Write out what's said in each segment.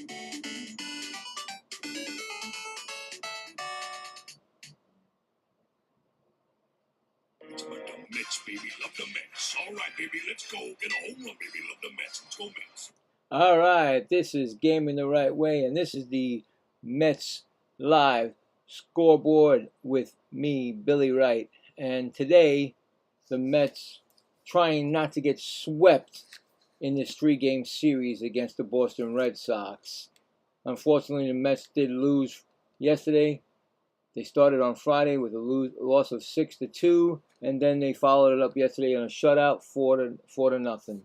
But the Mets, baby, love the Mets. All right, baby, let's go. Get a home run, baby, love the Mets. Let's go, Mets. All right, this is Gaming the Right Way, and this is the Mets Live Scoreboard with me, Billy Wright. And today, the Mets trying not to get swept in this 3-game series against the Boston Red Sox. Unfortunately, the Mets did lose yesterday. They started on Friday with a loss of 6-2, and then they followed it up yesterday on a shutout, 4-0.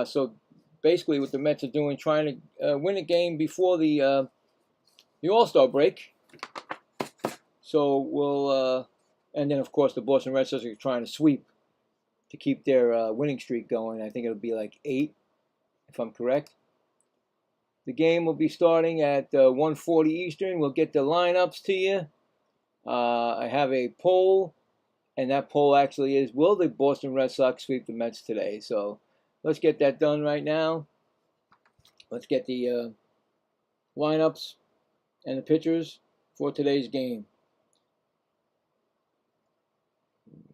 So basically, what the Mets are doing, trying to win a game before the All-Star break. So we'll, and then of course the Boston Red Sox are trying to sweep to keep their winning streak going. I think it'll be like 8, if I'm correct. The game will be starting at 1:40 Eastern. We'll get the lineups to you. I have a poll, and that poll actually is, will the Boston Red Sox sweep the Mets today? So let's get that done right now. Let's get the lineups and the pitchers for today's game.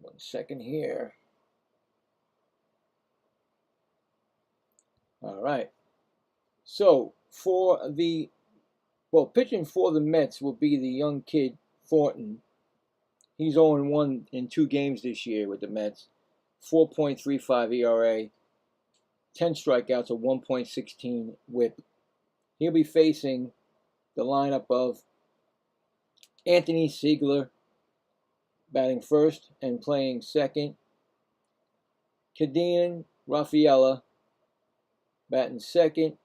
1 second here. All right. So pitching for the Mets will be the young kid, Thornton. He's 0-1 in 2 games this year with the Mets. 4.35 ERA, 10 strikeouts, a 1.16 whip. He'll be facing the lineup of Anthony Ziegler, batting first and playing second. Kadian Rafaela, batting second,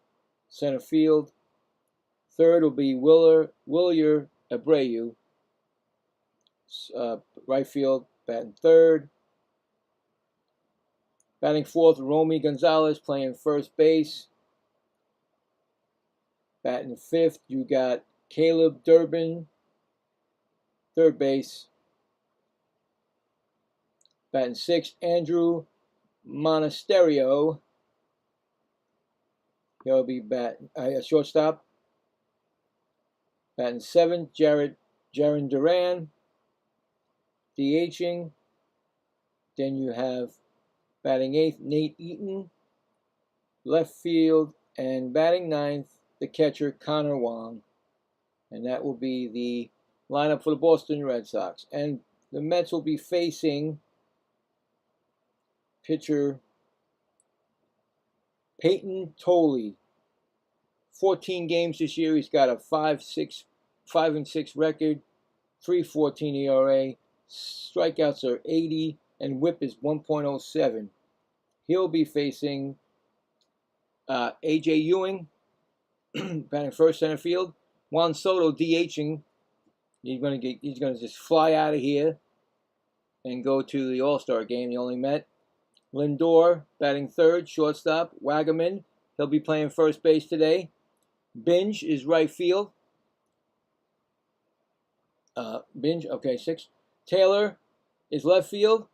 center field. Third will be Wilyer Abreu, right field, batting third. Batting fourth, Romy Gonzalez, playing first base. Batting fifth, you got Caleb Durbin, third base. Batting sixth, Andrew Monasterio. He'll be batting shortstop. Batting seventh, Jaron Duran, DHing. Then you have batting eighth, Nate Eaton, left field, and batting ninth, the catcher, Connor Wong. And that will be the lineup for the Boston Red Sox. And the Mets will be facing pitcher Peyton Tolley. 14 games this year. He's got a 5-6 record, 3.14 ERA. Strikeouts are 80, and WHIP is 1.07. He'll be facing A.J. Ewing, batting first, center field. Juan Soto DHing. He's gonna just fly out of here and go to the All-Star game. The only Met. Lindor batting third, shortstop. Wagaman, he'll be playing first base today. Binge is right field. Binge, okay, 6. Taylor is left field.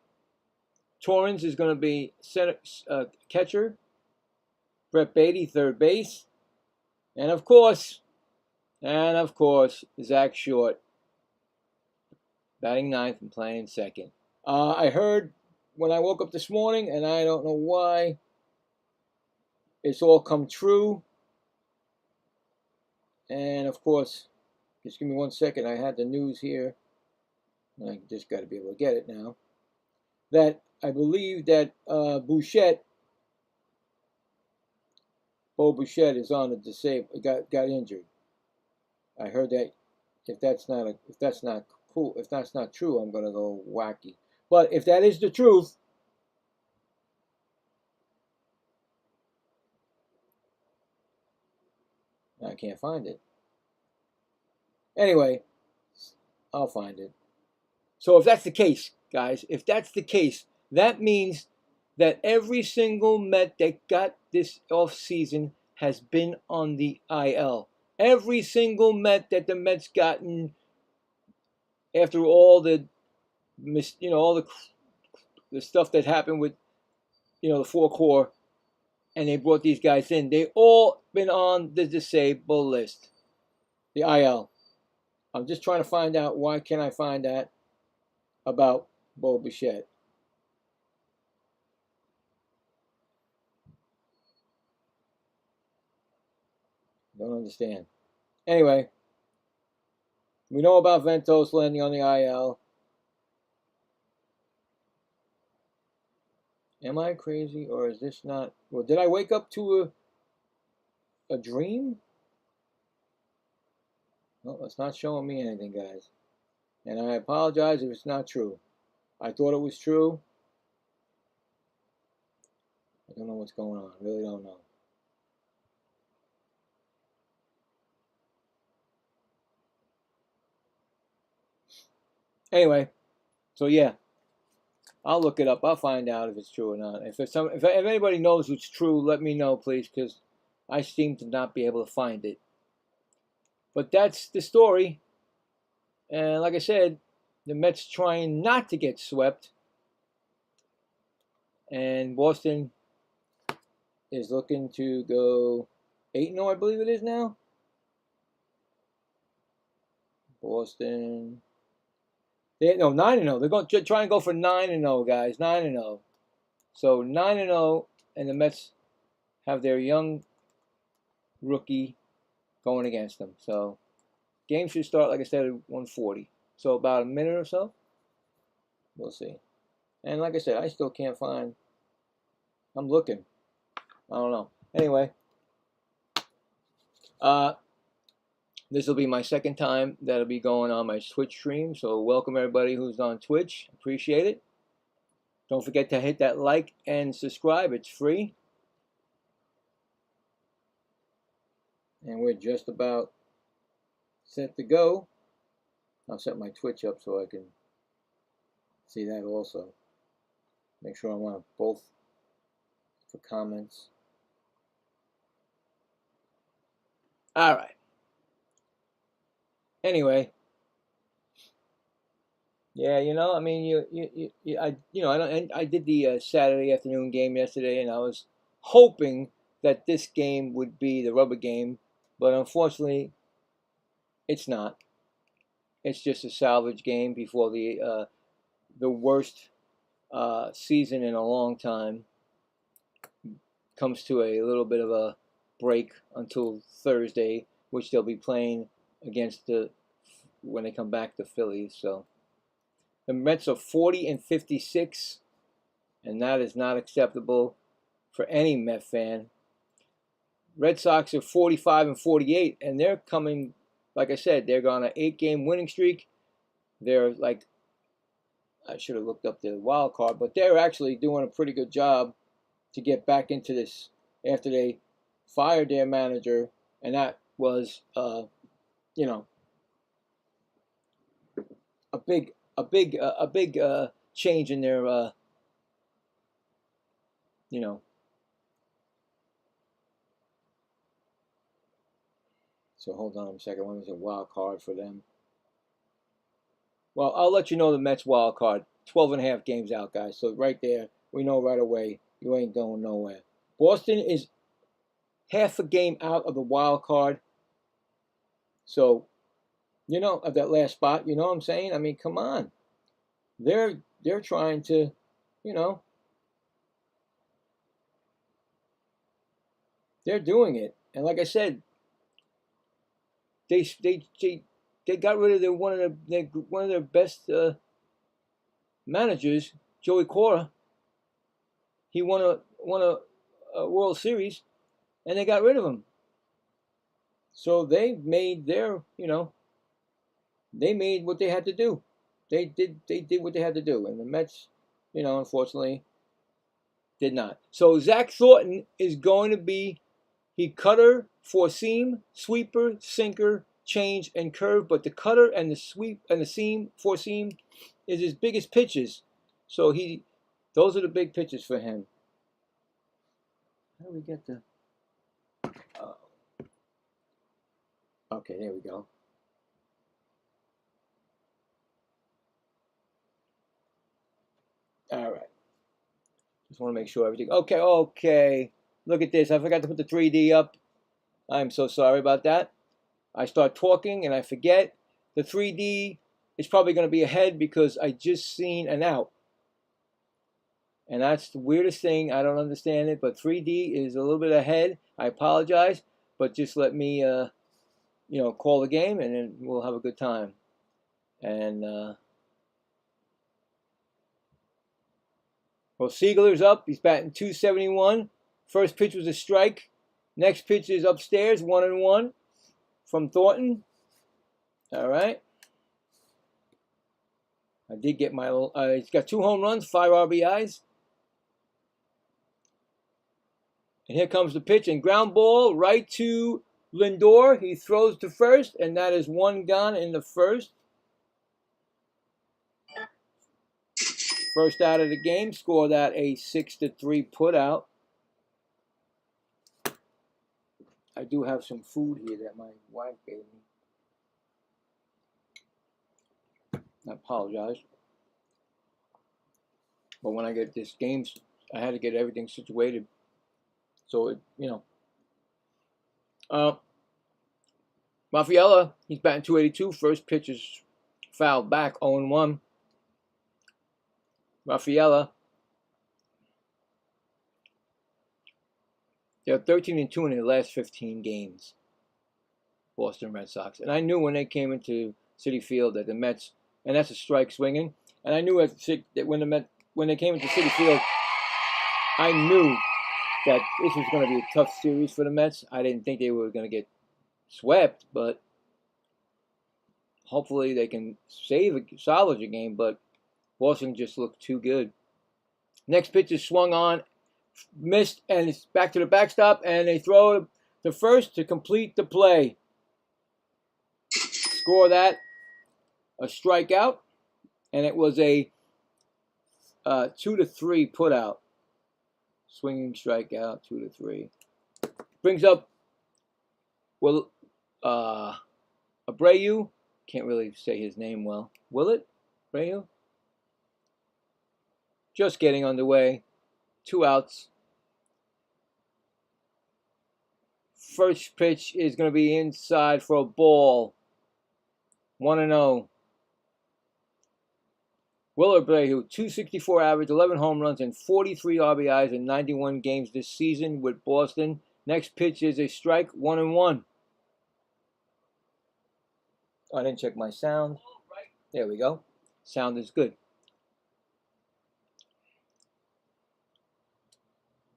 Torrens is going to be center, catcher. Brett Beatty, third base. And of course, Zach Short, batting ninth and playing second. I heard when I woke up this morning, and I don't know why, it's all come true. And of course, just give me 1 second. I had the news here. I just got to be able to get it now. That I believe that Bo Bichette is on the disabled. Got injured. I heard that. If that's not cool, if that's not true, I'm gonna go wacky. But if that is the truth, I can't find it. Anyway, I'll find it. So if that's the case, guys, if that's the case, that means that every single Met that got this offseason has been on the IL. Every single Met that the Mets gotten after all the, all the stuff that happened with, the four core, and they brought these guys in. They all been on the disabled list, the IL. I'm just trying to find out, why can't I find that about Bo Bichette? Don't understand. Anyway, we know about Ventos landing on the IL. Am I crazy, or is this not? Well, did I wake up to a dream? Well, it's not showing me anything, guys. And I apologize if it's not true. I thought it was true. I don't know what's going on. I really don't know. Anyway, so yeah, I'll look it up. I'll find out if it's true or not. If anybody knows it's true, let me know, please, because I seem to not be able to find it. But that's the story. And like I said, the Mets trying not to get swept. And Boston is looking to go 8-0, I believe it is now. Boston. No, 9-0. They're going to try and go for 9-0, guys. 9-0. So 9-0, and the Mets have their young rookie going against them. So game should start, like I said, at 1:40. So about a minute or so. We'll see. And like I said, I still can't find. I'm looking. I don't know. Anyway, this will be my second time that'll be going on my Twitch stream. So welcome everybody who's on Twitch. Appreciate it. Don't forget to hit that like and subscribe. It's free. And we're just about set to go. I'll set my Twitch up so I can see that also. Make sure I'm on both for comments. All right. Anyway, yeah, you know, I mean, I did the Saturday afternoon game yesterday, and I was hoping that this game would be the rubber game, but unfortunately, it's not. It's just a salvage game before the worst season in a long time comes to a little bit of a break until Thursday, which they'll be playing against when they come back to Philly. So the Mets are 40-56, and that is not acceptable for any Met fan. Red Sox are 45-48, and they're coming, like I said, they're on an 8-game winning streak. They're like, I should have looked up the wild card, but they're actually doing a pretty good job to get back into this after they fired their manager, and that was, you know, a big change in their, you know. So hold on a second. When was a wild card for them? Well, I'll let you know the Mets wild card. 12.5 games out, guys. So right there, we know right away you ain't going nowhere. Boston is half a game out of the wild card. So, you know, of that last spot, you know what I'm saying? I mean, come on. They're trying to, you know, they're doing it. And like I said, they got rid of one of their best managers, Joey Cora. He won a World Series, and they got rid of him. So they made their, you know, they made what they had to do. They did what they had to do, and the Mets, you know, unfortunately, did not. So Zach Thornton is going to be, he cutter, four seam, sweeper, sinker, change, and curve. But the cutter and the sweep and the seam, four seam, is his biggest pitches. So those are the big pitches for him. How do we get the? Okay, there we go. All right. Just want to make sure everything. Okay. Look at this. I forgot to put the 3D up. I'm so sorry about that. I start talking and I forget. The 3D is probably going to be ahead because I just seen an out. And that's the weirdest thing. I don't understand it. But 3D is a little bit ahead. I apologize. But just let me, call the game and then we'll have a good time. And, well, Siegler's up. He's batting .271. First pitch was a strike. Next pitch is upstairs, 1-1 from Thornton. All right. I did get my little, he's got 2 home runs, 5 RBIs. And here comes the pitch and ground ball right to Lindor. He throws to first, and that is 1 gone in the first. First out of the game, score that a 6-3 put out. I do have some food here that my wife gave me. I apologize. But when I get this game, I had to get everything situated. So, Raffaella, he's batting .282. First pitch is fouled back, 0-1. Raffaella. They're 13-2 in their last 15 games. Boston Red Sox. And I knew when they came into Citi Field that the Mets, and that's a strike swinging. And I knew that when they came into Citi Field, I knew that this was going to be a tough series for the Mets. I didn't think they were going to get swept, but hopefully they can salvage a game. But Boston just looked too good. Next pitch is swung on, missed, and it's back to the backstop, and they throw to first to complete the play. Score that, a strikeout, and it was a 2-3 put out. Swinging strikeout, 2-3. Brings up, well, Abreu. Can't really say his name well. Will it? Abreu? Just getting underway. 2 outs. First pitch is going to be inside for a ball. 1-0. Will Abreu, .264 average, 11 home runs, and 43 RBIs in 91 games this season with Boston. Next pitch is a strike, 1-1. I didn't check my sound. There we go. Sound is good.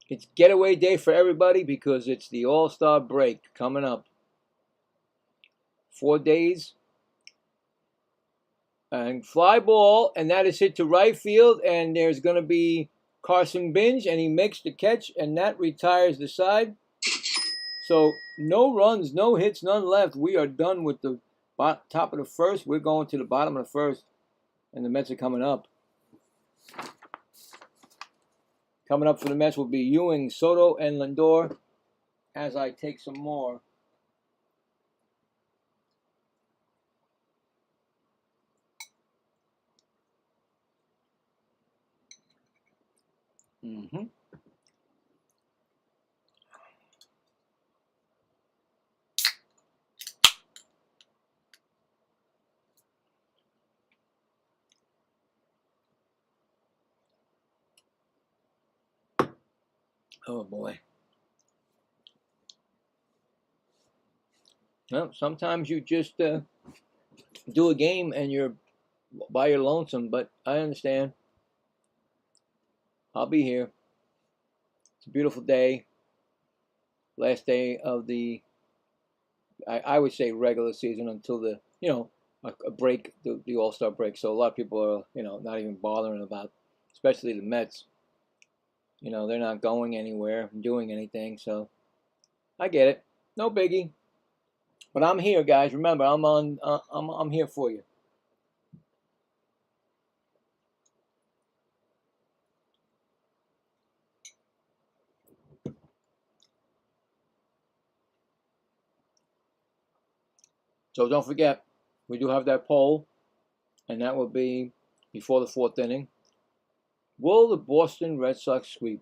It's getaway day for everybody because it's the All-Star break coming up. 4 days. And fly ball, and that is hit to right field, and there's going to be Carson Binge, and he makes the catch, and that retires the side. So no runs, no hits, none left. We are done with the top of the first. We're going to the bottom of the first, and the Mets are coming up. Coming up for the Mets will be Ewing, Soto, and Lindor as I take some more. Oh boy. Well, sometimes you just do a game and you're by your lonesome, but I understand. I'll be here. It's a beautiful day. Last day of the, I would say, regular season until the, a break, the All-Star break. So a lot of people are, not even bothering about, especially the Mets. They're not going anywhere, doing anything. So I get it. No biggie. But I'm here, guys. Remember, I'm here for you. So don't forget, we do have that poll, and that will be before the 4th inning. Will the Boston Red Sox sweep?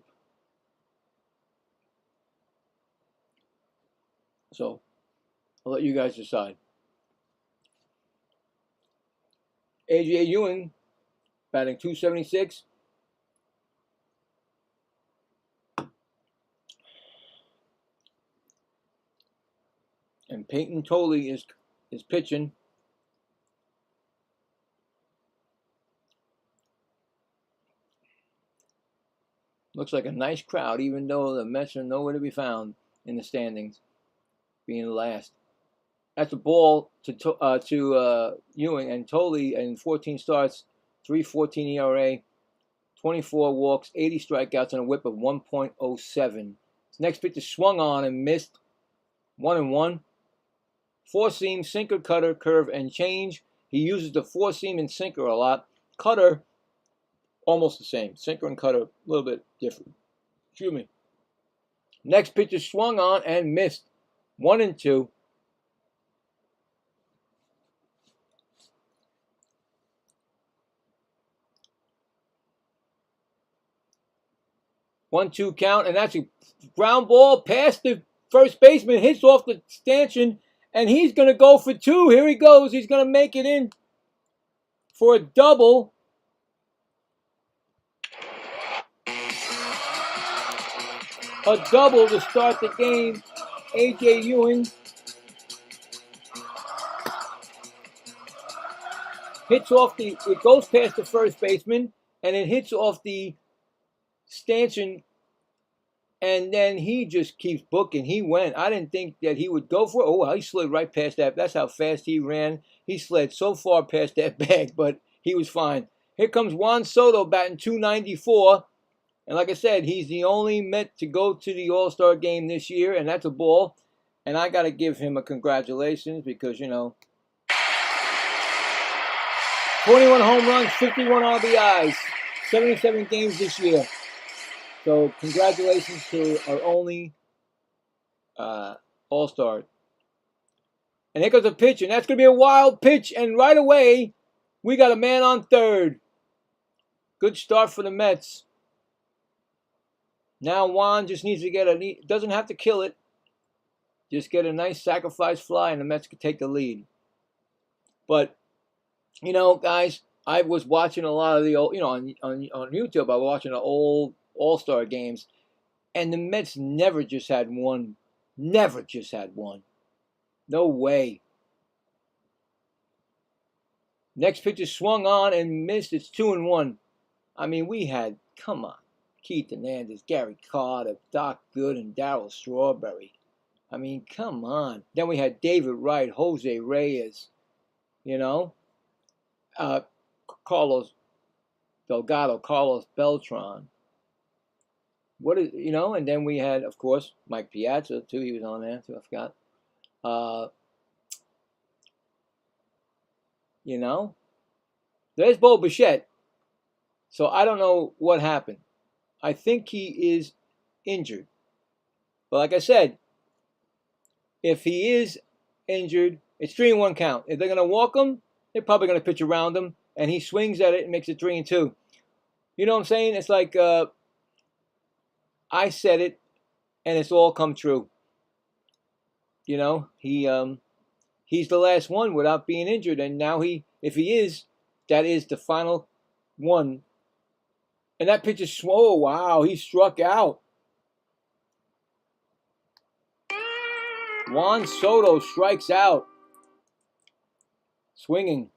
So I'll let you guys decide. A.J. Ewing batting .276. And Peyton Tolley is pitching. Looks like a nice crowd, even though the Mets are nowhere to be found in the standings, being last. That's a ball to Ewing, and Tolley in 14 starts, 3.14 ERA, 24 walks, 80 strikeouts, and a WHIP of 1.07. His next pitch is swung on and missed, 1-1. Four-seam, sinker, cutter, curve, and change. He uses the four-seam and sinker a lot. Cutter, almost the same. Sinker and cutter, a little bit different. Excuse me. Next pitch is swung on and missed, 1-2. One-two count, and that's a ground ball past the first baseman, hits off the stanchion, and he's going to go for two. Here he goes. He's going to make it in for a double. A double to start the game. A.J. Ewing hits off it goes past the first baseman, and it hits off the stanchion, and then he just keeps booking. He went. I didn't think that he would go for it. Oh, he slid right past that. That's how fast he ran. He slid so far past that bag, but he was fine. Here comes Juan Soto batting .294. And like I said, he's the only Met to go to the All-Star game this year, and that's a ball. And I got to give him a congratulations because, 21 home runs, 51 RBIs, 77 games this year. So congratulations to our only All-Star. And here goes a pitch, and that's going to be a wild pitch. And right away, we got a man on third. Good start for the Mets. Now Juan just needs to doesn't have to kill it. Just get a nice sacrifice fly, and the Mets could take the lead. But, guys, I was watching a lot of the old, on YouTube, I was watching the old All-Star games, and the Mets never just had one. Never just had one. No way. Next pitch is swung on and missed. It's 2-1. I mean, we had, come on, Keith Hernandez, Gary Carter, Doc Good, and Darryl Strawberry. I mean, come on. Then we had David Wright, Jose Reyes, Carlos Delgado, Carlos Beltran. And then we had, of course, Mike Piazza, too. He was on there, too. I forgot. There's Bo Bichette. So I don't know what happened. I think he is injured. But like I said, if he is injured, it's 3-1 count. If they're going to walk him, they're probably going to pitch around him, and he swings at it and makes it 3-2. You know what I'm saying? It's like I said it, and it's all come true. He's the last one without being injured, and now if he is, that is the final one. And that pitch is oh wow, he struck out. Juan Soto strikes out, swinging.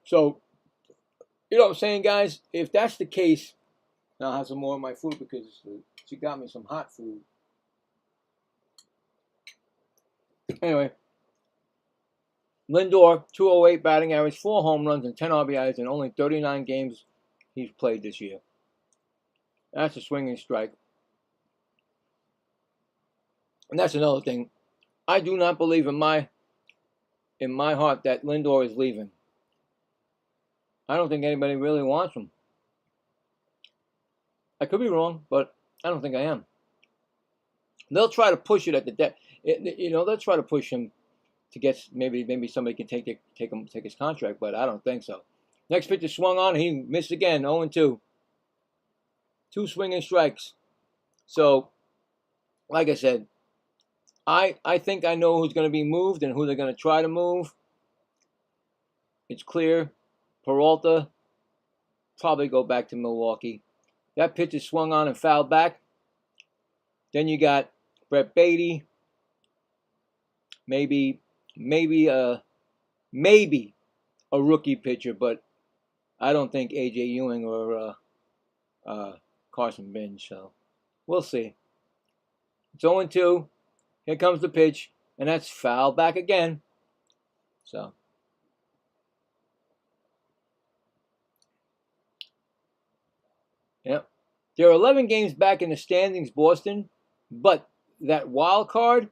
So, what I'm saying, guys? If that's the case, now I'll have some more of my food because she got me some hot food. Anyway, Lindor, 208 batting average, 4 home runs and 10 RBIs in only 39 games he's played this year. That's a swinging strike. And that's another thing. I do not believe in my heart that Lindor is leaving. I don't think anybody really wants him. I could be wrong, but I don't think I am. They'll try to push it at the death. They'll try to push him to get maybe somebody can take his contract, but I don't think so. Next pitch is swung on, he missed again, 0-2. 2 swinging strikes. So, like I said, I think I know who's going to be moved and who they're going to try to move. It's clear. Peralta probably go back to Milwaukee. That pitch is swung on and fouled back. Then you got Brett Beatty. Maybe a rookie pitcher, but I don't think A.J. Ewing or Carson Binge. So we'll see. It's 0-2. Here comes the pitch, and that's fouled back again. So. Yep. There are 11 games back in the standings, Boston, but that wild card,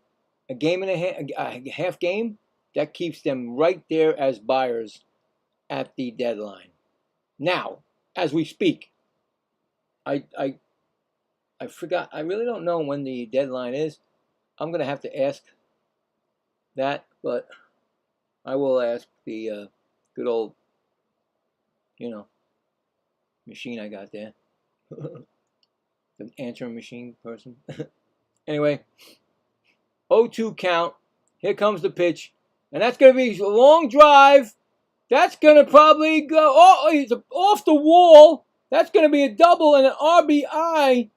a game and a half game, that keeps them right there as buyers at the deadline. Now, as we speak, I forgot. I really don't know when the deadline is. I'm going to have to ask that, but I will ask the good old, machine I got there. The answering machine person. Anyway, 0-2 count. Here comes the pitch. And that's going to be a long drive. That's going to probably go it's off the wall. That's going to be a double and an RBI.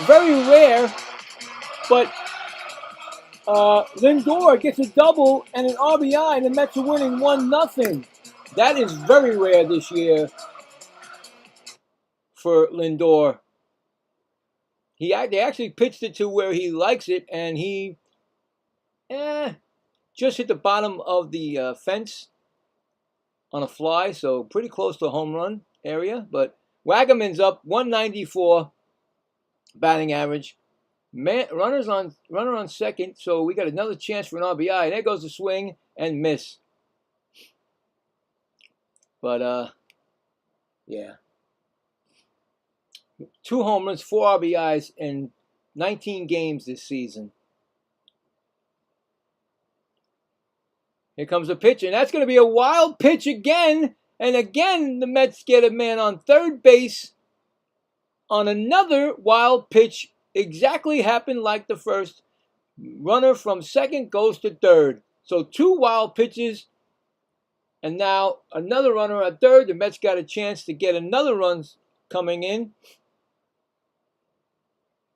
Very rare. But Lindor gets a double and an RBI, and the Mets are winning 1-0. That is very rare this year for Lindor. They actually pitched it to where he likes it, and he just hit the bottom of the fence on a fly, so pretty close to home run area. But Wagaman's up 194 batting average. Runner on second, so we got another chance for an RBI. There goes the swing and miss. But yeah. 2 home runs, 4 RBIs in 19 games this season. Here comes a pitch, and that's going to be a wild pitch again. And again, the Mets get a man on third base on another wild pitch. Exactly happened like the first. Runner from second goes to third. So 2 wild pitches, and now another runner at third. The Mets got a chance to get another run coming in.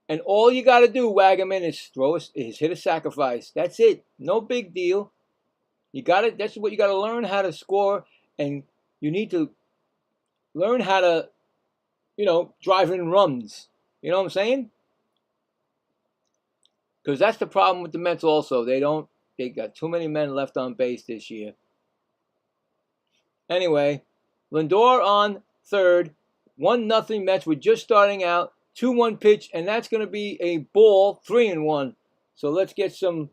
And all you got to do, Wagaman, is hit a sacrifice. That's it. No big deal. You got it. That's what you got to learn how to score, and you need to learn how to, drive in runs. You know what I'm saying? Because that's the problem with the Mets. Also, they got too many men left on base this year. Anyway, Lindor on third, 1-0 Mets. We're just starting out. 2-1 pitch, and that's going to be a ball, 3-1. So let's get some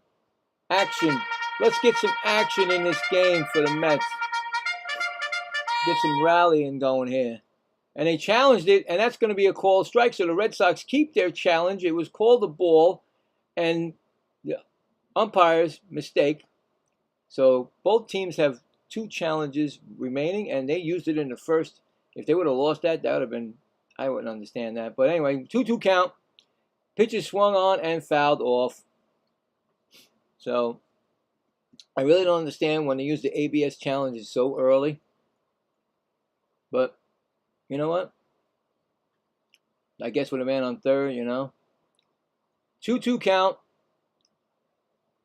action. Let's get some action in this game for the Mets. Get some rallying going here. And they challenged it, and that's going to be a called strike. So the Red Sox keep their challenge. It was called a ball, and the umpire's mistake. So both teams have 2 challenges remaining, and they used it in the first. If they would have lost that, that would have been, I wouldn't understand that. But anyway, 2-2 count. Pitch is swung on and fouled off. So I really don't understand when they use the ABS challenges so early. But you know what? I guess with a man on third, 2-2 count.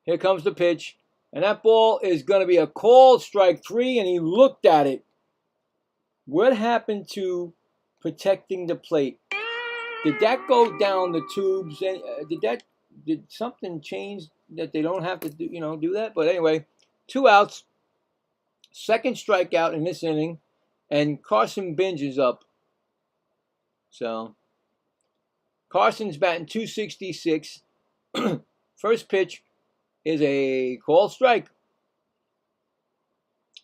Here comes the pitch. And that ball is going to be a called strike 3, and he looked at it. What happened to protecting the plate? Did that go down the tubes? Did something change that they don't have to do that? But anyway, 2 outs, second strikeout in this inning, and Carson Binge is up. So Carson's batting .266. First pitch is a called strike.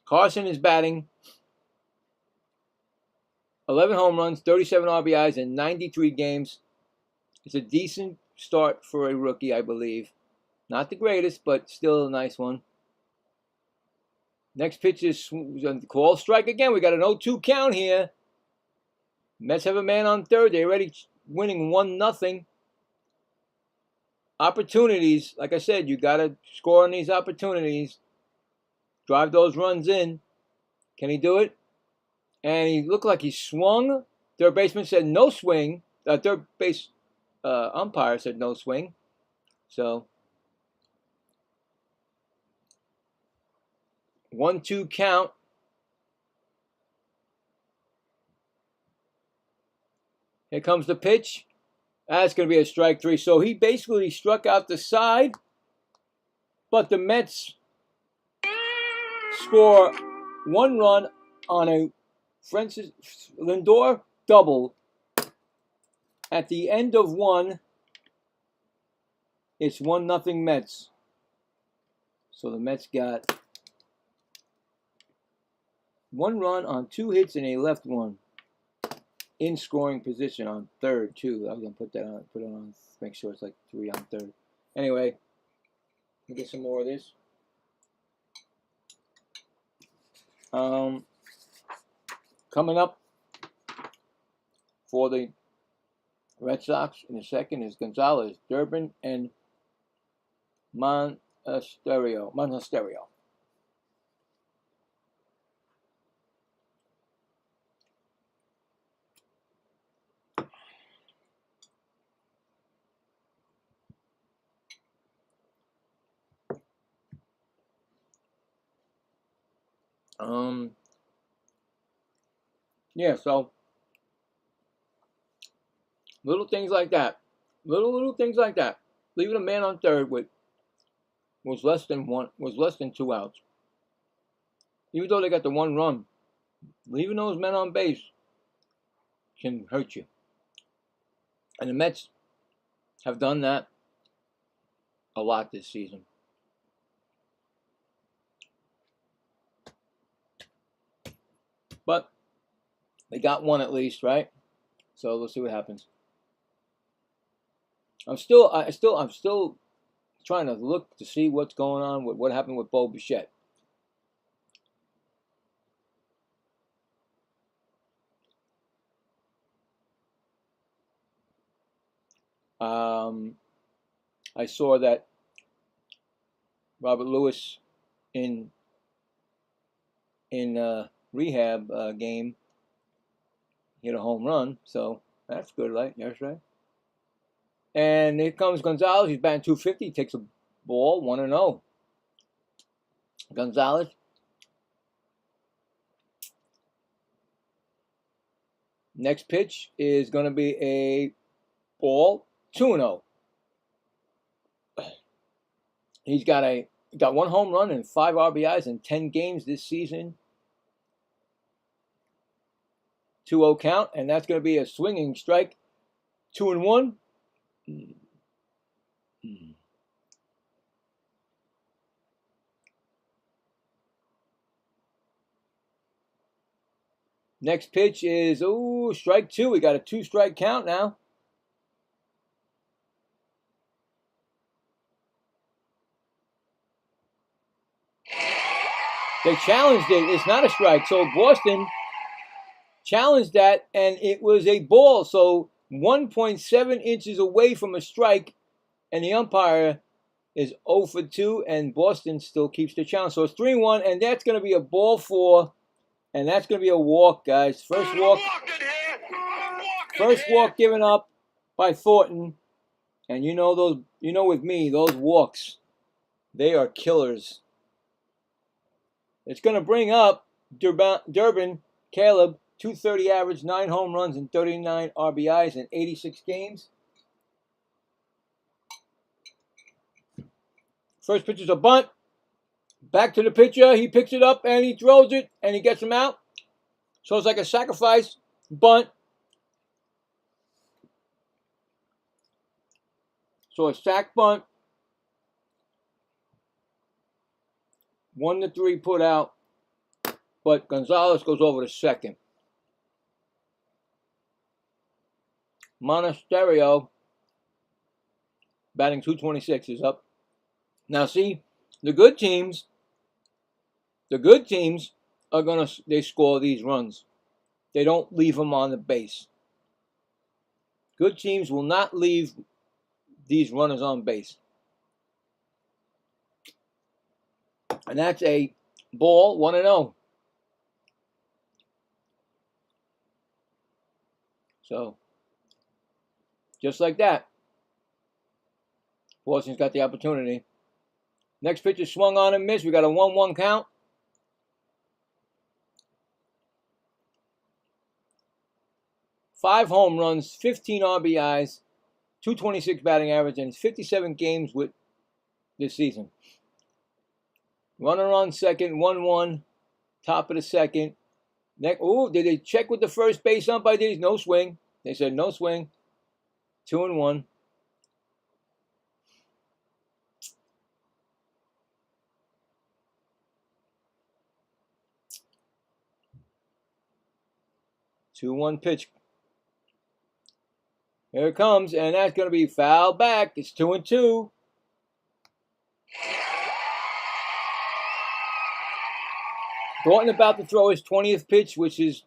Carson is batting 11 home runs, 37 RBIs in 93 games. It's a decent start for a rookie, I believe. Not the greatest, but still a nice one. Next pitch is a called strike again. We got an 0-2 count here. Mets have a man on third. They're already winning 1-0. opportunities, like I said, you got to score on these opportunities. Drive those runs in. Can he do it? And he looked like he swung. Third baseman said no swing. Third base umpire said no swing. So 1-2 count. Here comes the pitch. That's going to be a strike 3. So he basically struck out the side. But the Mets score 1 run on a Francis Lindor double. At the end of 1, it's 1-0 Mets. So the Mets got 1 run on 2 hits and a left one. In scoring position on third too. I was gonna put it on, make sure it's like 3 on third. Anyway, let me get some more of this. Coming up for the Red Sox in a second is Gonzalez, Durbin, and Monasterio. Yeah, so little things like that. Little things like that. Leaving a man on third with was less than 2 outs. Even though they got the 1 run, leaving those men on base can hurt you. And the Mets have done that a lot this season. But they got 1 at least, right? So let's see what happens. I'm still trying to look to see what's going on with what happened with Bo Bichette. I saw that Robert Lewis in rehab game hit a home run, so that's good, right? That's right. And here comes Gonzalez. He's batting .250. He takes a ball, 1-0. Gonzalez. Next pitch is going to be a ball, 2-0. He's got 1 home run and 5 RBIs in 10 games this season. 2-0 count, and that's going to be a swinging strike. 2-1. Next pitch is strike 2. We got a 2-strike count now. They challenged it. It's not a strike. So Boston challenged that, and it was a ball. So 1.7 inches away from a strike, and the umpire is 0 for 2, and Boston still keeps the challenge. So it's 3-1, and that's going to be a ball 4, and that's going to be a walk, guys. First walk given up by Thornton, and you know with me, those walks, they are killers. It's going to bring up Durbin, Caleb, .230 average, 9 home runs and 39 RBIs in 86 games. First pitch is a bunt. Back to the pitcher. He picks it up and he throws it and he gets him out. So it's like a sacrifice bunt. So a sack bunt. 1-3 put out. But Gonzalez goes over to second. Monasterio, batting .226, is up. Now see, the good teams are they score these runs. They don't leave them on the base. Good teams will not leave these runners on base. And that's a ball, 1-0. So, just like that, Boston's got the opportunity. Next pitch is swung on and missed. We got a 1-1 count. Five home runs, 15 RBIs, 226 batting average, and 57 games with this season. Runner on second, 1-1, top of the second. Oh, did they check with the first base umpire? No swing. They said no swing. 2-1. Two-one pitch. Here it comes, and that's going to be foul back. It's 2-2. Thornton about to throw his 20th pitch, which is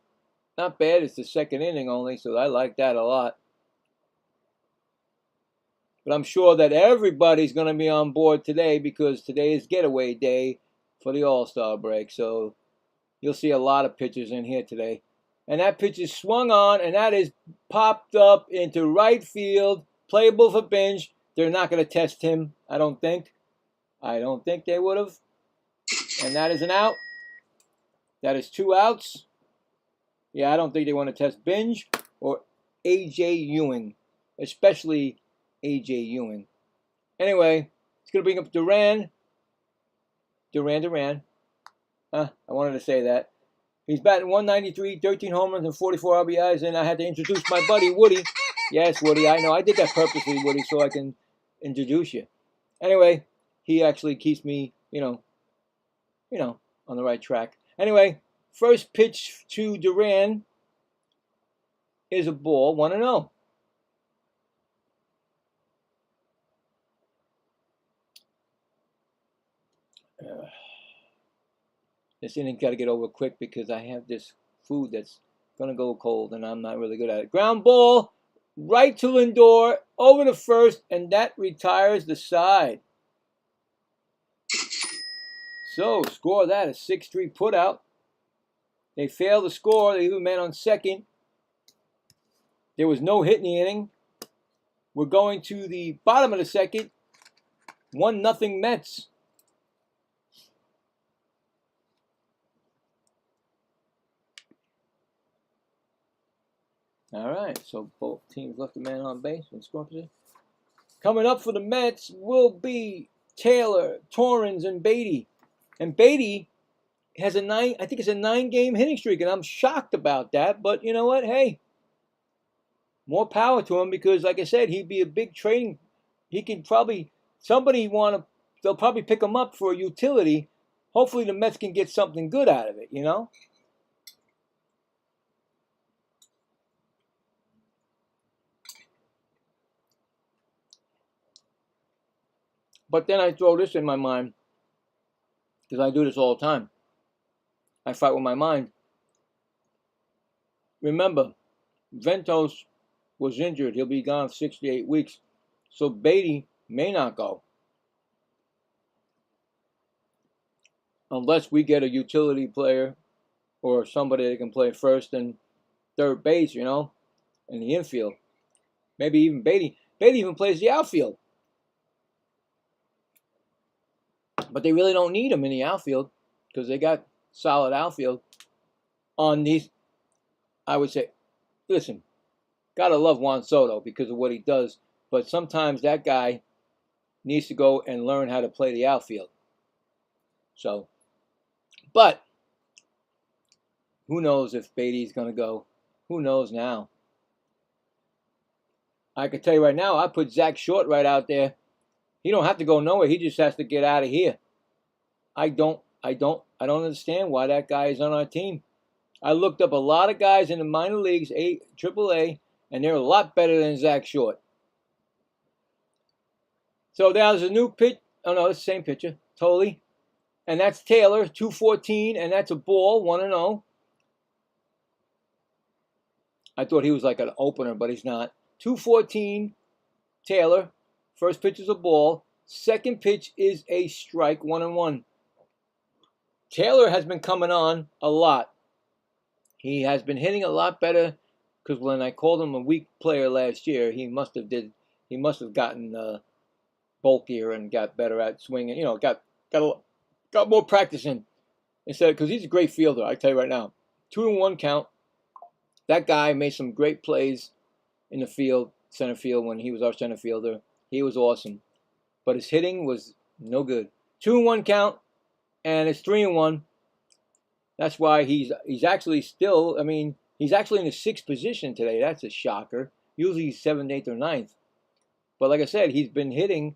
not bad. It's the second inning only, so I like that a lot. But I'm sure that everybody's going to be on board today because today is getaway day for the All-Star break. So you'll see a lot of pitchers in here today. And that pitch is swung on, and that is popped up into right field, playable for Binge. They're not going to test him, I don't think. I don't think they would have. And that is an out. That is 2 outs. Yeah, I don't think they want to test Binge or A.J. Ewing, especially A.J. Ewing. Anyway, it's going to bring up Duran. I wanted to say that. He's batting 193, 13 home runs, and 44 RBIs, and I had to introduce my buddy, Woody. Yes, Woody, I know. I did that purposely, Woody, so I can introduce you. Anyway, he actually keeps me, on the right track. Anyway, first pitch to Duran is a ball, 1-0. This inning got to get over quick because I have this food that's going to go cold and I'm not really good at it. Ground ball, right to Lindor, over to first, and that retires the side. So, score that, a 6-3 putout. They failed to score. They leave a man on second. There was no hit in the inning. We're going to the bottom of the second. 1-0 Mets. All right, so both teams left a man on base in score position. Coming up for the Mets will be Taylor, Torrens, and Beatty. And Beatty has a 9-game hitting streak, and I'm shocked about that. But you know what? Hey, more power to him because, like I said, he'd be a big trading. He could probably they'll probably pick him up for a utility. Hopefully, the Mets can get something good out of it. But then I throw this in my mind, because I do this all the time. I fight with my mind. Remember, Ventos was injured. He'll be gone 6 to 8 weeks. So Beatty may not go. Unless we get a utility player or somebody that can play first and third base, in the infield. Maybe even Beatty. Beatty even plays the outfield. But they really don't need him in the outfield because they got solid outfield on these. I would say, listen, gotta love Juan Soto because of what he does, but sometimes that guy needs to go and learn how to play the outfield. So, but who knows if Beatty's gonna go? Who knows now? I can tell you right now, I put Zach Short right out there. He don't have to go nowhere. He just has to get out of here. I don't understand why that guy is on our team. I looked up a lot of guys in the minor leagues, AAA, and they're a lot better than Zach Short. So there's a new pitch. Oh, no, it's the same pitcher. Totally. And that's Taylor, 214, and that's a ball, 1-0. I thought he was like an opener, but he's not. 214, Taylor. First pitch is a ball. Second pitch is a strike, 1-1. Taylor has been coming on a lot. He has been hitting a lot better, because when I called him a weak player last year, he must have gotten bulkier and got better at swinging. You know, got more practice in, instead, because he's a great fielder. I tell you right now, 2-1 count. That guy made some great plays in the field, center field, when he was our center fielder. He was awesome, but his hitting was no good. 2-1 count, and it's 3-1. That's why he's actually still. I mean, he's actually in the 6th position today. That's a shocker. Usually he's 7th, 8th, or 9th. But like I said, he's been hitting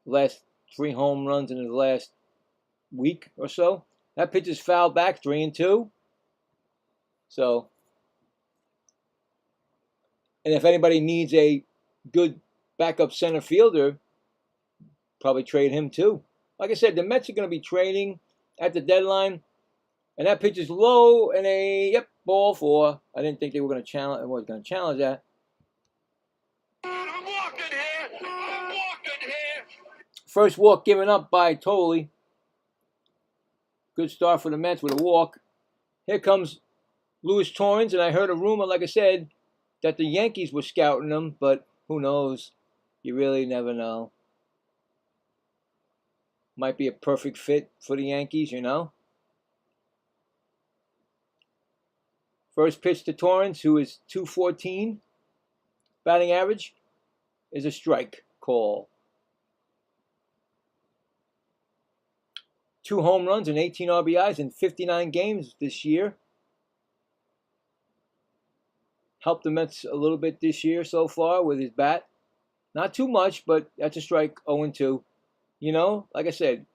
the last 3 home runs in the last week or so. That pitch is fouled back, 3-2. So, and if anybody needs a good backup center fielder, probably trade him too. Like I said, the Mets are going to be trading at the deadline, and that pitch is low and a ball 4. I didn't think they were going to challenge. I was going to challenge that. I'm walking here. First walk given up by Tolley. Good start for the Mets with a walk. Here comes Luis Torrens, and I heard a rumor, like I said, that the Yankees were scouting him, but who knows? You really never know. Might be a perfect fit for the Yankees, you know. First pitch to Torrens, who is .214 batting average, is a strike call. 2 home runs and 18 RBIs in 59 games this year. Helped the Mets a little bit this year so far with his bat. Not too much, but that's a strike, 0-2. You know, like I said,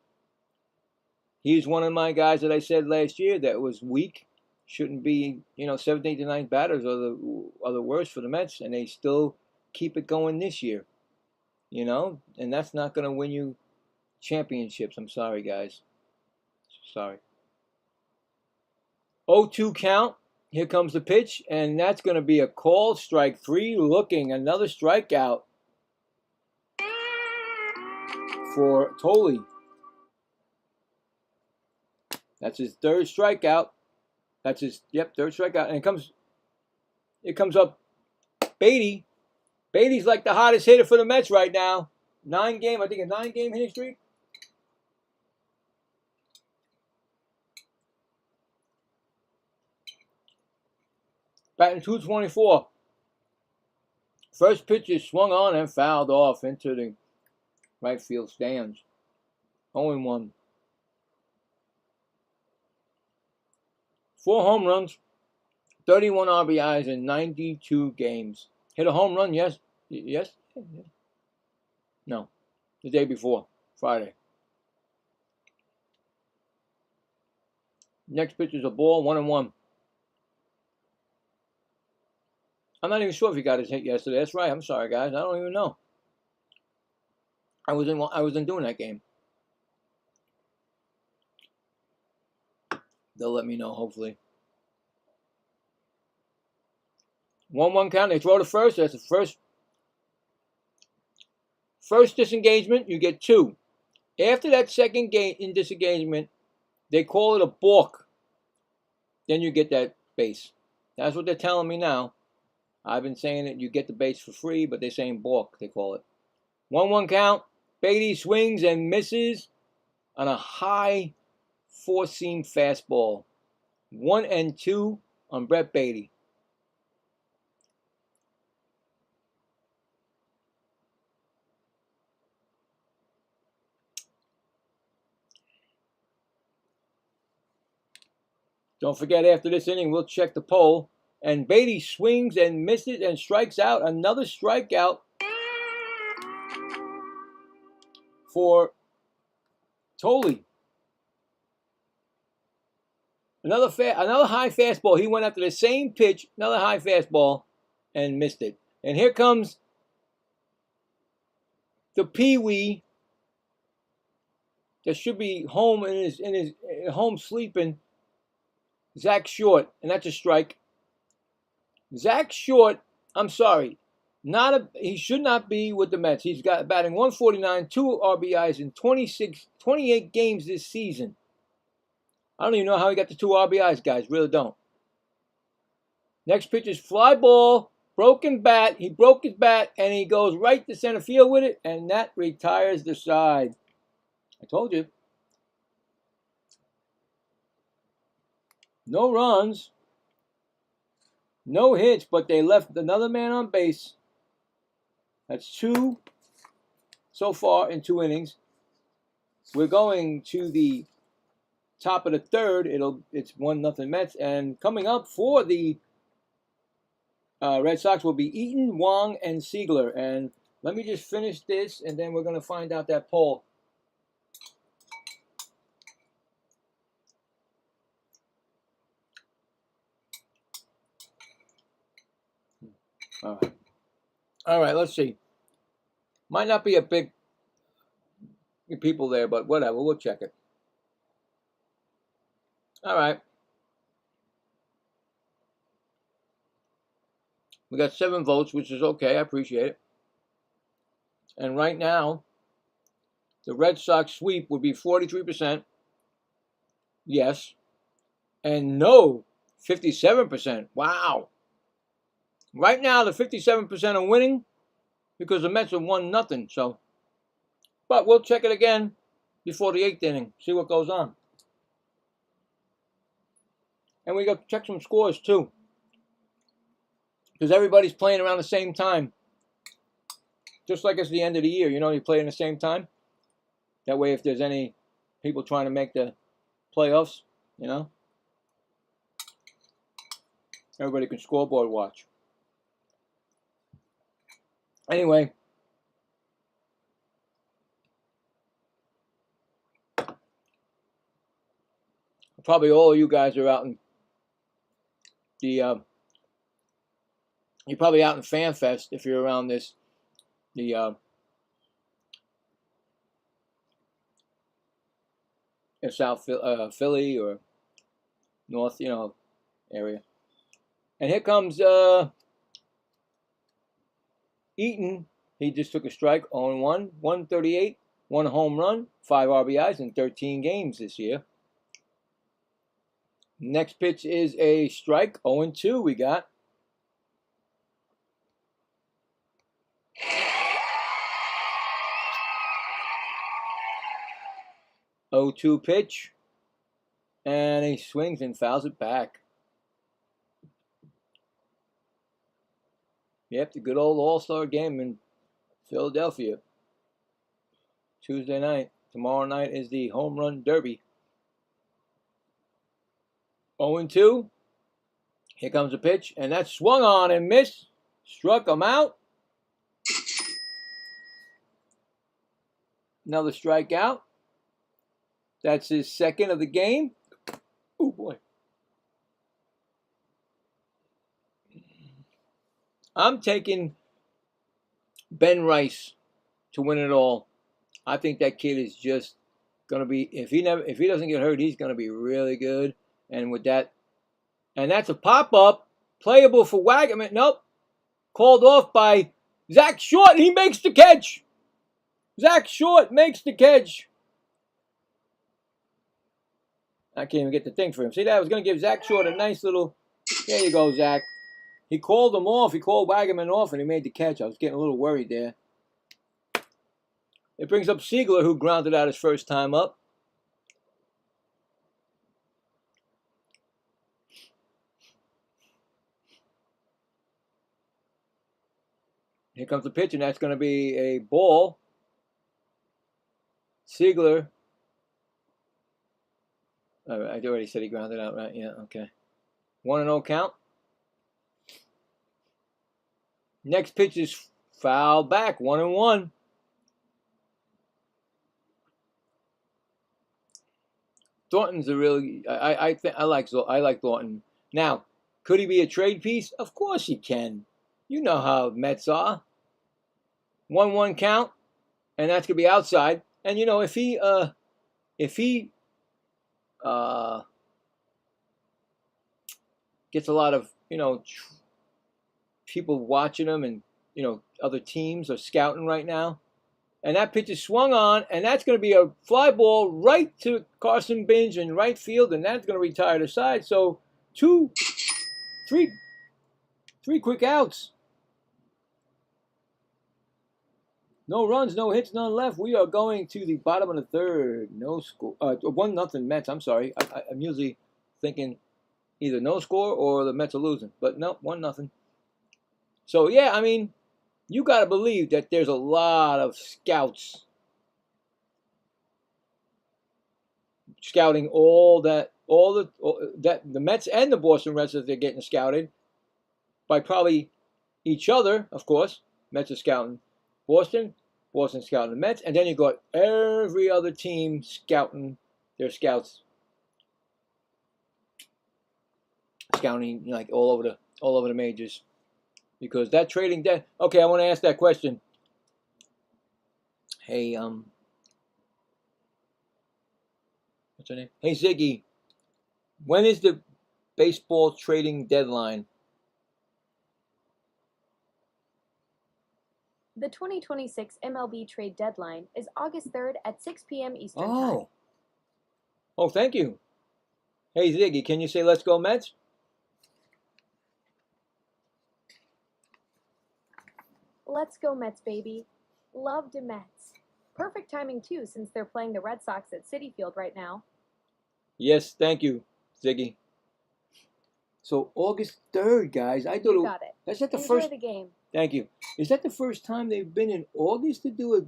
he's one of my guys that I said last year that was weak. Shouldn't be, you know, 7th, 8th, and 9th batters are the worst for the Mets, and they still keep it going this year. You know, and that's not going to win you championships. I'm sorry, guys. Sorry. 0-2 count. Here comes the pitch, and that's going to be a call. Strike 3 looking. Another strikeout for Tolley. That's his 3rd strikeout. That's his, third strikeout. And it comes up Beatty. Beatty's like the hottest hitter for the Mets right now. I think a 9-game hitting streak. Batting .224. First pitch is swung on and fouled off into the right field stands. 0-1. 4 home runs, 31 RBIs in 92 games. Hit a home run, yes? No, the day before, Friday. Next pitch is a ball, 1-1. I'm not even sure if he got his hit yesterday. That's right. I'm sorry, guys. I don't even know. I wasn't doing that game. They'll let me know, hopefully. 1-1 count. They throw to first. That's the first disengagement. You get 2. After that second disengagement, they call it a balk. Then you get that base. That's what they're telling me now. I've been saying that you get the base for free, but they're saying balk, they call it. 1-1 count. Beatty swings and misses on a high 4-seam fastball. 1-2 on Brett Beatty. Don't forget, after this inning, we'll check the poll. And Beatty swings and misses and strikes out. Another strikeout for Tolley. Another high fastball. He went after the same pitch, another high fastball, and missed it. And here comes the Pee-wee that should be home in his home sleeping, Zach Short, and that's a strike. Zach Short, I'm sorry, He should not be with the Mets. He's got batting 149, 2 RBIs in 28 games this season. I don't even know how he got the 2 RBIs, guys. Really don't. Next pitch is fly ball, broken bat. He broke his bat, and he goes right to center field with it, and that retires the side. I told you. No runs, no hits, but they left another man on base. That's 2 so far in 2 innings. We're going to the top of the third. It's 1-0 Mets, and coming up for the Red Sox will be Eaton, Wong, and Siegler. And let me just finish this, and then we're going to find out that poll. All right, let's see. Might not be a big people there, but whatever. We'll check it. All right. We got 7 votes, which is okay. I appreciate it. And right now, the Red Sox sweep would be 43%. Yes. And no, 57%. Wow. Right now, the 57% are winning because the Mets have won nothing. So, but we'll check it again before the 8th inning. See what goes on. And we got to check some scores too, because everybody's playing around the same time. Just like it's the end of the year, you know, you play in the same time. That way, if there's any people trying to make the playoffs, you know, everybody can scoreboard watch. Anyway, probably all of you guys are out in the, you're probably out in Fan Fest if you're around this, the in South Philly or North, you know, area. And here comes Eaton. He just took a strike, 0-1, 138, 1 home run, 5 RBIs in 13 games this year. Next pitch is a strike, 0-2 we got. (0-2) pitch, and he swings and fouls it back. Yep, the good old All-Star game in Philadelphia. Tuesday night. Tomorrow night is the Home Run Derby. 0-2. Here comes the pitch, and that's swung on and missed. Struck him out. Another strikeout. That's his second of the game. Oh, boy. I'm taking Ben Rice to win it all. I think that kid is just going to be, if he doesn't get hurt, he's going to be really good. And with that, and that's a pop-up, playable for Wagaman. Nope. Called off by Zach Short. He makes the catch. Zach Short makes the catch. I can't even get the thing for him. See that? I was going to give Zach Short a nice little, there you go, Zach. He called him off. He called Wagaman off, and he made the catch. I was getting a little worried there. It brings up Siegler, who grounded out his first time up. Here comes the pitch, and that's going to be a ball. Siegler. I already said he grounded out, right? Yeah, okay. 1-0 count. Next pitch is foul back, 1-1. Thornton's a really, I like Thornton. Now, could he be a trade piece? Of course he can. You know how Mets are. 1-1 count, and that's gonna be outside. And you know, if he gets a lot of, you know, people watching him and other teams are scouting right now. And that pitch is swung on, and that's going to be a fly ball right to Carson Binge in right field, and that's going to retire the side. So three quick outs. No runs, no hits, none left. We are going to the bottom of the third. No score. 1-0 Mets. I'm sorry. I'm usually thinking either no score or the Mets are losing. But no, 1-0. So, yeah, I mean, you got to believe that there's a lot of scouts scouting the Mets and the Boston Red Sox. They're getting scouted by probably each other, of course. Mets are scouting Boston scouting the Mets, and then you got every other team scouting their scouts, scouting like all over the majors. Because that trading debt. Okay, I want to ask that question. Hey, what's her name? Hey, Ziggy, when is the baseball trading deadline? The 2026 MLB trade deadline is August 3rd at 6 p.m. Eastern Time. Oh, thank you. Hey, Ziggy, can you say let's go Mets? Let's go Mets, baby. Love the Mets. Perfect timing, too, since they're playing the Red Sox at Citi Field right now. Yes, thank you, Ziggy. So, August 3rd, guys. I thought you got it. That's not the Enjoy first. The game. Thank you. Is that the first time they've been in August to do a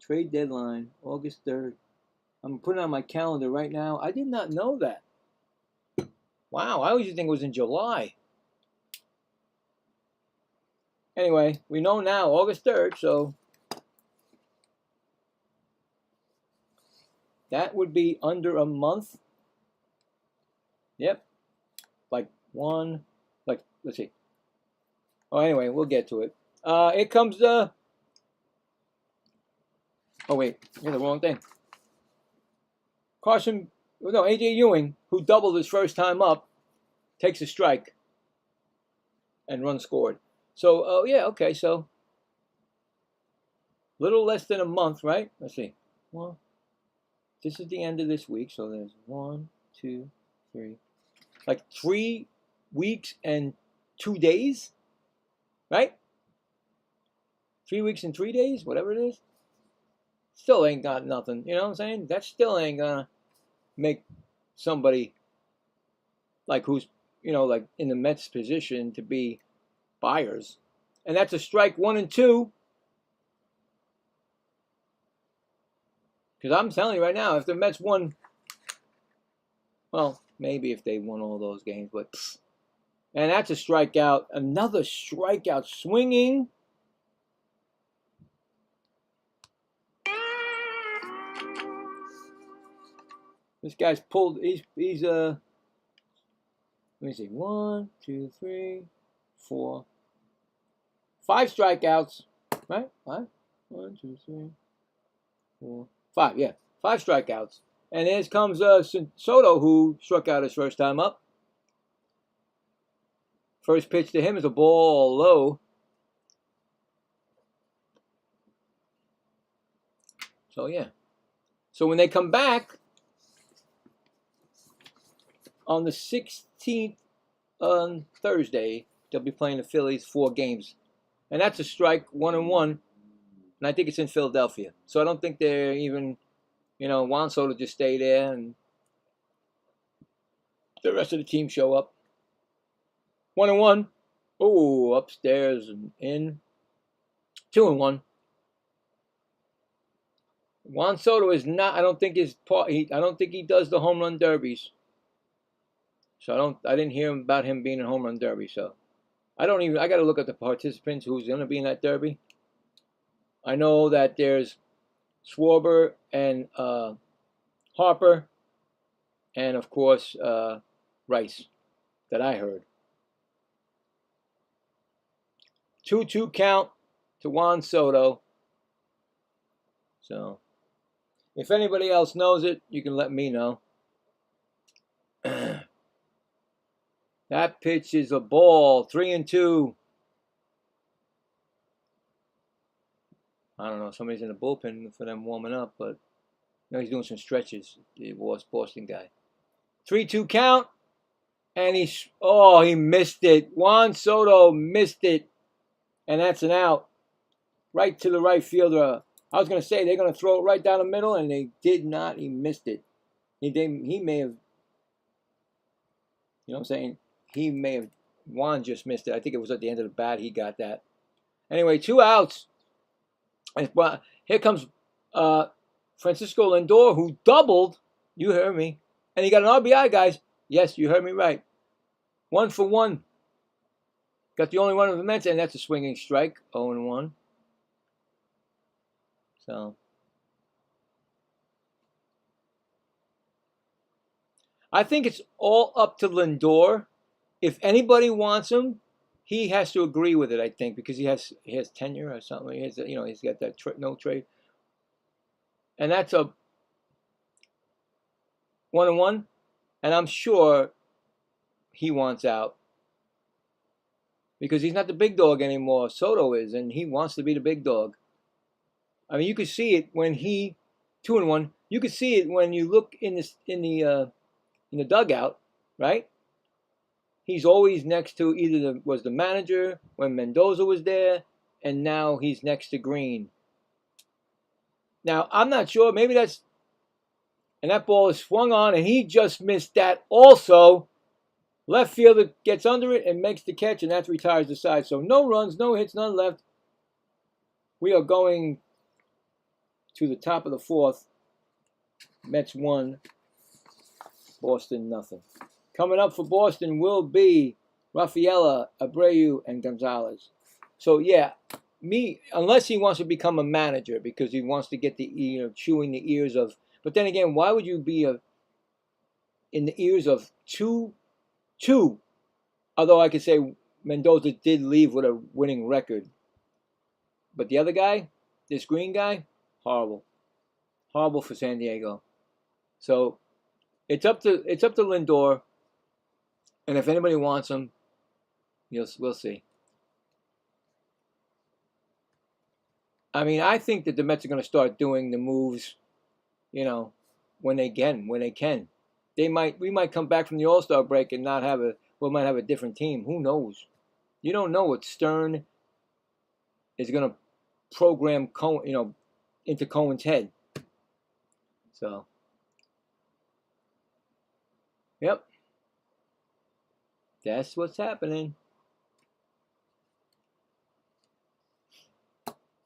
trade deadline? August 3rd. I'm putting it on my calendar right now. I did not know that. Wow, I always think it was in July. Anyway, we know now, August 3rd, so that would be under a month. Yep. Let's see. Oh, anyway, we'll get to it. It comes oh, wait, you're the wrong thing. AJ Ewing, who doubled his first time up, takes a strike and run scored. So, yeah, okay, so little less than a month, right? Let's see. Well, this is the end of this week, so there's 1, 2, 3. Like 3 weeks and 2 days, right? 3 weeks and 3 days, whatever it is. Still ain't got nothing, you know what I'm saying? That still ain't gonna make somebody like who's, like in the Mets position to be buyers. And that's a strike 1 and 2. Because I'm telling you right now, if the Mets won, well, maybe if they won all those games, but and that's a strikeout, another strikeout swinging. This guy's pulled. He's let me see. 1, 2, 3, 4, 5 strikeouts, right? 5. 1, 2, 3, 4, 5. Yeah, 5 strikeouts. And here comes Soto, who struck out his first time up. First pitch to him is a ball low. So yeah. So when they come back on the 16th on Thursday, they'll be playing the Phillies 4 games. And that's a strike 1 and 1. And I think it's in Philadelphia. So I don't think they're even, Juan Soto just stay there and the rest of the team show up. 1 and 1. Oh, upstairs and in. 2 and 1. Juan Soto is not. I don't think he does the home run derbies. So I didn't hear about him being in home run derby. So I got to look at the participants who's going to be in that derby. I know that there's Schwarber and Harper, and of course Rice, that I heard. 2-2 count to Juan Soto. So, if anybody else knows it, you can let me know. That pitch is a ball, 3 and 2. I don't know, somebody's in the bullpen for them warming up, but no, he's doing some stretches. The Boston guy. 3-2 count, and he missed it. Juan Soto missed it, and that's an out. Right to the right fielder. I was going to say they're going to throw it right down the middle, and they did not. He missed it. He may have, you know what I'm saying? He may have, Juan just missed it. I think it was at the end of the bat he got that. Anyway, 2 outs. And here comes Francisco Lindor, who doubled. You heard me. And he got an RBI, guys. Yes, you heard me right. 1 for 1. Got the only one of the Mets, and that's a swinging strike. 0-1. So I think it's all up to Lindor. If anybody wants him, he has to agree with it. I think because he has tenure or something. He has, he's got that no trade, and that's a 1-1. And I'm sure he wants out because he's not the big dog anymore. Soto is, and he wants to be the big dog. I mean, you could see it when he 2-1. You could see it when you look in the dugout, right? He's always next to either was the manager when Mendoza was there, and now he's next to Green. Now I'm not sure. Maybe that's, and that ball is swung on, and he just missed that also. Left fielder gets under it and makes the catch, and that retires the side. So no runs, no hits, none left. We are going to the top of the 4th. Mets 1, Boston nothing. Coming up for Boston will be Rafaela, Abreu, and Gonzalez. So yeah, unless he wants to become a manager because he wants to get the chewing the ears of. But then again, why would you be in the ears of two? Although I could say Mendoza did leave with a winning record, but the other guy, this Green guy, horrible for San Diego. So it's up to Lindor, and if anybody wants him, we'll see. I mean, I think that the Mets are going to start doing the moves, when they can. We might come back from the All-Star break and we might have a different team. Who knows? You don't know what Stern is going to program Cohen, into Cohen's head. So, yep. That's what's happening.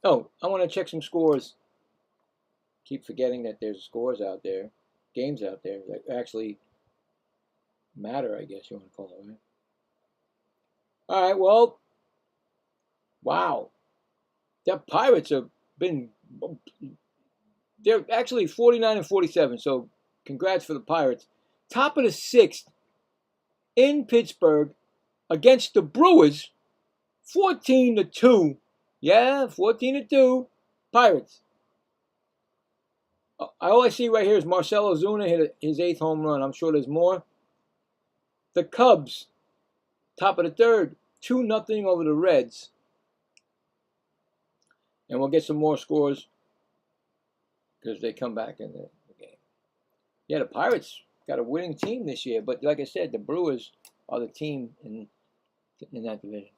Oh, I want to check some scores. Keep forgetting that there's scores out there, games out there that actually matter, I guess you want to call it, right? All right, well, wow. The Pirates they're actually 49-47, so congrats for the Pirates. Top of the 6th in Pittsburgh against the Brewers, 14-2. Yeah, 14-2, Pirates. All I see right here is Marcell Ozuna hit his 8th home run. I'm sure there's more. The Cubs, top of the 3rd, 2-0 over the Reds. And we'll get some more scores because they come back in the game. Yeah, the Pirates got a winning team this year, but like I said, the Brewers are the team in that division.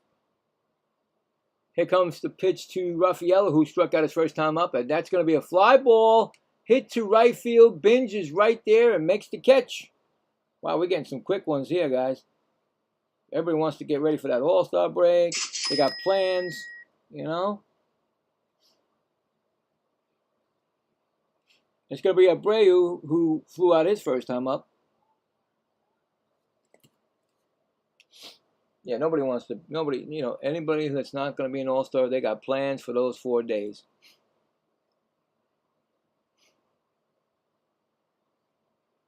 Here comes the pitch to Rafaela, who struck out his first time up, and that's going to be a fly ball. Hit to right field. Binge is right there and makes the catch. Wow, we're getting some quick ones here, guys. Everybody wants to get ready for that All-Star break. They got plans, It's going to be Abreu, who flew out his first time up. Yeah, anybody that's not going to be an All-Star, they got plans for those 4 days.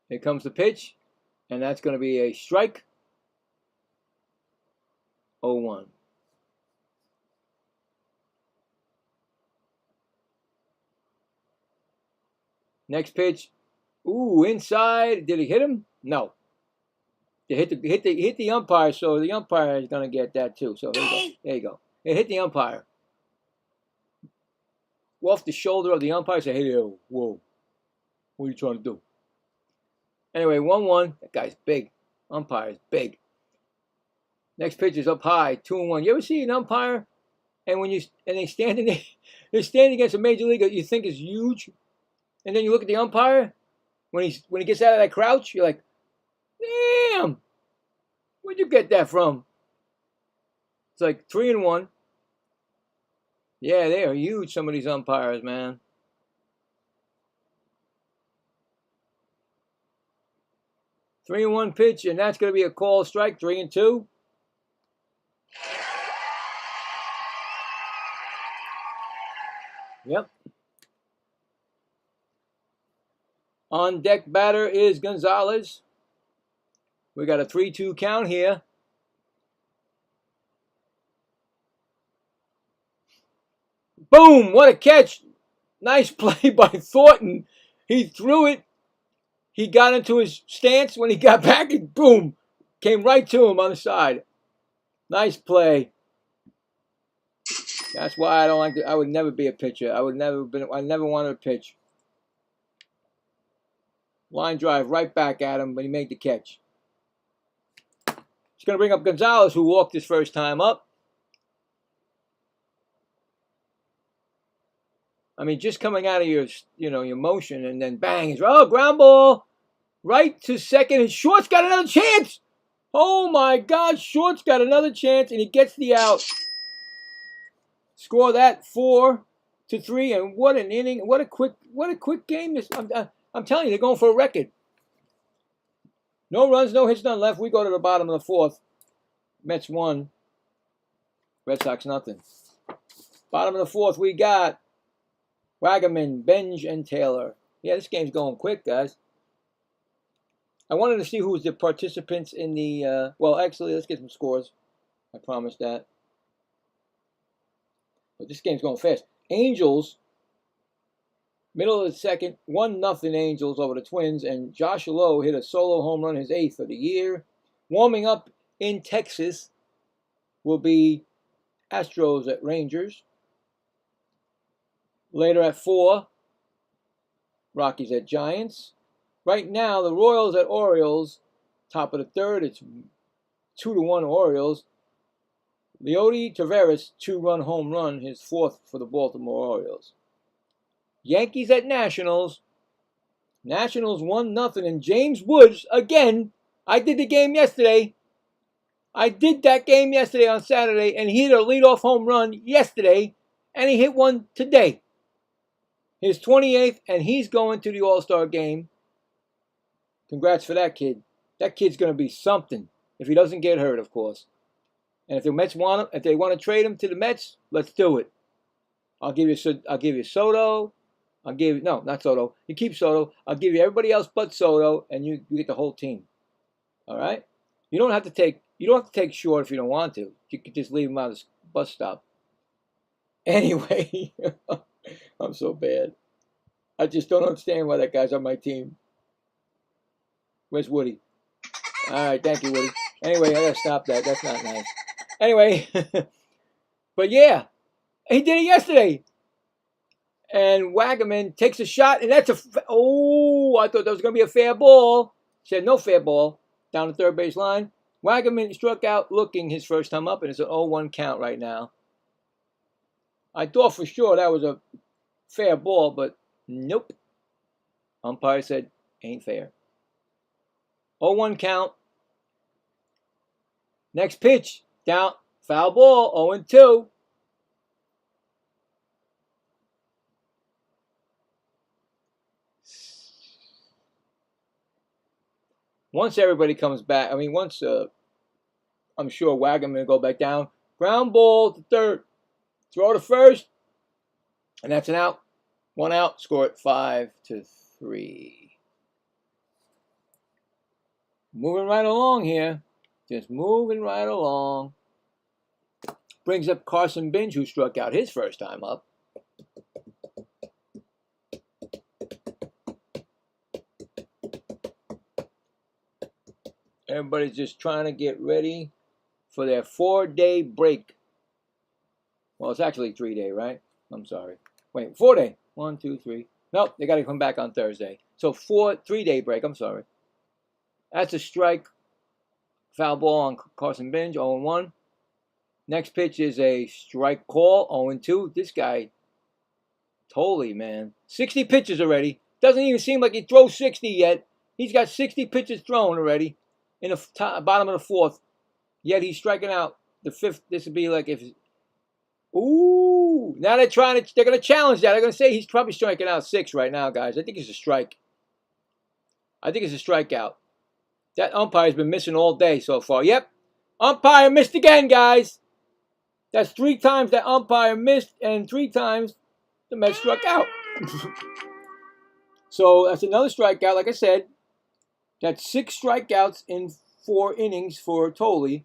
Here comes the pitch, and that's going to be a strike. 0-1. Next pitch. Ooh, inside. Did he hit him? No. They hit the umpire, so the umpire is going to get that too. So there you go. It hit the umpire. off the shoulder of the umpire. Say, hey, whoa, what are you trying to do? Anyway, 1-1. That guy's big. Umpire's big. Next pitch is up high, 2-1. You ever see an umpire and they standing there, they're standing against a major leaguer you think is huge, and then you look at the umpire when he gets out of that crouch, you're like, damn, where'd you get that from? It's like 3-1. Yeah, they are huge, some of these umpires, man. Three and 1 pitch, and that's going to be a call strike. 3-2. Yep. On deck batter is Gonzalez. We got a 3-2 count here. Boom! What a catch! Nice play by Thornton. He threw it. He got into his stance. When he got back, and boom! Came right to him on the side. Nice play. That's why I don't like to, I would never be a pitcher. I never wanted to pitch. Line drive right back at him, but he made the catch. He's going to bring up Gonzalez, who walked his first time up. I mean, just coming out of your motion, and then bang, ground ball, right to second, and Short's got another chance. Oh my God, Short's got another chance, and he gets the out. Score that 4-3, and what an inning! What a quick game! I'm telling you, they're going for a record. No runs, no hits, none left. We go to the bottom of the 4th. Mets 1, Red Sox nothing. Bottom of the 4th, we got Wagaman, Benj, and Taylor. Yeah, this game's going quick, guys. I wanted to see who was the participants in the. Well, actually, let's get some scores. I promised that. But this game's going fast. Angels, middle of the 2nd, 1-0 Angels over the Twins, and Josh Lowe hit a solo home run, his 8th of the year. Warming up in Texas will be Astros at Rangers. Later at 4, Rockies at Giants. Right now, the Royals at Orioles, top of the 3rd. It's 2-1 Orioles. Leody Taveras, 2-run home run, his 4th for the Baltimore Orioles. Yankees at Nationals. Nationals 1-0, and James Woods, again, I did the game yesterday. I did that game yesterday on Saturday, and he hit a leadoff home run yesterday, and he hit one today. His 28th, and he's going to the All-Star game. Congrats for that kid. That kid's going to be something, if he doesn't get hurt, of course. And if the Mets want him, if they want to trade him to the Mets, let's do it. I'll give you Soto. No, not Soto. You keep Soto. I'll give you everybody else but Soto, and you get the whole team. All right? You don't have to take Short if you don't want to. You could just leave him out of the bus stop. Anyway, I'm so bad. I just don't understand why that guy's on my team. Where's Woody? All right, thank you, Woody. Anyway, I gotta stop that. That's not nice. Anyway, but yeah, he did it yesterday. And Wagaman takes a shot, and that's I thought that was going to be a fair ball. Said no fair ball down the third base line. Wagaman struck out looking his first time up, and it's an 0-1 count right now. I thought for sure that was a fair ball, but nope. Umpire said, ain't fair. 0-1 count. Next pitch, down, foul ball, 0-2. Once everybody comes back, I'm sure Wagaman will go back down. Ground ball to third. Throw to first. And that's an out. 1 out. Score it 5-3. Moving right along here. Just moving right along. Brings up Carson Binge, who struck out his first time up. Everybody's just trying to get ready for their 4-day break. Well, it's actually 3-day, right? I'm sorry. Wait, 4-day. 1, 2, 3. Nope, they got to come back on Thursday. So 3-day break. I'm sorry. That's a strike. Foul ball on Carson Binge, 0-1. Next pitch is a strike call, 0-2. This guy, totally, man. 60 pitches already. Doesn't even seem like he throws 60 yet. He's got 60 pitches thrown already in the bottom of the fourth. Yet he's striking out the fifth. This would be like if... Ooh. Now they're going to challenge that. They're going to say he's probably striking out 6 right now, guys. I think it's a strike. I think it's a strikeout. That umpire's been missing all day so far. Yep. Umpire missed again, guys. That's 3 times that umpire missed, and 3 times the Mets struck out. So that's another strikeout. Like I said, that's 6 strikeouts in 4 innings for Tolley.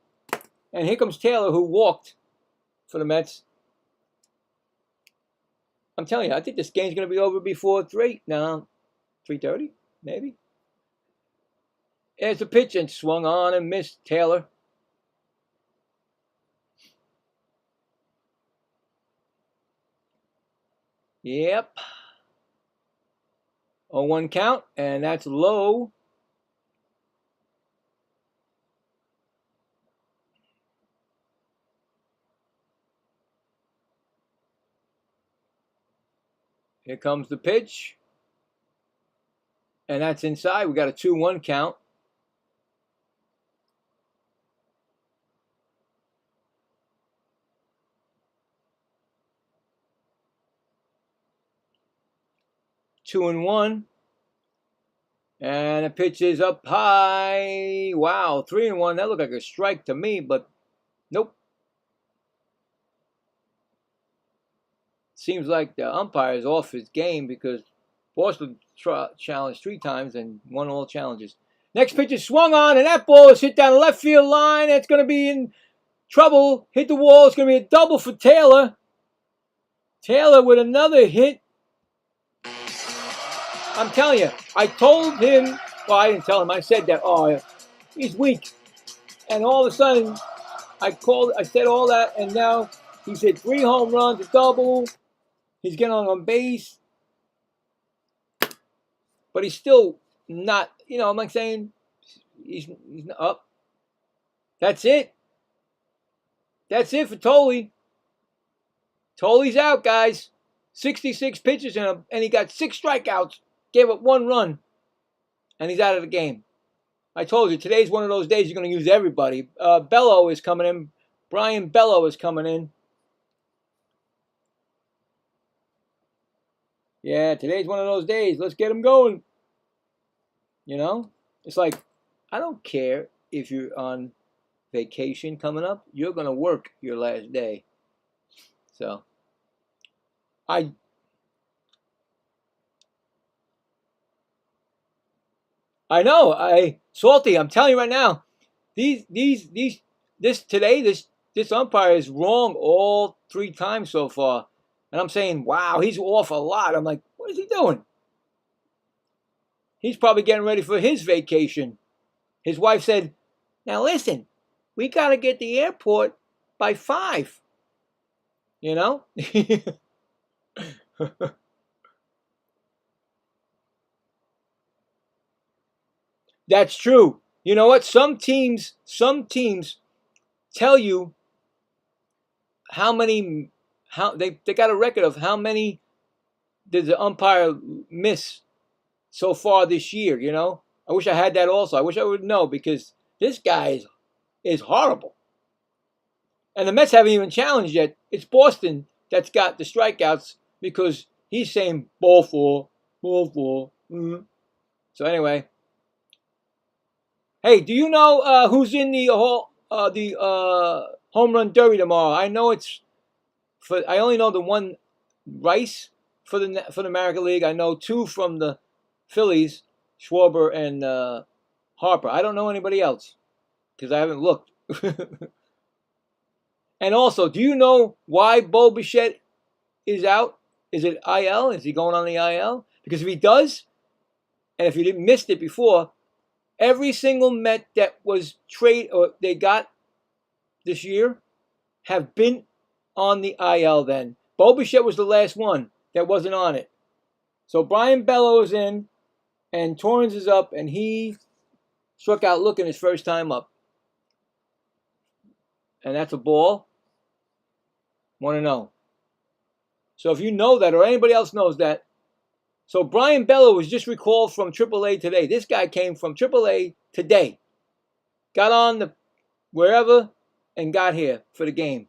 And here comes Taylor, who walked for the Mets. I'm telling you, I think this game's going to be over before 3. No, 3:30, maybe. There's a pitch and swung on and missed Taylor. Yep. 0-1 count, and that's low. Here comes the pitch. And that's inside. We got a 2-1 count. Two and 1. And the pitch is up high. Wow, 3-1. That looked like a strike to me, but nope. Seems like the umpire is off his game because Boston challenged 3 times and won all challenges. Next pitch is swung on, and that ball is hit down the left field line. It's going to be in trouble. Hit the wall. It's going to be a double for Taylor. Taylor with another hit. I'm telling you, I told him, well, I didn't tell him. I said that, oh, he's weak. And all of a sudden, I said all that, and now he's hit 3 home runs, a double. He's getting on base. But he's still not, I'm like saying, he's not up. That's it. That's it for Tolley. Tolley's out, guys. 66 pitches and he got 6 strikeouts. Gave up 1 run. And he's out of the game. I told you, today's one of those days you're going to use everybody. Bello is coming in. Brian Bello is coming in. Yeah, today's one of those days. Let's get him going. It's like, I don't care if you're on vacation coming up. You're going to work your last day. So, I know, Salty, I'm telling you right now, this umpire is wrong all 3 times so far. And I'm saying, wow, he's off a lot. I'm like, what is he doing? He's probably getting ready for his vacation. His wife said, now listen, we got to get to the airport by 5. That's true. You know what? Some teams tell you how they got a record of how many did the umpire miss so far this year, I wish I had that also. I wish I would know because this guy is horrible. And the Mets haven't even challenged yet. It's Boston that's got the strikeouts because he's saying ball 4. Mm-hmm. So anyway. Hey, do you know who's in the home run derby tomorrow? I know I only know the one Rice for the American League. I know 2 from the Phillies, Schwarber and Harper. I don't know anybody else because I haven't looked. And also, do you know why Bo Bichette is out? Is it IL? Is he going on the IL? Because if he does, and if you didn't missed it before, every single Met that was they got this year have been on the IL then. Bo Bichette was the last one. that wasn't on it. So Brian Bellows in, and Torrens is up, and he struck out looking his first time up. And that's a ball. 1-0. So if you know that, or anybody else knows that, so Brian Bellows was just recalled from AAA today. This guy came from AAA today. Got on the wherever and got here for the game.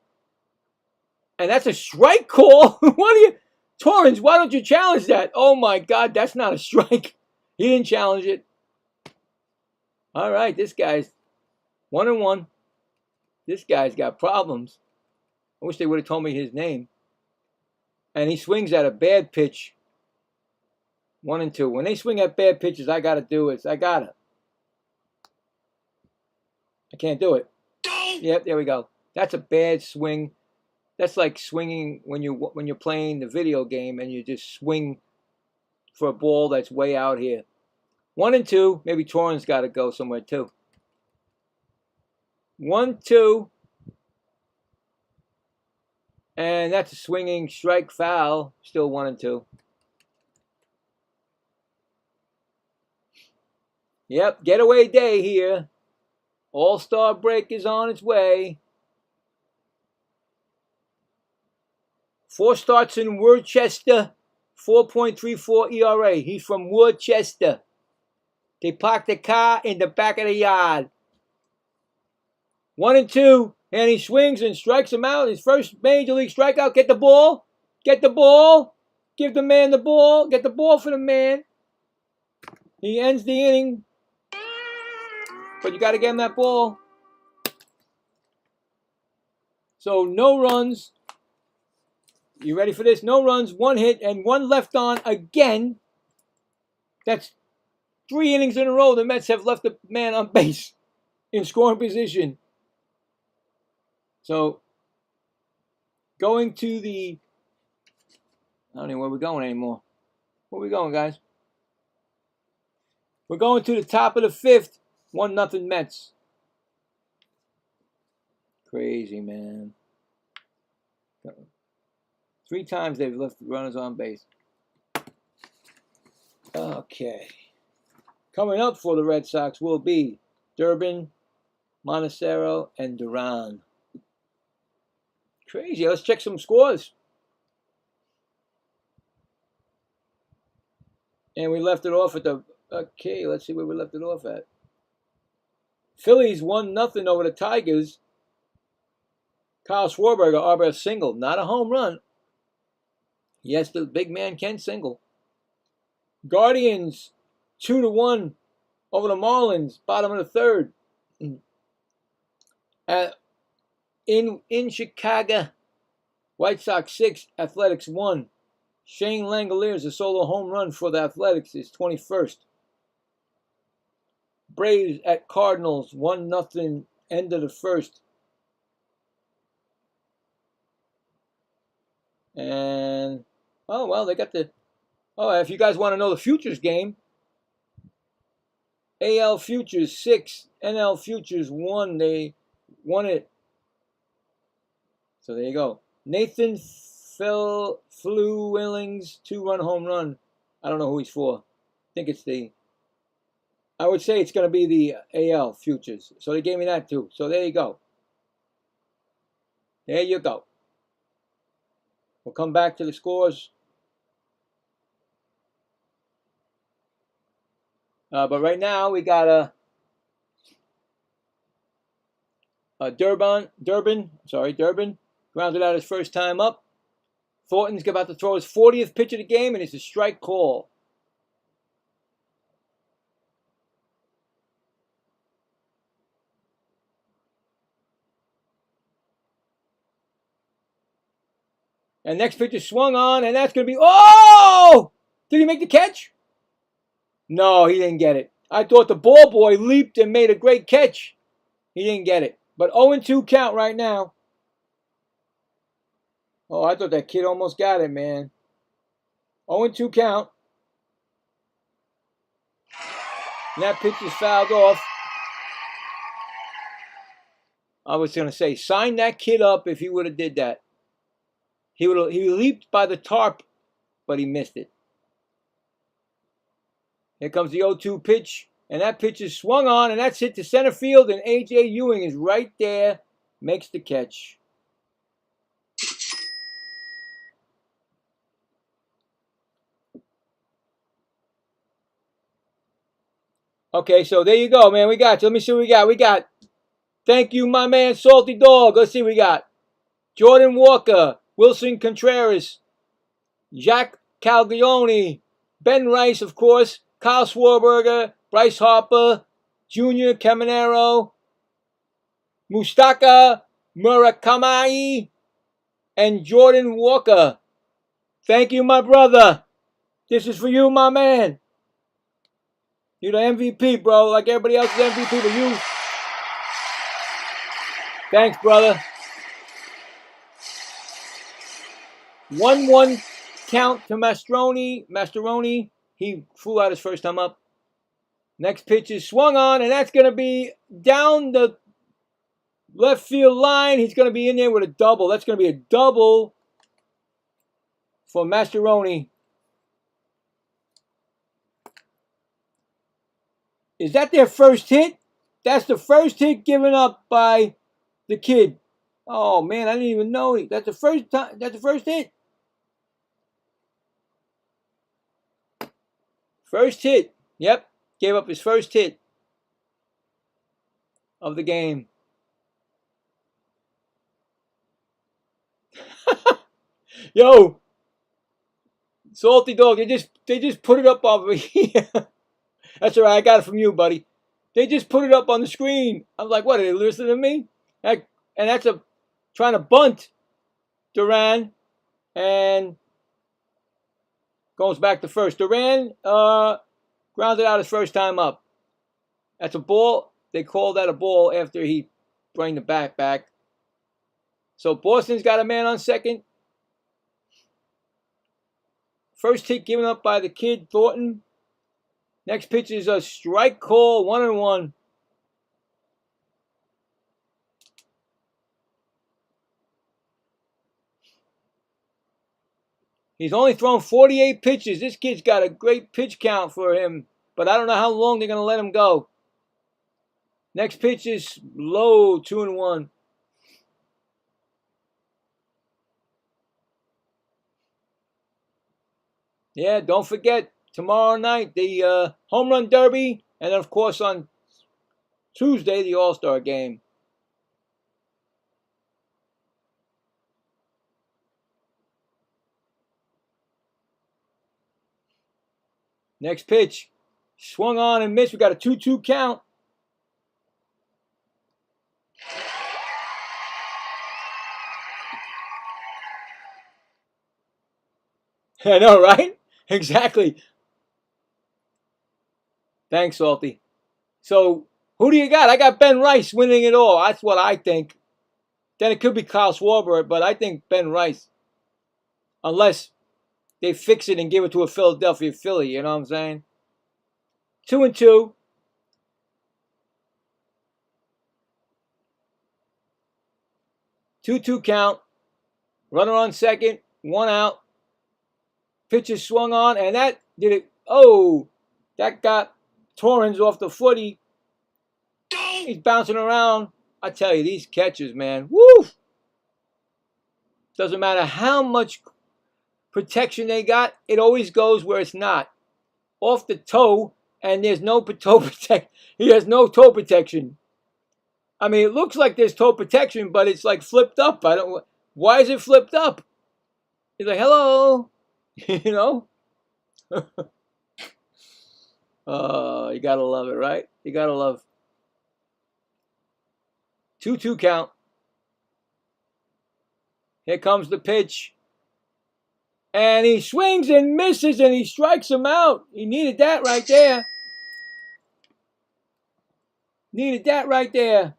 And that's a strike call. What are you, Torrens, why don't you challenge that? Oh my God, that's not a strike. He didn't challenge it. All right, this guy's 1-1. This guy's got problems. I wish they would have told me his name. And he swings at a bad pitch. 1-2. When they swing at bad pitches, I got to do it. I can't do it. Yep, there we go. That's a bad swing. That's like swinging when you're playing the video game and you just swing for a ball that's way out here. 1-2. Maybe Torrens got to go somewhere too. 1-2. And that's a swinging strike foul. Still 1-2. Yep, getaway day here. All-Star break is on its way. 4 starts in Worcester. 4.34 ERA. He's from Worcester. They parked the car in the back of the yard. 1-2. And he swings and strikes him out. His first major league strikeout. Get the ball. Get the ball. Give the man the ball. Get the ball for the man. He ends the inning. But you got to get him that ball. So no runs. You ready for this? No runs, 1 hit, and 1 left on again. That's 3 innings in a row. The Mets have left the man on base in scoring position. So going to the, I don't know where we're going anymore. Where we going, guys? We're going to the top of the 5th. 1-0 Mets. Crazy, man. 3 times they've left runners on base. Okay. Coming up for the Red Sox will be Durbin, Montecero, and Duran. Crazy. Let's check some scores. And we left it off at the, okay, let's see where we left it off at. Phillies 1-0 over the Tigers. Kyle Schwarber, arbor single, not a home run. Yes, the big man can single. Guardians 2-1 over the Marlins, bottom of the 3rd. In Chicago, White Sox 6, Athletics 1. Shane Langoliers, a solo home run for the Athletics, is 21st. Braves at Cardinals, 1-0, end of the 1st. And, oh, well, they got the, oh, if you guys want to know the futures game, AL Futures 6, NL Futures 1, they won it. So there you go. Nathan Fluelling's 2-run home run. I don't know who he's for. I think it's the, I would say it's going to be the AL Futures. So they gave me that too. So there you go. There you go. We'll come back to the scores. But right now we got Durbin grounded out his first time up. Thornton's about to throw his 40th pitch of the game, and it's a strike call. And next pitch is swung on, and that's going to be, oh! Did he make the catch? No, he didn't get it. I thought the ball boy leaped and made a great catch. He didn't get it. But 0-2 count right now. Oh, I thought that kid almost got it, man. 0-2 count. And that pitch is fouled off. I was going to say, sign that kid up if he would have did that. He leaped by the tarp but he missed it. Here comes the 0-2 pitch, and that pitch is swung on, and that's hit to center field, and A.J. Ewing is right there, makes the catch. Okay, so there you go, man. We got you. Let me see what we got. We got, thank you, my man, Salty Dog. Let's see what we got. Jordan Walker, Wilson Contreras, Jack Calgione, Ben Rice, of course, Kyle Schwarberger, Bryce Harper, Junior Caminero, Mustaka Murakami, and Jordan Walker. Thank you, my brother. This is for you, my man. You're the MVP, bro. Like everybody else is MVP, but you. Thanks, brother. 1-1 count to Mastroeni. He flew out his first time up. Next pitch is swung on, and that's going to be down the left field line. He's going to be in there with a double. That's going to be a double for Mastroeni. Is that their first hit? That's the first hit given up by the kid. Oh man, I didn't even know it. That's the first time. That's the first hit. First hit. Yep, gave up his first hit of the game. Yo, Salty Dog, they just put it up over here. That's all right, I got it from you, buddy. They just put it up on the screen. I'm like, what, are they listening to me? And that's trying to bunt Duran, and goes back to first. Duran grounded out his first time up. That's a ball. They call that a ball after he bring the bat back. So Boston's got a man on second. First hit given up by the kid, Thornton. Next pitch is a strike call, 1-1. He's only thrown 48 pitches. This kid's got a great pitch count for him, but I don't know how long they're going to let him go. Next pitch is low, 2-1. Yeah, don't forget, tomorrow night, the Home Run Derby, and then, of course, on Tuesday, the All-Star Game. Next pitch, swung on and missed. We got a 2-2 count. I know, right? Exactly. Thanks, Salty. So, who do you got? I got Ben Rice winning it all. That's what I think. Then it could be Kyle Schwarber, but I think Ben Rice. Unless they fix it and give it to a Philadelphia Philly, you know what I'm saying? 2-2. Two count. Runner on second. 1 out. Pitch is swung on, and that did it. Oh, that got Torrens off the footy. He's bouncing around. I tell you, these catchers, man. Woo! Doesn't matter how much protection they got, it always goes where it's not. Off the toe, and there's no toe protection. He has no toe protection. I mean, it looks like there's toe protection, but it's like flipped up. Why is it flipped up? He's like, hello. You know? You gotta love it, right? You gotta love. 2-2 count. Here comes the pitch. And he swings and misses, and he strikes him out. He needed that right there. Needed that right there.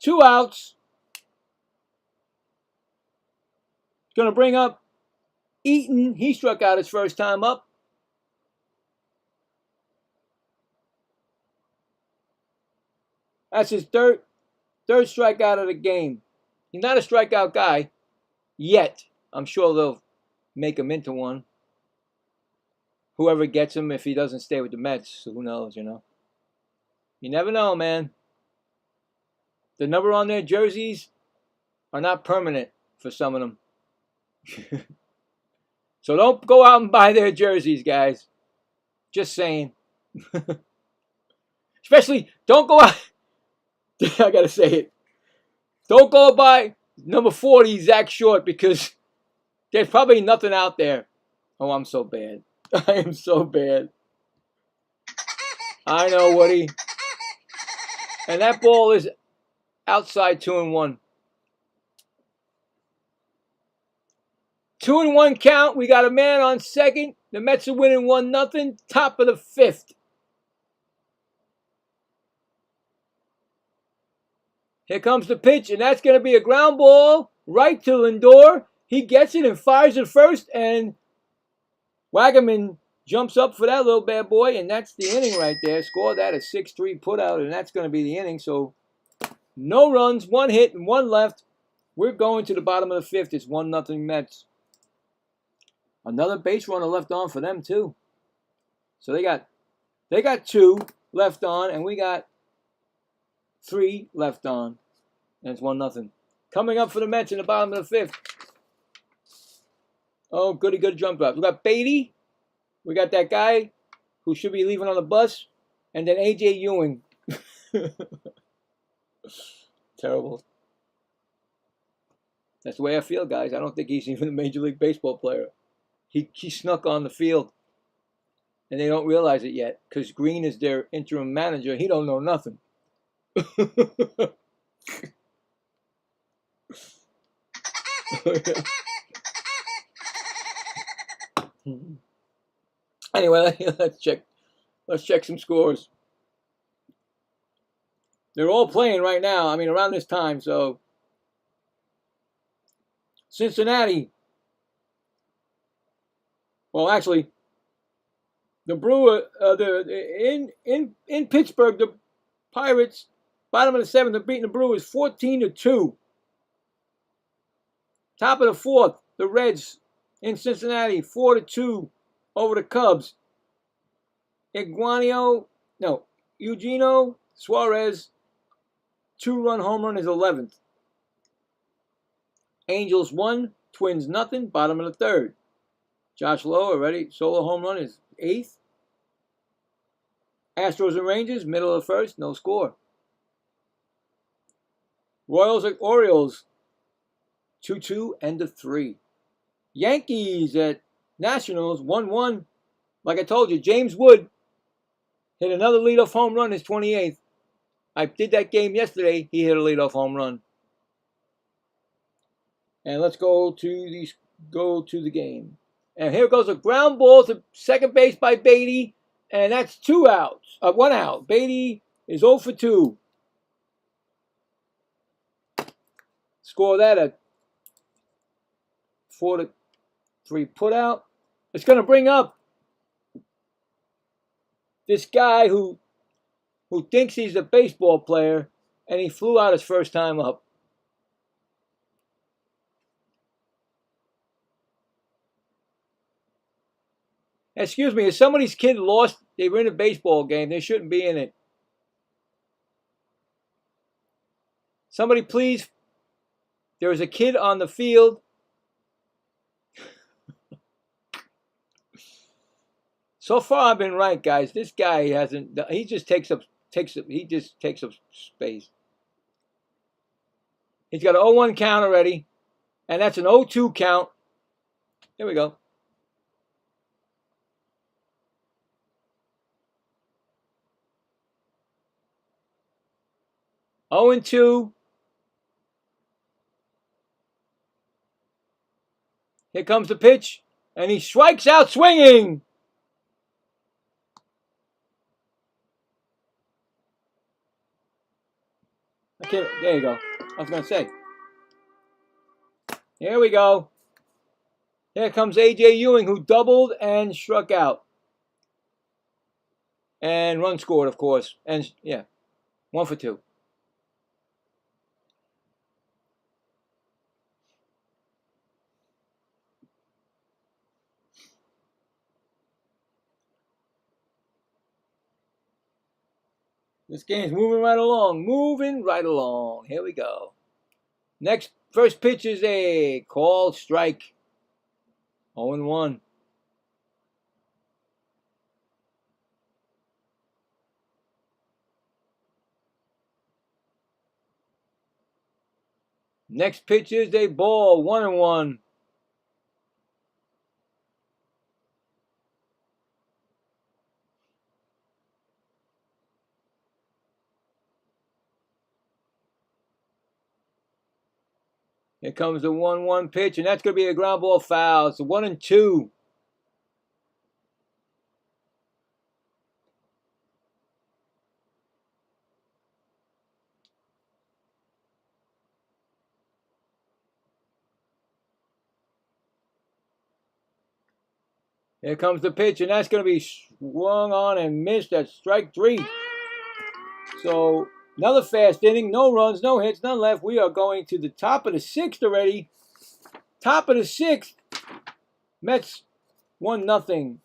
2 outs. Going to bring up Eaton. He struck out his first time up. That's his third strikeout of the game. He's not a strikeout guy yet. I'm sure they'll make him into one. Whoever gets him, if he doesn't stay with the Mets, who knows, you know. You never know, man. The number on their jerseys are not permanent for some of them. So don't go out and buy their jerseys, guys. Just saying. Especially, don't go out. I gotta say it. Don't go buy number 40, Zach Short, because there's probably nothing out there. Oh, I'm so bad. I am so bad. I know, Woody. And that ball is outside 2-1. 2-1 count. We got a man on second. The Mets are winning 1-0. Top of the 5th. Here comes the pitch, and that's going to be a ground ball right to Lindor. He gets it and fires it first, and Wagaman jumps up for that little bad boy, and that's the inning right there. Score that a 6-3 putout, and that's going to be the inning. So no runs, 1 hit, and 1 left. We're going to the bottom of the 5th. It's 1-0 Mets. Another base runner left on for them too. So they got 2 left on, and we got 3 left on, and it's 1-0. Coming up for the Mets in the bottom of the 5th. Oh, goody, good jump drop. We got Beatty. We got that guy who should be leaving on the bus, and then A.J. Ewing. Terrible. That's the way I feel, guys. I don't think he's even a Major League Baseball player. He snuck on the field, and they don't realize it yet because Green is their interim manager. He don't know nothing. Anyway, let's check some scores. They're all playing right now. I mean, around this time. So Cincinnati. Well, actually, the Brewer, in Pittsburgh, the Pirates, bottom of the 7th, are beating the Brewers 14-2. Top of the 4th, the Reds in Cincinnati 4-2 over the Cubs. Eugenio Suarez, 2-run home run is 11th. Angels 1, Twins nothing, bottom of the 3rd. Josh Lowe already, solo home run is 8th. Astros and Rangers, middle of the 1st, no score. Royals at Orioles, 2-2, end of 3. Yankees at Nationals, 1-1. Like I told you, James Wood hit another leadoff home run, his 28th. I did that game yesterday. He hit a leadoff home run. And let's go to the game. And here goes a ground ball to second base by Beatty. And that's 2 outs. 1 out. Beatty is 0 for 2. Score that a 4-3 putout. It's going to bring up this guy who thinks he's a baseball player, and he flew out his first time up. Excuse me, if somebody's kid lost, they were in a baseball game, they shouldn't be in it. Somebody please, there was a kid on the field. So far I've been right, guys. This guy he just takes up space. He's got an 0-1 count already, and that's an 0-2 count. Here we go. Oh and 2. Here comes the pitch, and he strikes out swinging. Okay, there you go. I was going to say. Here we go. Here comes A.J. Ewing, who doubled and struck out. And run scored, of course. And, yeah, 1 for 2. This game's moving right along. Moving right along. Here we go. Next, first pitch is a called strike. 0-1. Next pitch is a ball. 1-1. Here comes the 1-1 pitch, and that's going to be a ground ball foul. It's a 1-2. Here comes the pitch, and that's going to be swung on and missed at strike 3. So another fast inning, no runs, no hits, none left. We are going to the top of the 6th already. Top of the 6th. Mets 1-0.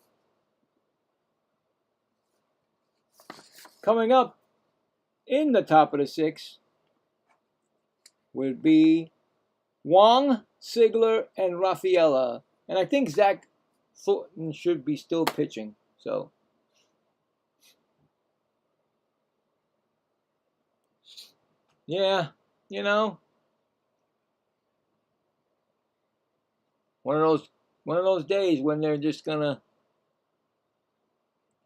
Coming up in the top of the 6th would be Wong, Sigler, and Rafaela. And I think Zach Thornton should be still pitching. So, yeah, you know, one of those days when they're just gonna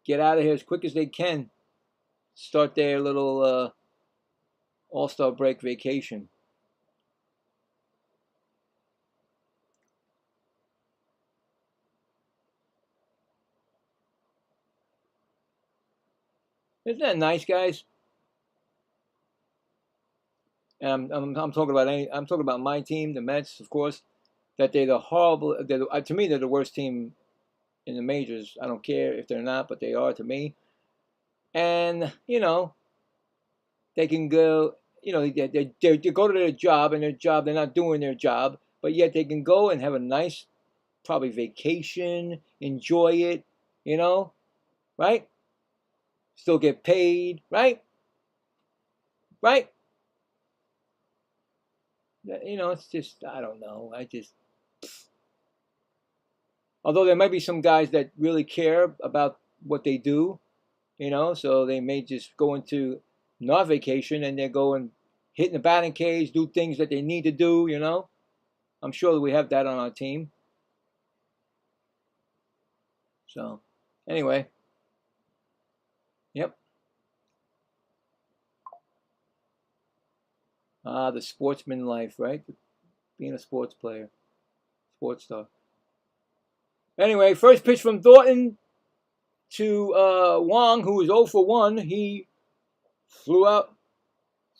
get out of here as quick as they can, start their little All-Star break vacation. Isn't that nice, guys? And I'm talking about my team, the Mets, of course. That they're the horrible. To me, they're the worst team in the majors. I don't care if they're not, but they are to me. And you know, they can go. You know, they go to their job, and their job they're not doing their job, but yet they can go and have a nice, probably vacation, enjoy it. You know, right? Still get paid, right? Right? You know, it's just, I don't know. Although there might be some guys that really care about what they do, you know, so they may just go into not vacation and they're going, hit in the batting cage, do things that they need to do, you know. I'm sure that we have that on our team. So, anyway. Yep. The sportsman life, right? Being a sports player, sports star. Anyway, first pitch from Thornton to Wong, who was 0 for 1. He flew out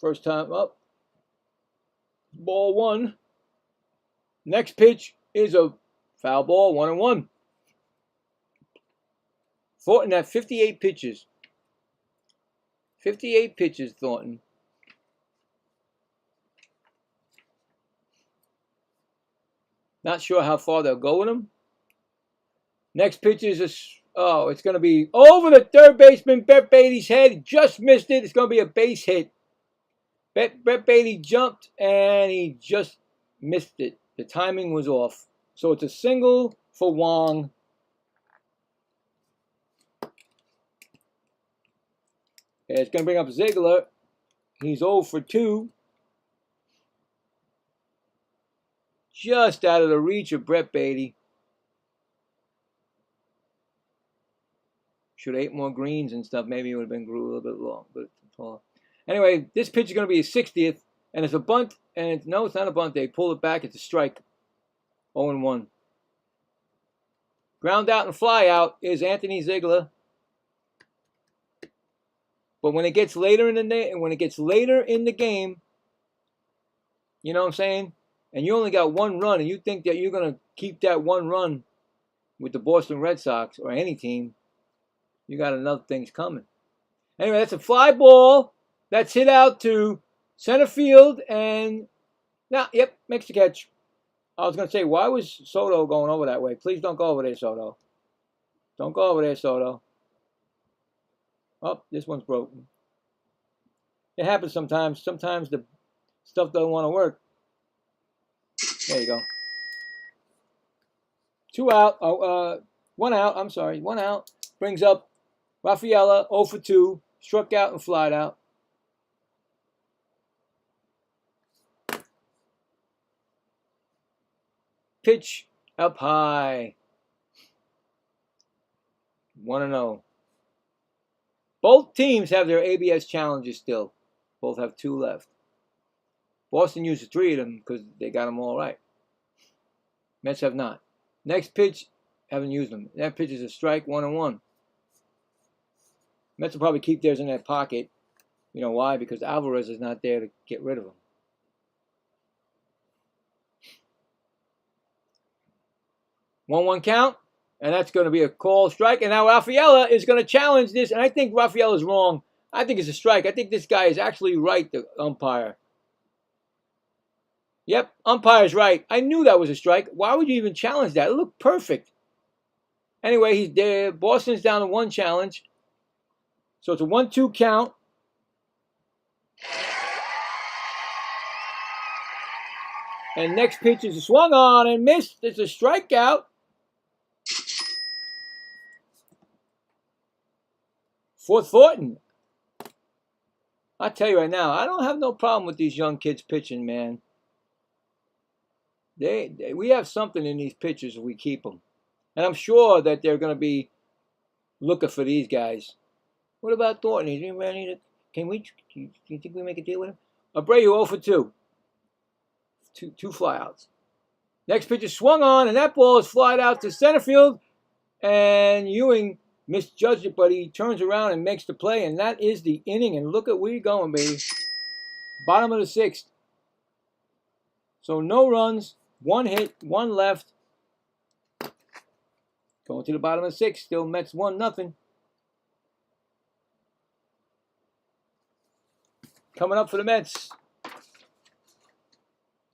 first time up. Ball 1. Next pitch is a foul ball, 1-1. Thornton had 58 pitches. 58 pitches, Thornton. Not sure how far they'll go with him. Next pitch is it's going to be over the third baseman, Brett Baty's head. He just missed it. It's going to be a base hit. Brett Baty jumped, and he just missed it. The timing was off. So it's a single for Wong. It's going to bring up Ziegler. He's 0 for 2. Just out of the reach of Brett Baty. Should have ate more greens and stuff. Maybe it would have been grew a little bit long, but tall. Anyway, this pitch is going to be his 60th, and it's a bunt. And no, it's not a bunt. They pull it back. It's a strike. 0-1. Ground out and fly out is Anthony Ziegler. But when it gets later in the game, you know what I'm saying? And you only got 1 run, and you think that you're going to keep that 1 run with the Boston Red Sox or any team, you got enough things coming. Anyway, that's a fly ball. That's hit out to center field, and makes the catch. I was going to say, why was Soto going over that way? Please don't go over there, Soto. Don't go over there, Soto. Oh, this one's broken. It happens sometimes. Sometimes the stuff doesn't want to work. There you go. 2 out. Oh, 1 out. I'm sorry. 1 out. Brings up Rafaela, 0 for 2. Struck out and flied out. Pitch up high. 1-0. Both teams have their ABS challenges still. Both have 2 left. Boston used 3 of them because they got them all right. Mets have not. Next pitch, haven't used them. That pitch is a strike, 1-1. Mets will probably keep theirs in their pocket. You know why? Because Alvarez is not there to get rid of them. 1-1 count, and that's going to be a call strike. And now Rafaela is going to challenge this, and I think Rafaela is wrong. I think it's a strike. I think this guy is actually right, the umpire. Yep, umpire's right. I knew that was a strike. Why would you even challenge that? It looked perfect. Anyway, he's there. Boston's down to 1 challenge. So it's a 1-2 count. And next pitch is swung on and missed. It's a strikeout. For Thornton. I tell you right now, I don't have no problem with these young kids pitching, man. We have something in these pitchers if we keep them. And I'm sure that they're going to be looking for these guys. What about Thornton? Is he ready to... Do you think we make a deal with him? Abreu 0 for 2. Two flyouts. Next pitch is swung on, and that ball is flied out to center field. And Ewing misjudged it, but he turns around and makes the play, and that is the inning. And look at where you're going, baby. Bottom of the 6th. So no runs, 1 hit, 1 left. Going to the bottom of the 6th. Still Mets 1-0. Coming up for the Mets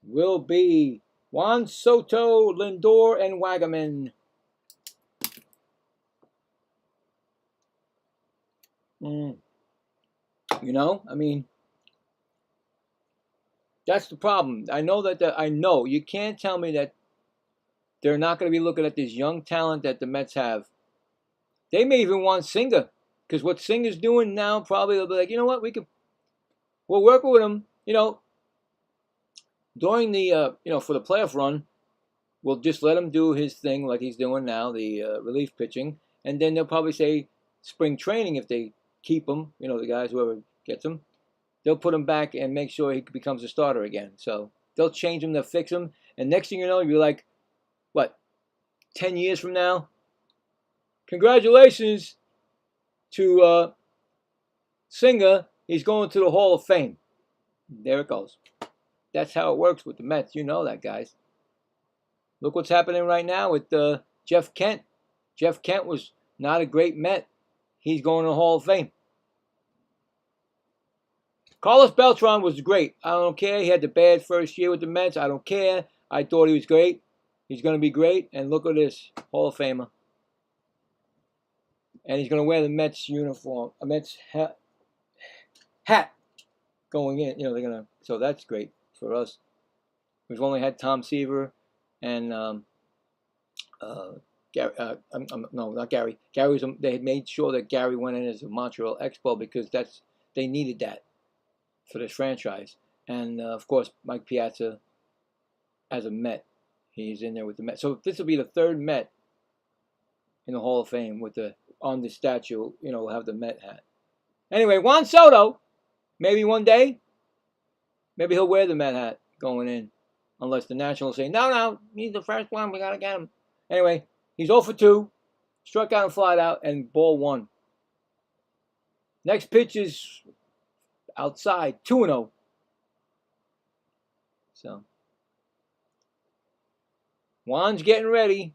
will be Juan Soto, Lindor, and Wagaman. You know, I mean, that's the problem. I know you can't tell me that they're not going to be looking at this young talent that the Mets have. They may even want Singer, because what Singer's doing now, probably they'll be like, you know what, we'll work with him. You know, during the for the playoff run, we'll just let him do his thing like he's doing now, the relief pitching, and then they'll probably say spring training if they keep him. You know, the guys, whoever gets him, they'll put him back and make sure he becomes a starter again. So they'll change him, they'll fix him, and next thing you know, you're like, what, 10 years from now? Congratulations to Singer. He's going to the Hall of Fame. There it goes. That's how it works with the Mets. You know that, guys. Look what's happening right now with Jeff Kent. Jeff Kent was not a great Met. He's going to the Hall of Fame. Carlos Beltran was great. I don't care. He had the bad first year with the Mets. I don't care. I thought he was great. He's going to be great. And look at this. Hall of Famer. And he's going to wear the Mets uniform. A Mets hat going in. You know, they're going to. So that's great for us. We've only had Tom Seaver and Gary. No, not Gary. They had made sure that Gary went in as a Montreal Expo because they needed that for this franchise. And of course, Mike Piazza as a Met, he's in there with the Met. So this will be the 3rd Met in the Hall of Fame with on the statue. You know, we'll have the Met hat. Anyway, Juan Soto, maybe one day, maybe he'll wear the Met hat going in, unless the Nationals say, no, he's the first one, we got to get him. Anyway, he's 0 for 2, struck out and flied out, and ball 1. Next pitch is outside, 2-0. So, Juan's getting ready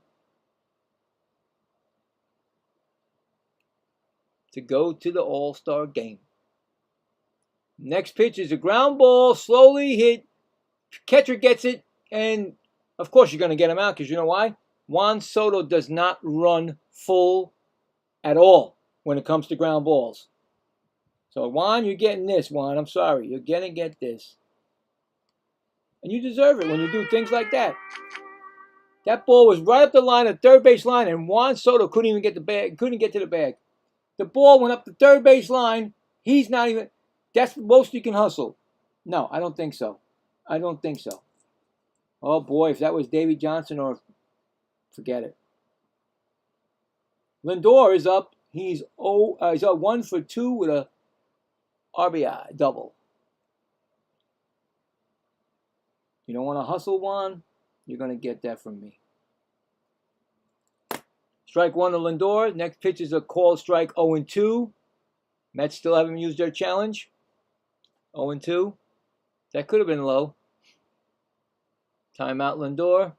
to go to the All-Star game. Next pitch is a ground ball, slowly hit. Catcher gets it, and of course you're going to get him out because you know why? Juan Soto does not run full at all when it comes to ground balls. So, Juan, you're getting this, Juan. I'm sorry. You're going to get this. And you deserve it when you do things like that. That ball was right up the line, the third base line, and Juan Soto couldn't even get the bag, couldn't get to the bag. The ball went up the third base line. He's not even, that's the most you can hustle. No, I don't think so. I don't think so. Oh boy, if that was Davey Johnson, or forget it. Lindor is up. He's up 1 for 2 with a RBI double. You don't want to hustle, Juan? You're going to get that from me. Strike 1 to Lindor. Next pitch is a called strike 0-2. Mets still haven't used their challenge. 0-2. That could have been low. Timeout, Lindor.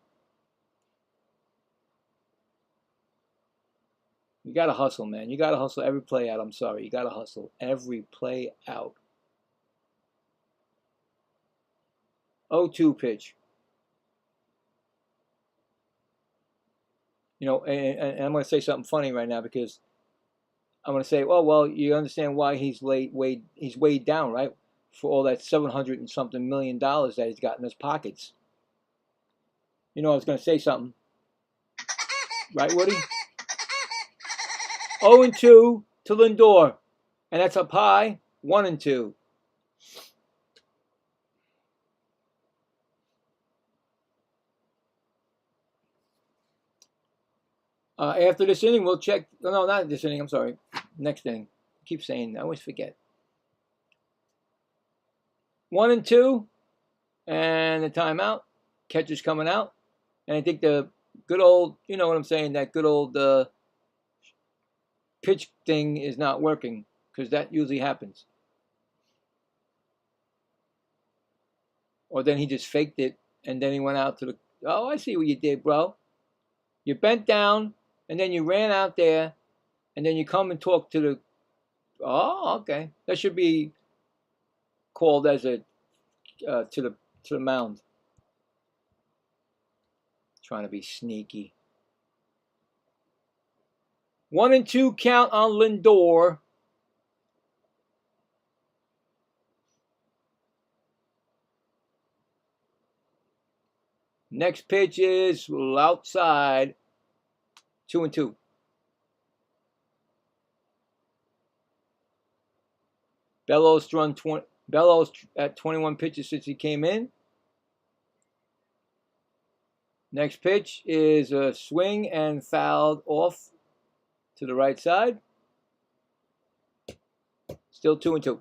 You got to hustle, man. You got to hustle every play out. I'm sorry. You got to hustle every play out. 0-2 pitch. You know, and I'm going to say something funny right now, because I'm going to say, oh, well, you understand why he's weighed down, right? For all that $700 and something million that he's got in his pockets. You know, I was going to say something. Right, Woody? 0-2 to Lindor. And that's up high. 1-2. After this inning, we'll check. No, not this inning. I'm sorry. Next inning. I keep saying, I always forget. 1-2. And the timeout. Catcher's coming out. And I think the good old, you know what I'm saying, that good old pitch thing is not working, because that usually happens. Or then he just faked it, and then he went out to the, oh, I see what you did, bro. You bent down, and then you ran out there, and then you come and talk to the, oh, okay. That should be called as a, to the mound. Trying to be sneaky. 1-2 count on Lindor. Next pitch is outside. 2-2. Bellows at 21 pitches since he came in. Next pitch is a swing and fouled off to the right side. Still 2-2.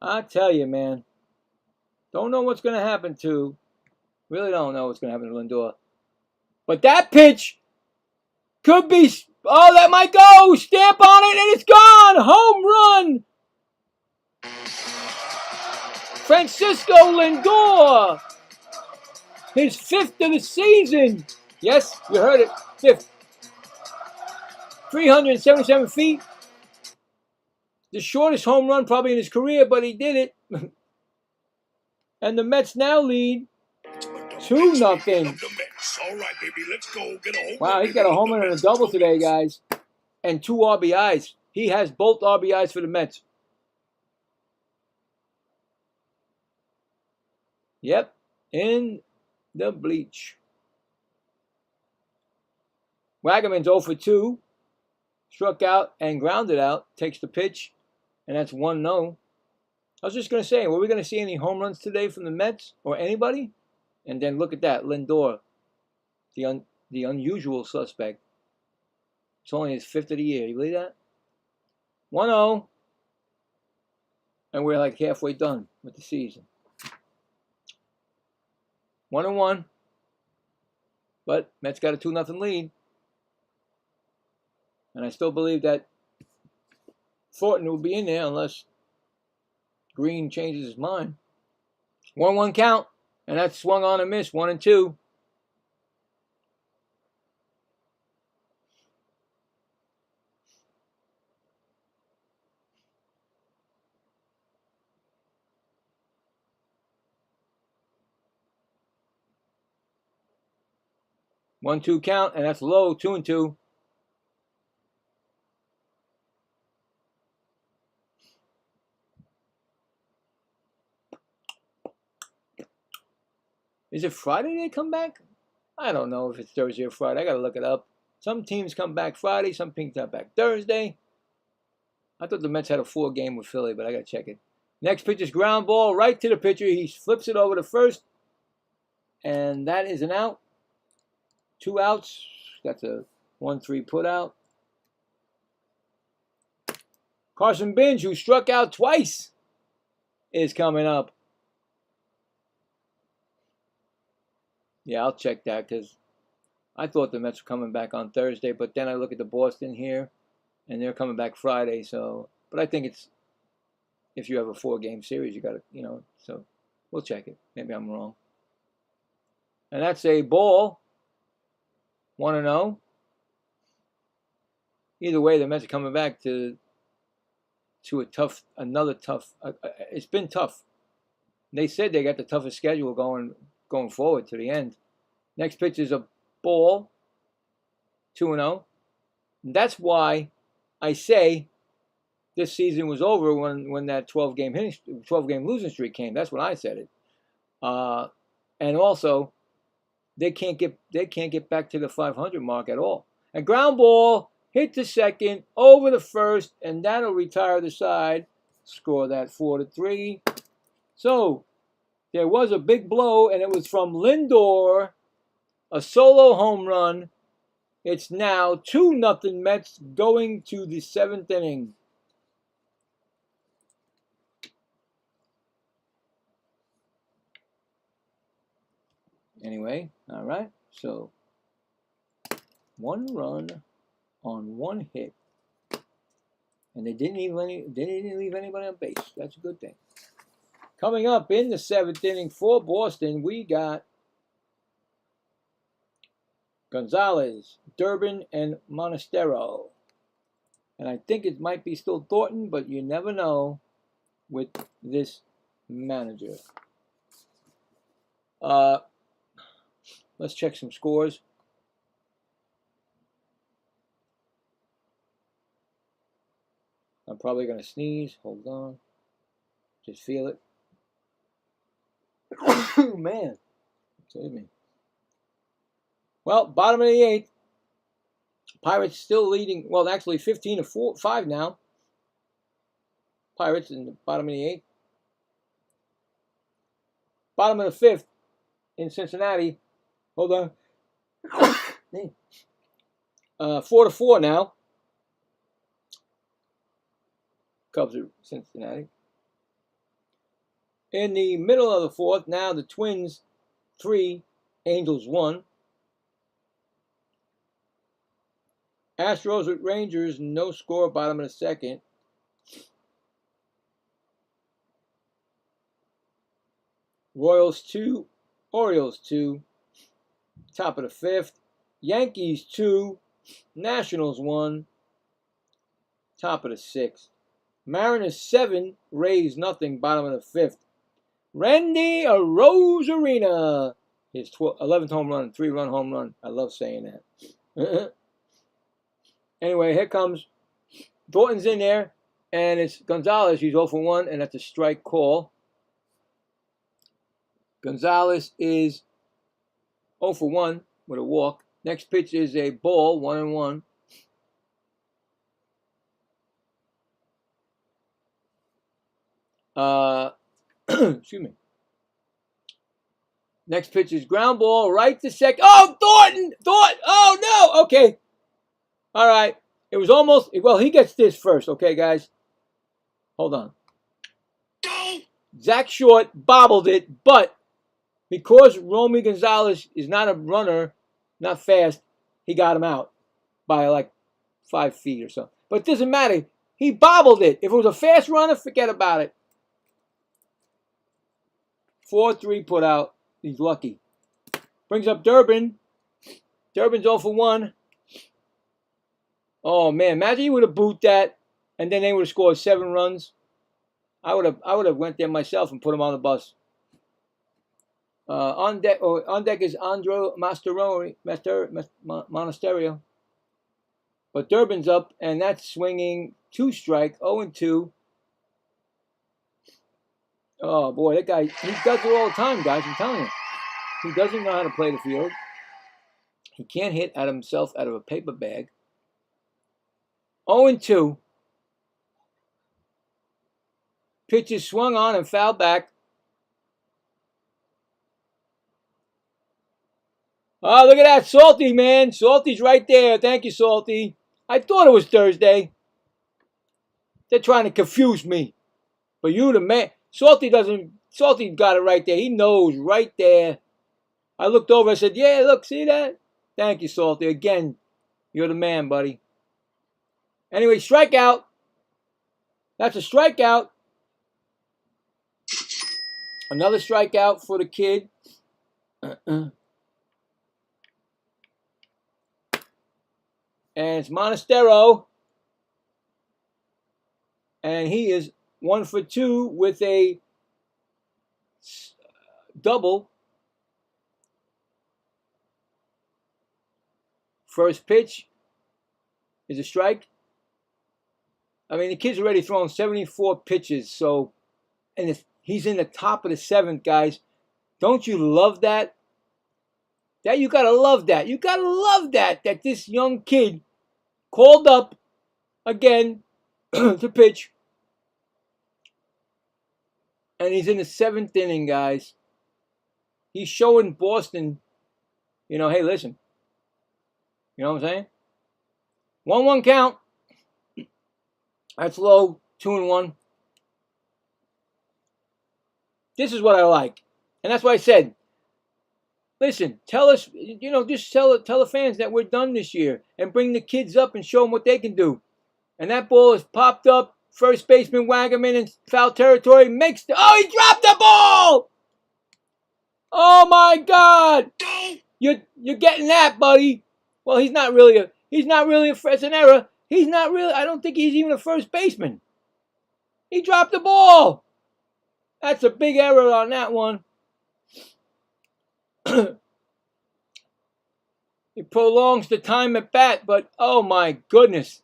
I tell you, man. Don't know what's going to happen to. Really don't know what's going to happen to Lindor. But that pitch could be. Oh, that might go. Stamp on it, and it's gone. Home run. Francisco Lindor. His 5th of the season. Yes, you heard it. 5th. 377 feet. The shortest home run probably in his career, but he did it. And the Mets now lead 2-0. Wow, he's got a home run and a double today, guys. And 2 RBIs. He has both RBIs for the Mets. Yep, in the bleach. Wagaman's 0 for 2. Struck out and grounded out. Takes the pitch. And that's 1-0. I was just going to say, were we going to see any home runs today from the Mets or anybody? And then look at that, Lindor, the unusual suspect. It's only his 5th of the year. You believe that? 1-0. And we're like halfway done with the season. 1-1. But Mets got a 2-0 lead. And I still believe that Thornton will be in there unless Green changes his mind. 1-1 count. And that's swung on and missed. 1-2. 1-2 count, and that's low. 2-2. Is it Friday they come back? I don't know if it's Thursday or Friday. I got to look it up. Some teams come back Friday. Some teams come back Thursday. I thought the Mets had a 4-game with Philly, but I got to check it. Next pitch is ground ball right to the pitcher. He flips it over to first, and that is an out. 2 outs. That's a 1-3 put out. Carson Binge, who struck out twice, is coming up. Yeah, I'll check that because I thought the Mets were coming back on Thursday, but then I look at the Boston here, and they're coming back Friday. So, but I think it's if you have a 4-game series, you got to, you know. So we'll check it. Maybe I'm wrong. And that's a ball. 1-0. Either way, the Mets are coming back to another tough. It's been tough. They said they got the toughest schedule going forward to the end. Next pitch is a ball. 2-0. That's why I say this season was over when that 12-game losing streak came. That's when I said it. And also, they can't get back to the 500 mark at all. A ground ball hit the second over the first, and that'll retire the side. Score that 4-3. So there was a big blow, and it was from Lindor, a solo home run. It's now 2-0 Mets going to the 7th inning. Anyway, all right. So 1 run on 1 hit, and they didn't leave anybody on base. That's a good thing. Coming up in the 7th inning for Boston, we got Gonzalez, Durbin, and Monastero. And I think it might be still Thornton, but you never know with this manager. Let's check some scores. I'm probably going to sneeze. Hold on. Just feel it. Oh, man. Excuse me. Well, bottom of the 8th. Pirates still leading. Well, actually 15-5 now. Pirates in the bottom of the 8th. Bottom of the 5th in Cincinnati. Hold on. 4-4 now. Cubs are Cincinnati. In the middle of the 4th, now the Twins 3, Angels 1. Astros with Rangers, no score, bottom of the 2nd. Royals 2, Orioles 2, top of the 5th. Yankees 2, Nationals 1, top of the 6th. Mariners 7, Rays nothing, bottom of the 5th. Randy Arozarena, his 11th home run, 3-run home run. I love saying that. Anyway, here comes Thornton's in there, and it's Gonzalez. He's 0 for 1, and that's a strike call. Gonzalez is 0 for 1 with a walk. Next pitch is a ball, 1-1. Excuse me. Next pitch is ground ball right to second. Oh, Thornton! Oh, no! Okay. All right. It was almost, well, he gets this first. Okay, guys. Hold on. Zach Short bobbled it, but because Romy Gonzalez is not a runner, not fast, he got him out by like 5 feet or so. But it doesn't matter. He bobbled it. If it was a fast runner, forget about it. 4-3 put out. He's lucky. Brings up Durbin. Durbin's 0 for 1. Oh, man. Imagine he would have booted that, and then they would have scored 7 runs. I would have went there myself and put him on the bus. On deck is Andro Monasterio. But Durbin's up, and that's swinging 2 strike, 0-2. Oh boy, that guy, he does it all the time, guys. I'm telling you, he doesn't know how to play the field. He can't hit at himself out of a paper bag. 0-2. Pitch is swung on and fouled back. Oh, look at that. Salty, man. Salty's right there. Thank you, Salty. I thought it was Thursday. They're trying to confuse me. But you, the man. Salty got it right there. He knows right there. I looked over and said, yeah, look, see that? Thank you, Salty. Again, you're the man, buddy. Anyway, strikeout. That's a strikeout. Another strikeout for the kid. And it's Monastero. And he is 1 for 2 with a double. First pitch is a strike. I mean, the kid's already thrown 74 pitches. So, and if he's in the top of the 7th, guys, don't you love that? That you gotta love that. You gotta love that this young kid called up again to pitch. And he's in the 7th inning, guys. He's showing Boston, you know, hey, listen. You know what I'm saying? 1-1 count. That's low. 2-1. This is what I like. And that's why I said, listen, tell us, you know, just tell the fans that we're done this year and bring the kids up and show them what they can do. And that ball is popped up. First baseman Wagaman in foul territory makes the... Oh, he dropped the ball! Oh, my God! You're getting that, buddy. Well, he's not really a... It's an error. He's not really... I don't think he's even a first baseman. He dropped the ball. That's a big error on that one. It prolongs the time at bat, but oh my goodness.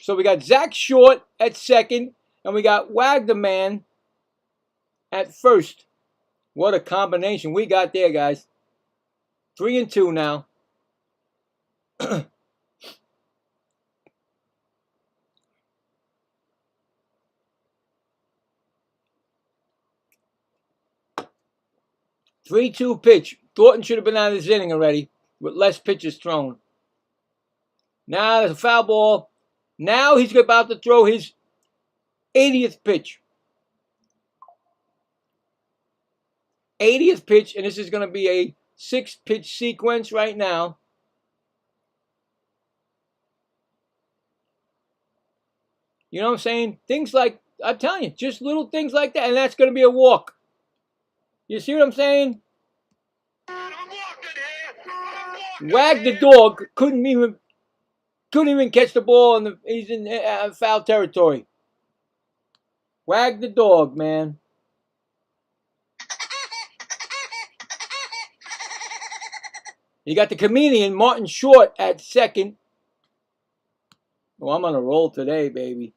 So we got Zach Short at second, and we got Wagnerman at first. What a combination we got there, guys. 3-2 now. 3-2 pitch. Thornton should have been out of this inning already with less pitches thrown. Now there's a foul ball. Now he's about to throw his 80th pitch. 80th pitch, and this is going to be a 6-pitch sequence right now. You know what I'm saying? Things like, I'm telling you, just little things like that, and that's going to be a walk. You see what I'm saying? Wag the dog couldn't even catch the ball, and he's in foul territory. Wag the dog, man. You got the comedian Martin Short at second. Oh, I'm on a roll today, baby.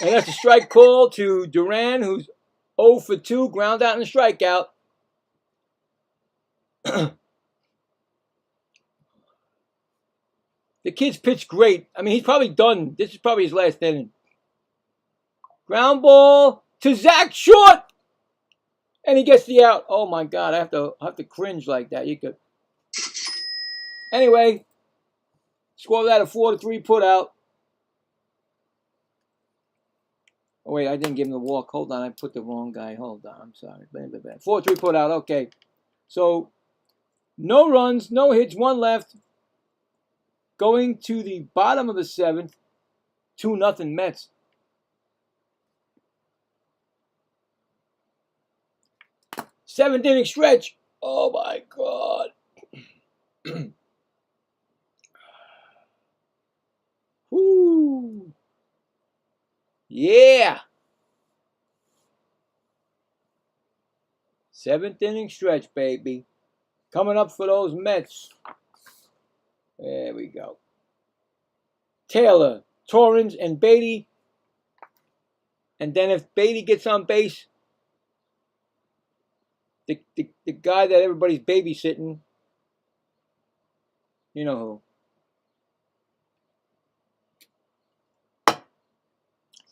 And that's a strike call to Duran, who's 0 for 2, ground out and a strikeout. The kid's pitched great. I mean, he's probably done. This is probably his last inning. Ground ball to Zach Short. And he gets the out. Oh, my God. I have to cringe like that. You could. Anyway, score that a 4-3 put out. Oh, wait, I didn't give him the walk. Hold on, I put the wrong guy. Hold on, I'm sorry. 4-3 put out, okay. So, no runs, no hits, 1 left. Going to the bottom of the 7th, 2-0 Mets. Seventh inning stretch. Oh, my God. Whoo. Yeah! 7th inning stretch, baby. Coming up for those Mets. There we go. Taylor, Torrens, and Beatty. And then if Beatty gets on base, the guy that everybody's babysitting, you know who.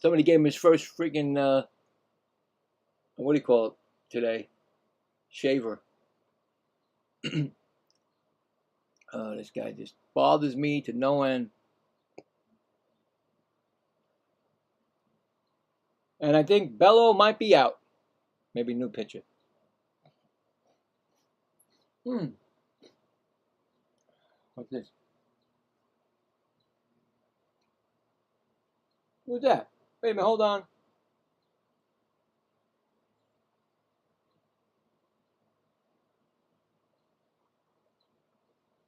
Somebody gave him his first freaking, what do you call it today? Shaver. Oh, this guy just bothers me to no end. And I think Bello might be out. Maybe new pitcher. What's this? Who's that? Wait a minute, hold on.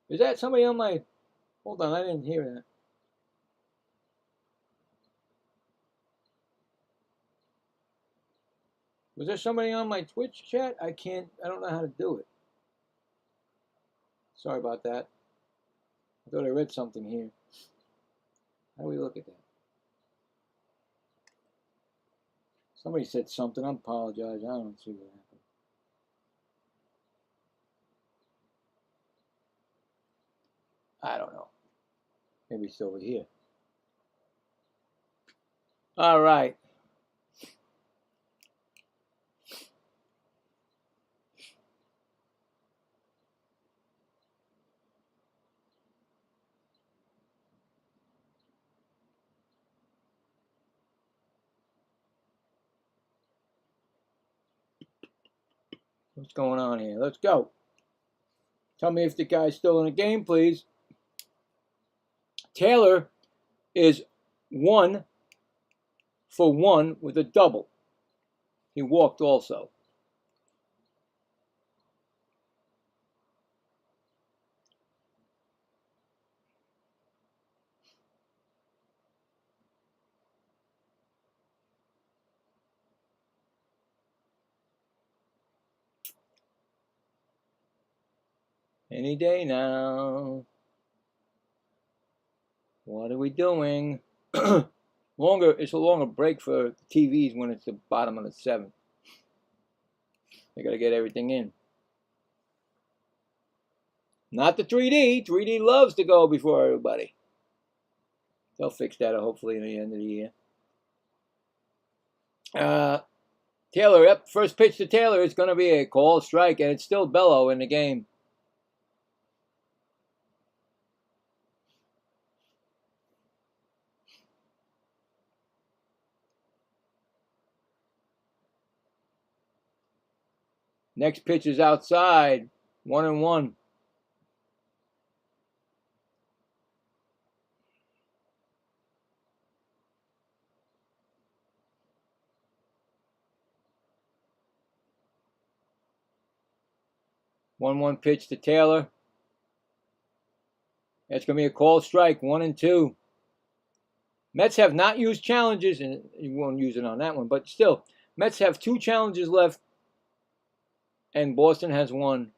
Is that somebody on my... Hold on, I didn't hear that. Was there somebody on my Twitch chat? I don't know how to do it. Sorry about that. I thought I read something here. How do we look at that? Somebody said something. I apologize. I don't see what happened. I don't know. Maybe it's over here. All right. What's going on here? Let's go. Tell me if the guy's still in the game, please. Taylor is 1 for 1 with a double. He walked also. Any day now. What are we doing? It's a longer break for TVs when it's the bottom of the 7th. They got to get everything in. Not the 3D. 3D loves to go before everybody. They'll fix that hopefully at the end of the year. Taylor, yep, first pitch to Taylor is going to be a called strike, and it's still Bello in the game. Next pitch is outside, 1-1. One pitch to Taylor. That's going to be a called strike, 1-2. Mets have not used challenges, and you won't use it on that one, but still, Mets have 2 challenges left, and Boston has 1.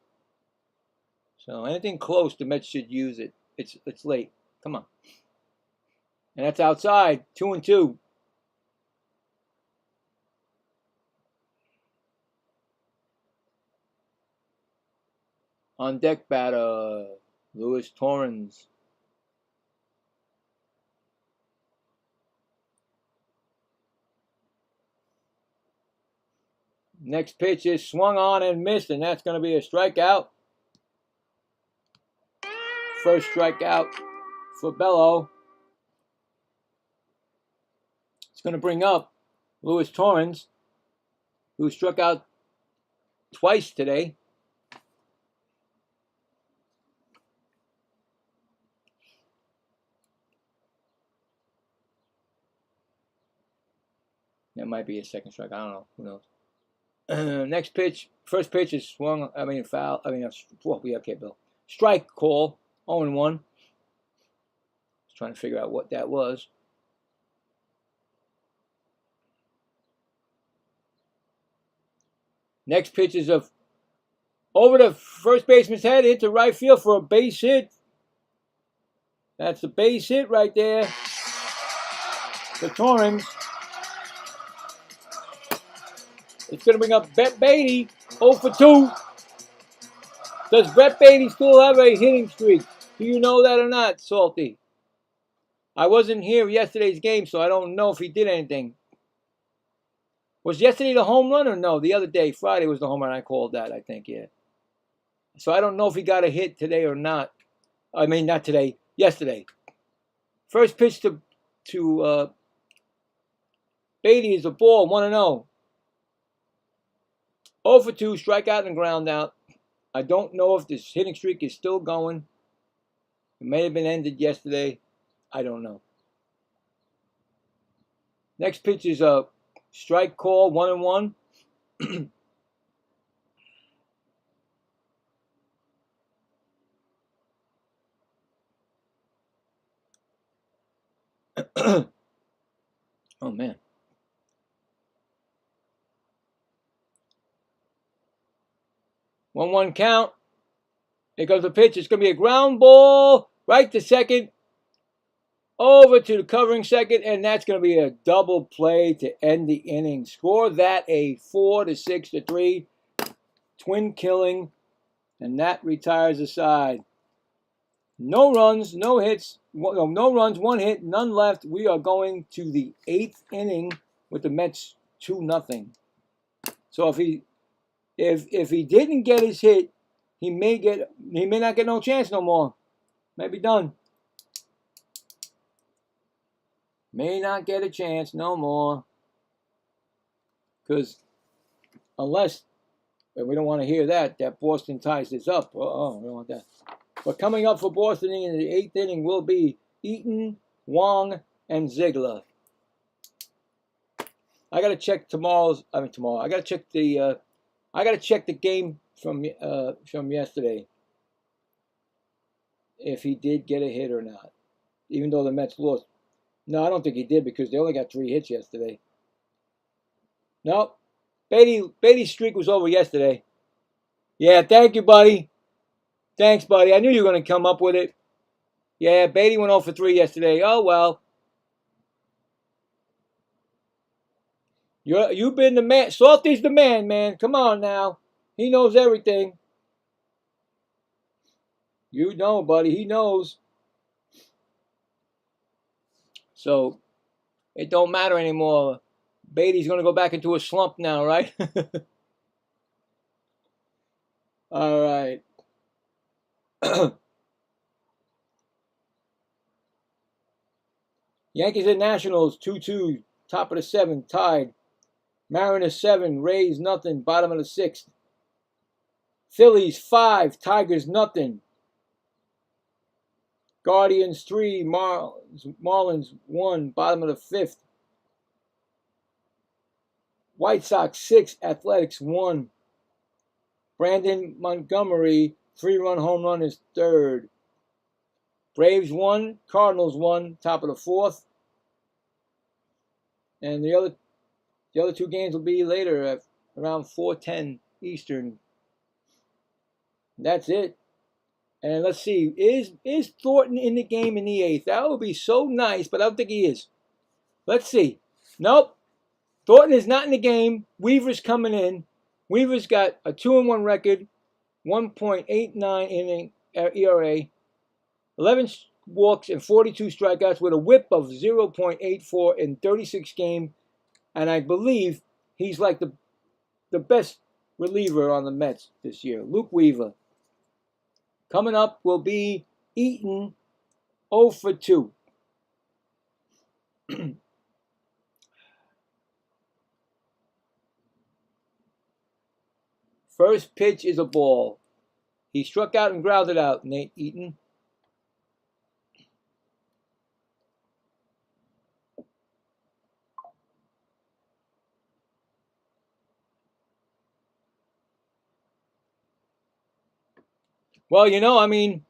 So anything close, the Mets should use it. It's late. Come on. And that's outside, 2-2. On deck batter, Luis Torrens. Next pitch is swung on and missed, and that's going to be a strikeout. First strikeout for Bello. It's going to bring up Luis Torrens, who struck out twice today. That might be a second strike. I don't know. Who knows? Next pitch, first pitch is swung. Foul. Okay, Bill. Strike call. 0-1. Just trying to figure out what that was. Next pitch is over the first baseman's head, into right field for a base hit. That's the base hit right there. The Torrens. It's going to bring up Brett Beatty, 0 for 2. Does Brett Beatty still have a hitting streak? Do you know that or not, Salty? I wasn't here yesterday's game, so I don't know if he did anything. Was yesterday the home run or no? The other day, Friday was the home run. I called that, I think, yeah. So I don't know if he got a hit today or not. I mean, not today, yesterday. First pitch to Beatty is a ball, 1-0. 0 for 2, strikeout and ground out. I don't know if this hitting streak is still going. It may have been ended yesterday. I don't know. Next pitch is a strike call, 1-1. Oh, man. One count. Here goes the pitch. It's going to be a ground ball right to second. Over to the covering second, and that's going to be a double play to end the inning. Score that a 4-6-3 twin killing, and that retires the side. No runs, no hits, no runs, 1 hit, none left. We are going to the 8th inning with the Mets 2-0. So if he didn't get his hit, he may not get no chance no more. Maybe done. May not get a chance no more. Because unless, and we don't want to hear that Boston ties this up. Oh, we don't want that. But coming up for Boston in the 8th inning will be Eaton, Wong, and Ziegler. I got to check tomorrow. I got to check the game from yesterday. If he did get a hit or not. Even though the Mets lost. No, I don't think he did because they only got 3 hits yesterday. Nope. Beatty's streak was over yesterday. Yeah, thank you, buddy. Thanks, buddy. I knew you were going to come up with it. Yeah, Beatty went 0 for 3 yesterday. Oh, well. You've been the man. Salty's the man. Come on now. He knows everything. You know, buddy. He knows. So, it don't matter anymore. Beatty's going to go back into a slump now, right? All right. Yankees and Nationals, 2-2, top of the 7th, tied. Mariners 7, Rays nothing, bottom of the 6th. Phillies 5, Tigers nothing. Guardians 3, Marlins 1, bottom of the 5th. White Sox 6, Athletics 1. Brandon Montgomery, 3-run home run is 3rd. Braves 1, Cardinals 1, top of the 4th. And the other 2 games will be later at around 4:10 Eastern. That's it. And let's see, is Thornton in the game in the 8th? That would be so nice, but I don't think he is. Let's see. Nope. Thornton is not in the game. Weaver's coming in. Weaver's got a 2-1 record, 1.89 inning ERA, 11 walks and 42 strikeouts with a whip of 0.84 in 36 games. And I believe he's like the best reliever on the Mets this year. Luke Weaver. Coming up will be Eaton, 0 for 2. First pitch is a ball. He struck out and grounded out, Nate Eaton. Well, you know, I mean,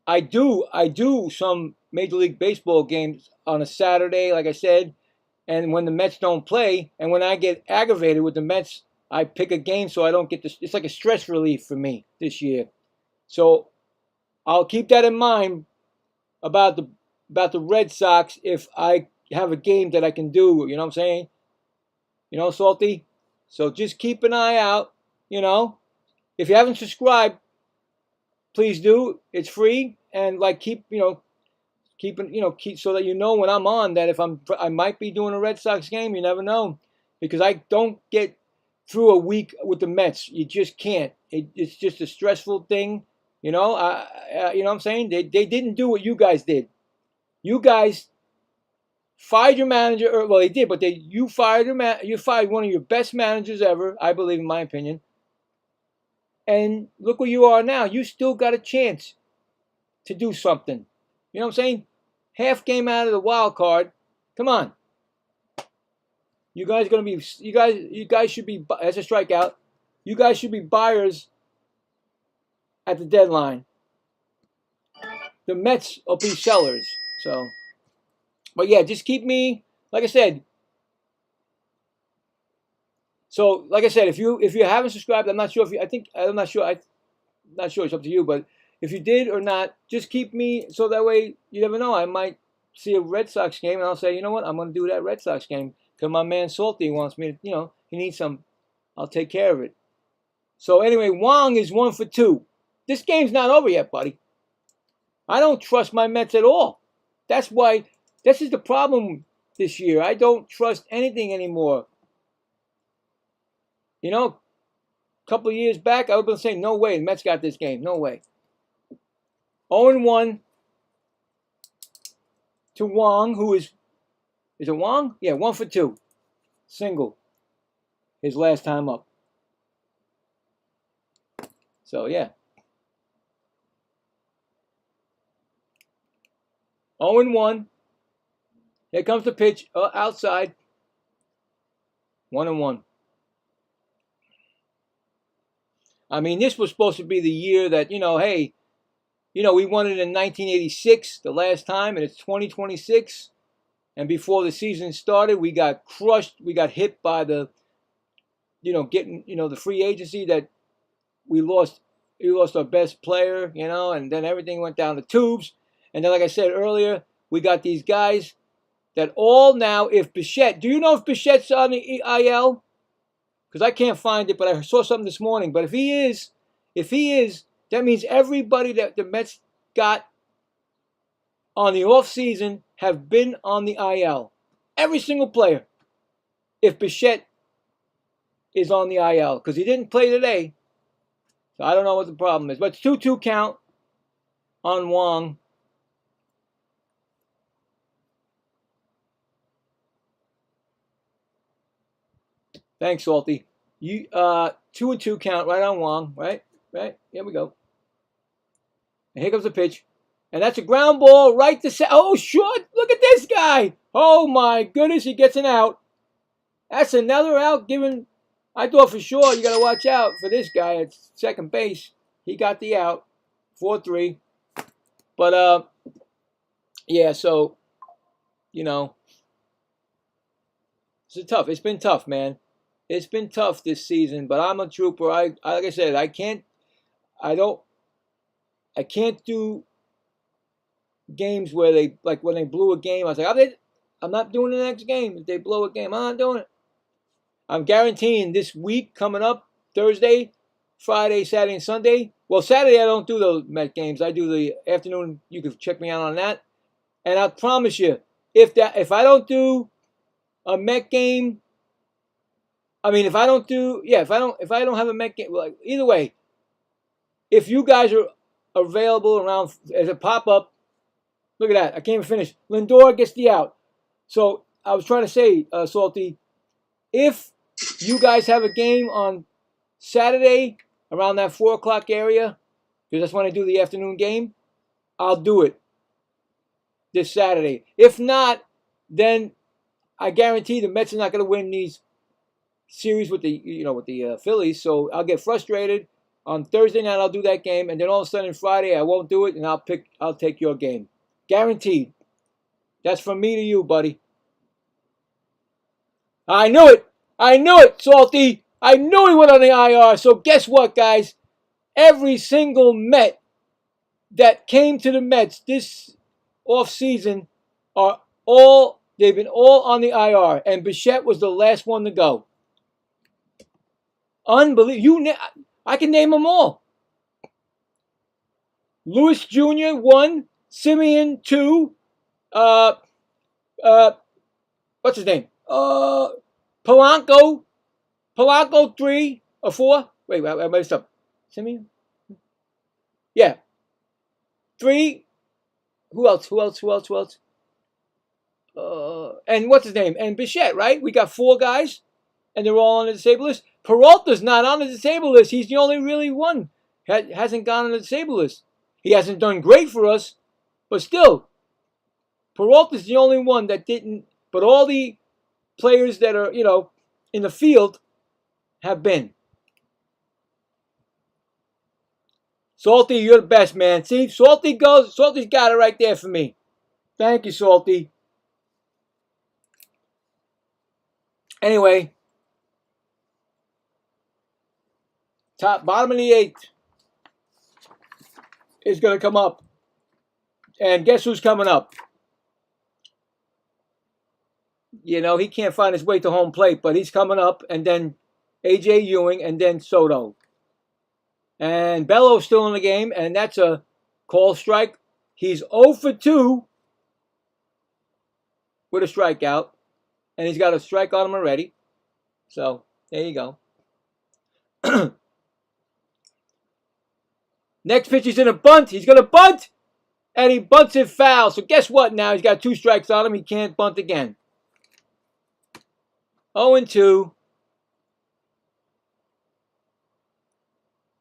I do some Major League Baseball games on a Saturday, like I said, And when the Mets don't play, and when I get aggravated with the Mets, I pick a game so I don't get this. It's like a stress relief for me this year. So I'll keep that in mind about the Red Sox if I have a game that I can do. You know what I'm saying? You know, Salty? So just keep an eye out. You know, if you haven't subscribed, please do. It's free. And like keep so that you know when I'm on that if I might be doing a Red Sox game. You never know, because I don't get through a week with the Mets. You just can't. It's just a stressful thing. You know, you know what I'm saying? They didn't do what you guys did. You guys fired your manager. Well, they did, but you fired one of your best managers ever, I believe, in my opinion. And look where you are now. You still got a chance to do something. You know what I'm saying? Half game out of the wild card. Come on. You guys should be, as a strikeout, you guys should be buyers at the deadline. The Mets will be sellers. So, but yeah, just keep me, like I said. So, like I said, if you haven't subscribed, I'm not sure. It's up to you, but if you did or not, just keep me, so that way you never know. I might see a Red Sox game and I'll say, you know what, I'm going to do that Red Sox game because my man Salty wants me to, he needs some. I'll take care of it. So anyway, Wong is 1 for 2. This game's not over yet, buddy. I don't trust my Mets at all. That's why, this is the problem this year. I don't trust anything anymore. You know, a couple of years back, I would have been saying, no way, the Mets got this game. No way. 0-1 to Wong, who is it Wong? Yeah, 1 for 2. Single. His last time up. So, yeah. 0-1. Here comes the pitch outside. 1-1. I mean, this was supposed to be the year that, hey, we won it in 1986, the last time, and it's 2026. And before the season started, we got crushed. We got hit by the, getting, the free agency that we lost. We lost our best player, and then everything went down the tubes. And then, like I said earlier, we got these guys that all now, if Bichette, do you know if Bichette's on the IL? Because I can't find it, but I saw something this morning. But if he is, that means everybody that the Mets got on the off season have been on the IL. Every single player. If Bichette is on the IL, because he didn't play today. So I don't know what the problem is. But it's 2-2 count on Wong. Thanks, Salty. You 2-2 count right on Wong, right? Here we go. And here comes the pitch. And that's a ground ball right to center. Oh, short. Look at this guy. Oh, my goodness. He gets an out. That's another out given. I thought for sure you got to watch out for this guy at second base. He got the out. 4-3. But, yeah, so, it's been tough, man. It's been tough this season, but I'm a trooper. Like I said, I can't do games where when they blew a game, I was like, I'm not doing the next game. If they blow a game, I'm not doing it. I'm guaranteeing this week coming up, Thursday, Friday, Saturday, and Sunday. Well, Saturday I don't do those Met games. I do the afternoon. You can check me out on that. And I promise you, if I don't do a Met game, if I don't have a Met game, well, either way, if you guys are available around as a pop-up, look at that. I can't even finish. Lindor gets the out. So I was trying to say, Salty, if you guys have a game on Saturday around that 4 o'clock area, because that's when I do the afternoon game, I'll do it this Saturday. If not, then I guarantee the Mets are not going to win these series with the Phillies. So I'll get frustrated. On Thursday night, I'll do that game, and then all of a sudden Friday, I won't do it, and I'll take your game. Guaranteed. That's from me to you, buddy. I knew it. I knew it, Salty. I knew he went on the IR. So guess what, guys? Every single Met that came to the Mets this offseason are they've been all on the IR, and Bichette was the last one to go. Unbelievable. I can name them all. Lewis Jr. 1, Simeon 2, what's his name? Polanco 3 or 4. Wait, I messed up. Simeon? Yeah. 3. Who else? And what's his name? And Bichette, right? We got 4 guys, and they're all on the disabled list. Peralta's not on the disabled list. He's the only really one. Hasn't gone on the disabled list. He hasn't done great for us, but still, Peralta's the only one that didn't. But all the players that are, in the field have been. Salty, you're the best, man. See, Salty's got it right there for me. Thank you, Salty. Anyway, bottom of the 8th is going to come up. And guess who's coming up? He can't find his way to home plate, but he's coming up. And then A.J. Ewing, and then Soto. And Bello's still in the game, and that's a call strike. He's 0 for 2 with a strikeout. And he's got a strike on him already. So, there you go. Next pitch, he's in a bunt. He's going to bunt. And he bunts it foul. So guess what now? He's got 2 strikes on him. He can't bunt again. 0-2.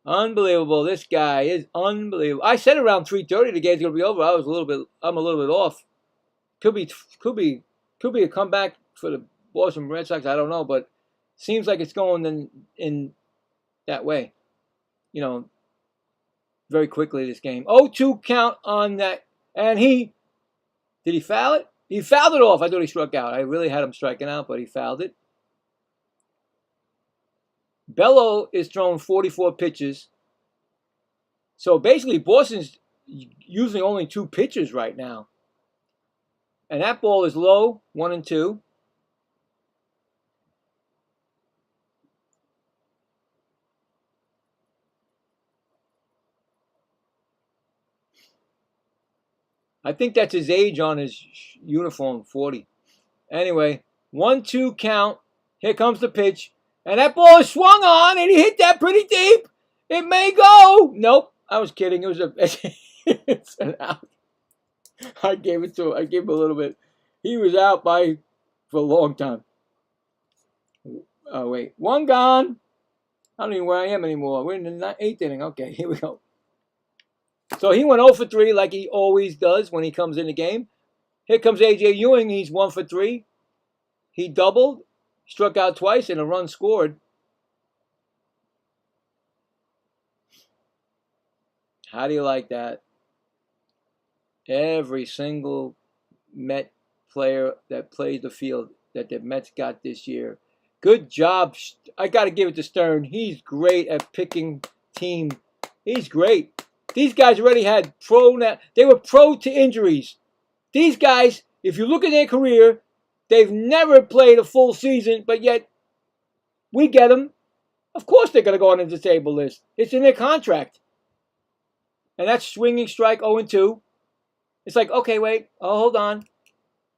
Unbelievable. This guy is unbelievable. I said around 3:30 the game's going to be over. I'm a little bit off. Could be a comeback for the Boston Red Sox. I don't know, but seems like it's going in that way. Very quickly this game. 0-2 count on that. And did he foul it? He fouled it off. I thought he struck out. I really had him striking out, but he fouled it. Bello is thrown 44 pitches. So basically, Boston's using only 2 pitchers right now. And that ball is low, 1-2. I think that's his age on his uniform, 40. Anyway, 1-2 count. Here comes the pitch. And that ball is swung on, and he hit that pretty deep. It may go. Nope, I was kidding. It was it's an out. I gave it to him. I gave him a little bit. He was out for a long time. Oh, wait. 1 gone. I don't even know where I am anymore. We're in the 8th inning. Okay, here we go. So he went 0 for 3 like he always does when he comes in the game. Here comes A.J. Ewing. He's 1 for 3. He doubled, struck out twice, and a run scored. How do you like that? Every single Met player that plays the field that the Mets got this year. Good job. I got to give it to Stern. He's great at picking team. He's great. These guys already had they were pro to injuries. These guys, if you look at their career, they've never played a full season, but yet we get them. Of course they're going to go on the disabled list. It's in their contract. And that's swinging strike 0-2. It's like, okay, wait. Oh, hold on.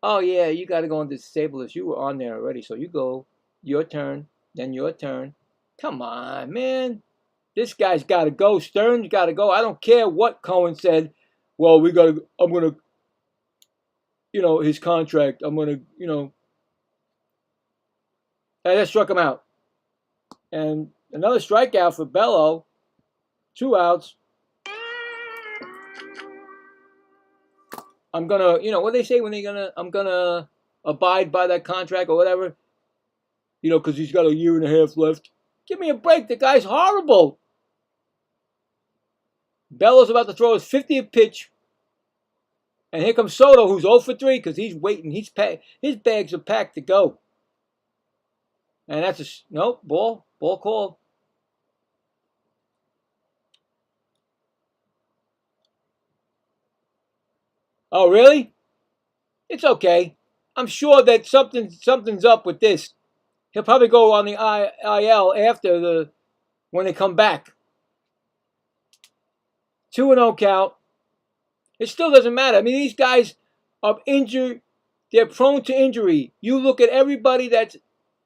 Oh, yeah, you got to go on the disabled list. You were on there already, so you go. Your turn, then your turn. Come on, man. This guy's got to go. Stern's got to go. I don't care what Cohen said. Well, I'm going to, his contract. I'm going to, and that struck him out. And another strikeout for Bello. 2 outs. I'm going to, what do they say when I'm going to abide by that contract or whatever? Because he's got a year and a half left. Give me a break. The guy's horrible. Bello's about to throw his 50th pitch. And here comes Soto, who's 0 for 3 because he's waiting. His bags are packed to go. And that's a nope, ball called. Oh, really? It's okay. I'm sure that something's up with this. He'll probably go on the IL after when they come back. 2-0 count. It still doesn't matter. I mean, these guys are injured. They're prone to injury. You look at everybody that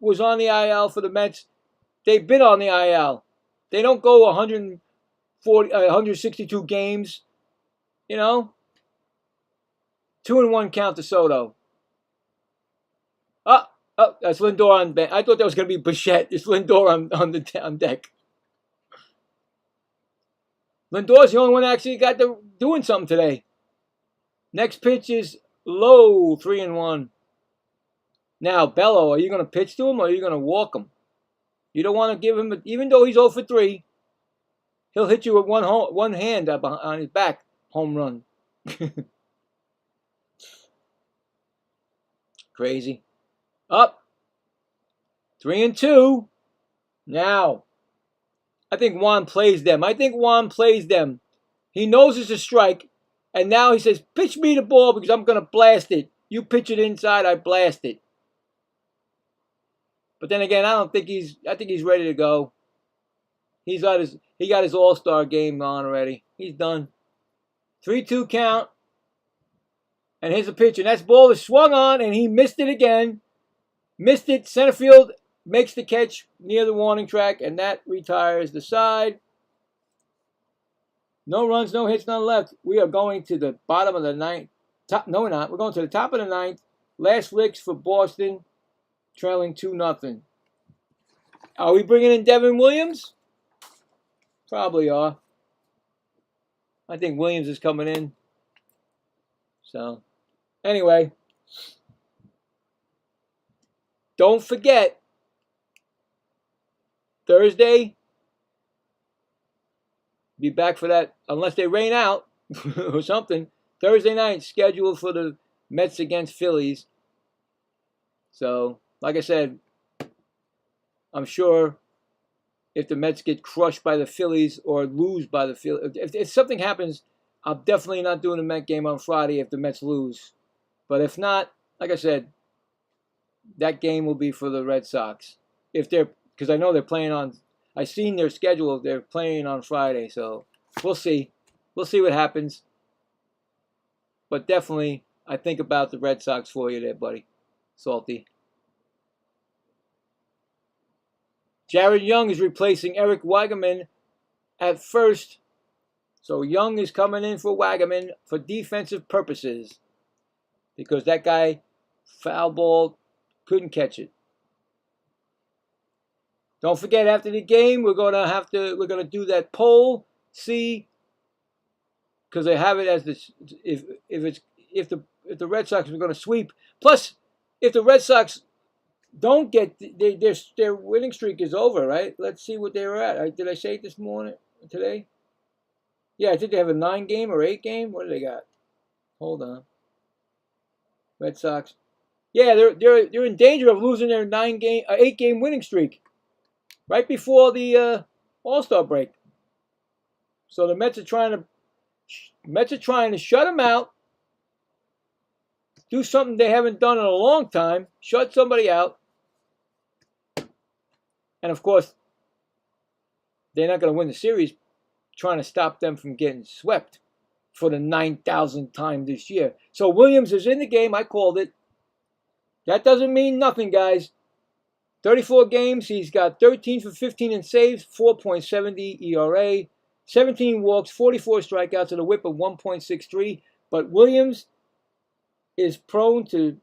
was on the IL for the Mets. They've been on the IL. They don't go 162 games. You know, 2-1 count to Soto. Oh, that's Lindor on bench. I thought that was going to be Bichette. It's Lindor on deck. Lindor's the only one that actually got doing something today. Next pitch is low, 3-1. Now, Bello, are you going to pitch to him or are you going to walk him? You don't want to give him, even though he's 0 for 3, he'll hit you with one hand up on his back. Home run. Crazy. Up. 3-2. Now, I think Juan plays them. He knows it's a strike. And now he says, pitch me the ball because I'm going to blast it. You pitch it inside, I blast it. But then again, I think he's ready to go. He got his all-star game on already. He's done. 3-2 count. And here's the pitch. And that ball is swung on, and he missed it again. Missed it. Center field makes the catch near the warning track, and that retires the side. No runs, no hits, none left. We are going to the bottom of the ninth. No, we're not. We're going to the top of the ninth. Last licks for Boston, trailing 2-0. Are we bringing in Devin Williams? Probably are. I think Williams is coming in. So, anyway. Don't forget, Thursday, be back for that, unless they rain out or something. Thursday night, scheduled for the Mets against Phillies. So, like I said, I'm sure if the Mets get crushed by the Phillies or lose by the Phillies, if something happens, I'm definitely not doing the Met game on Friday if the Mets lose. But if not, like I said, that game will be for the Red Sox. Because I know they're playing on, I've seen their schedule, they're playing on Friday, so we'll see. We'll see what happens. But definitely, I think about the Red Sox for you there, buddy. Salty. Jared Young is replacing Eric Wagaman at first. So Young is coming in for Wagaman for defensive purposes. Because that guy foul ball, couldn't catch it. Don't forget, after the game, we're gonna do that poll. See, because they have it as this. If the Red Sox are going to sweep, plus if the Red Sox don't get their winning streak is over, right? Let's see what they were at. Did I say it this morning? Today? Yeah, I think they have a 9-game or 8-game. What do they got? Hold on. Red Sox. Yeah, they're in danger of losing their 8-game winning streak right before the All-Star break. So the Mets are trying to shut them out, do something they haven't done in a long time, shut somebody out, and of course, they're not going to win the series. Trying to stop them from getting swept for the 9,000th time this year. So Williams is in the game. I called it. That doesn't mean nothing, guys. 34 games. He's got 13 for 15 in saves, 4.70 ERA, 17 walks, 44 strikeouts, and a whip of 1.63. But Williams is prone to.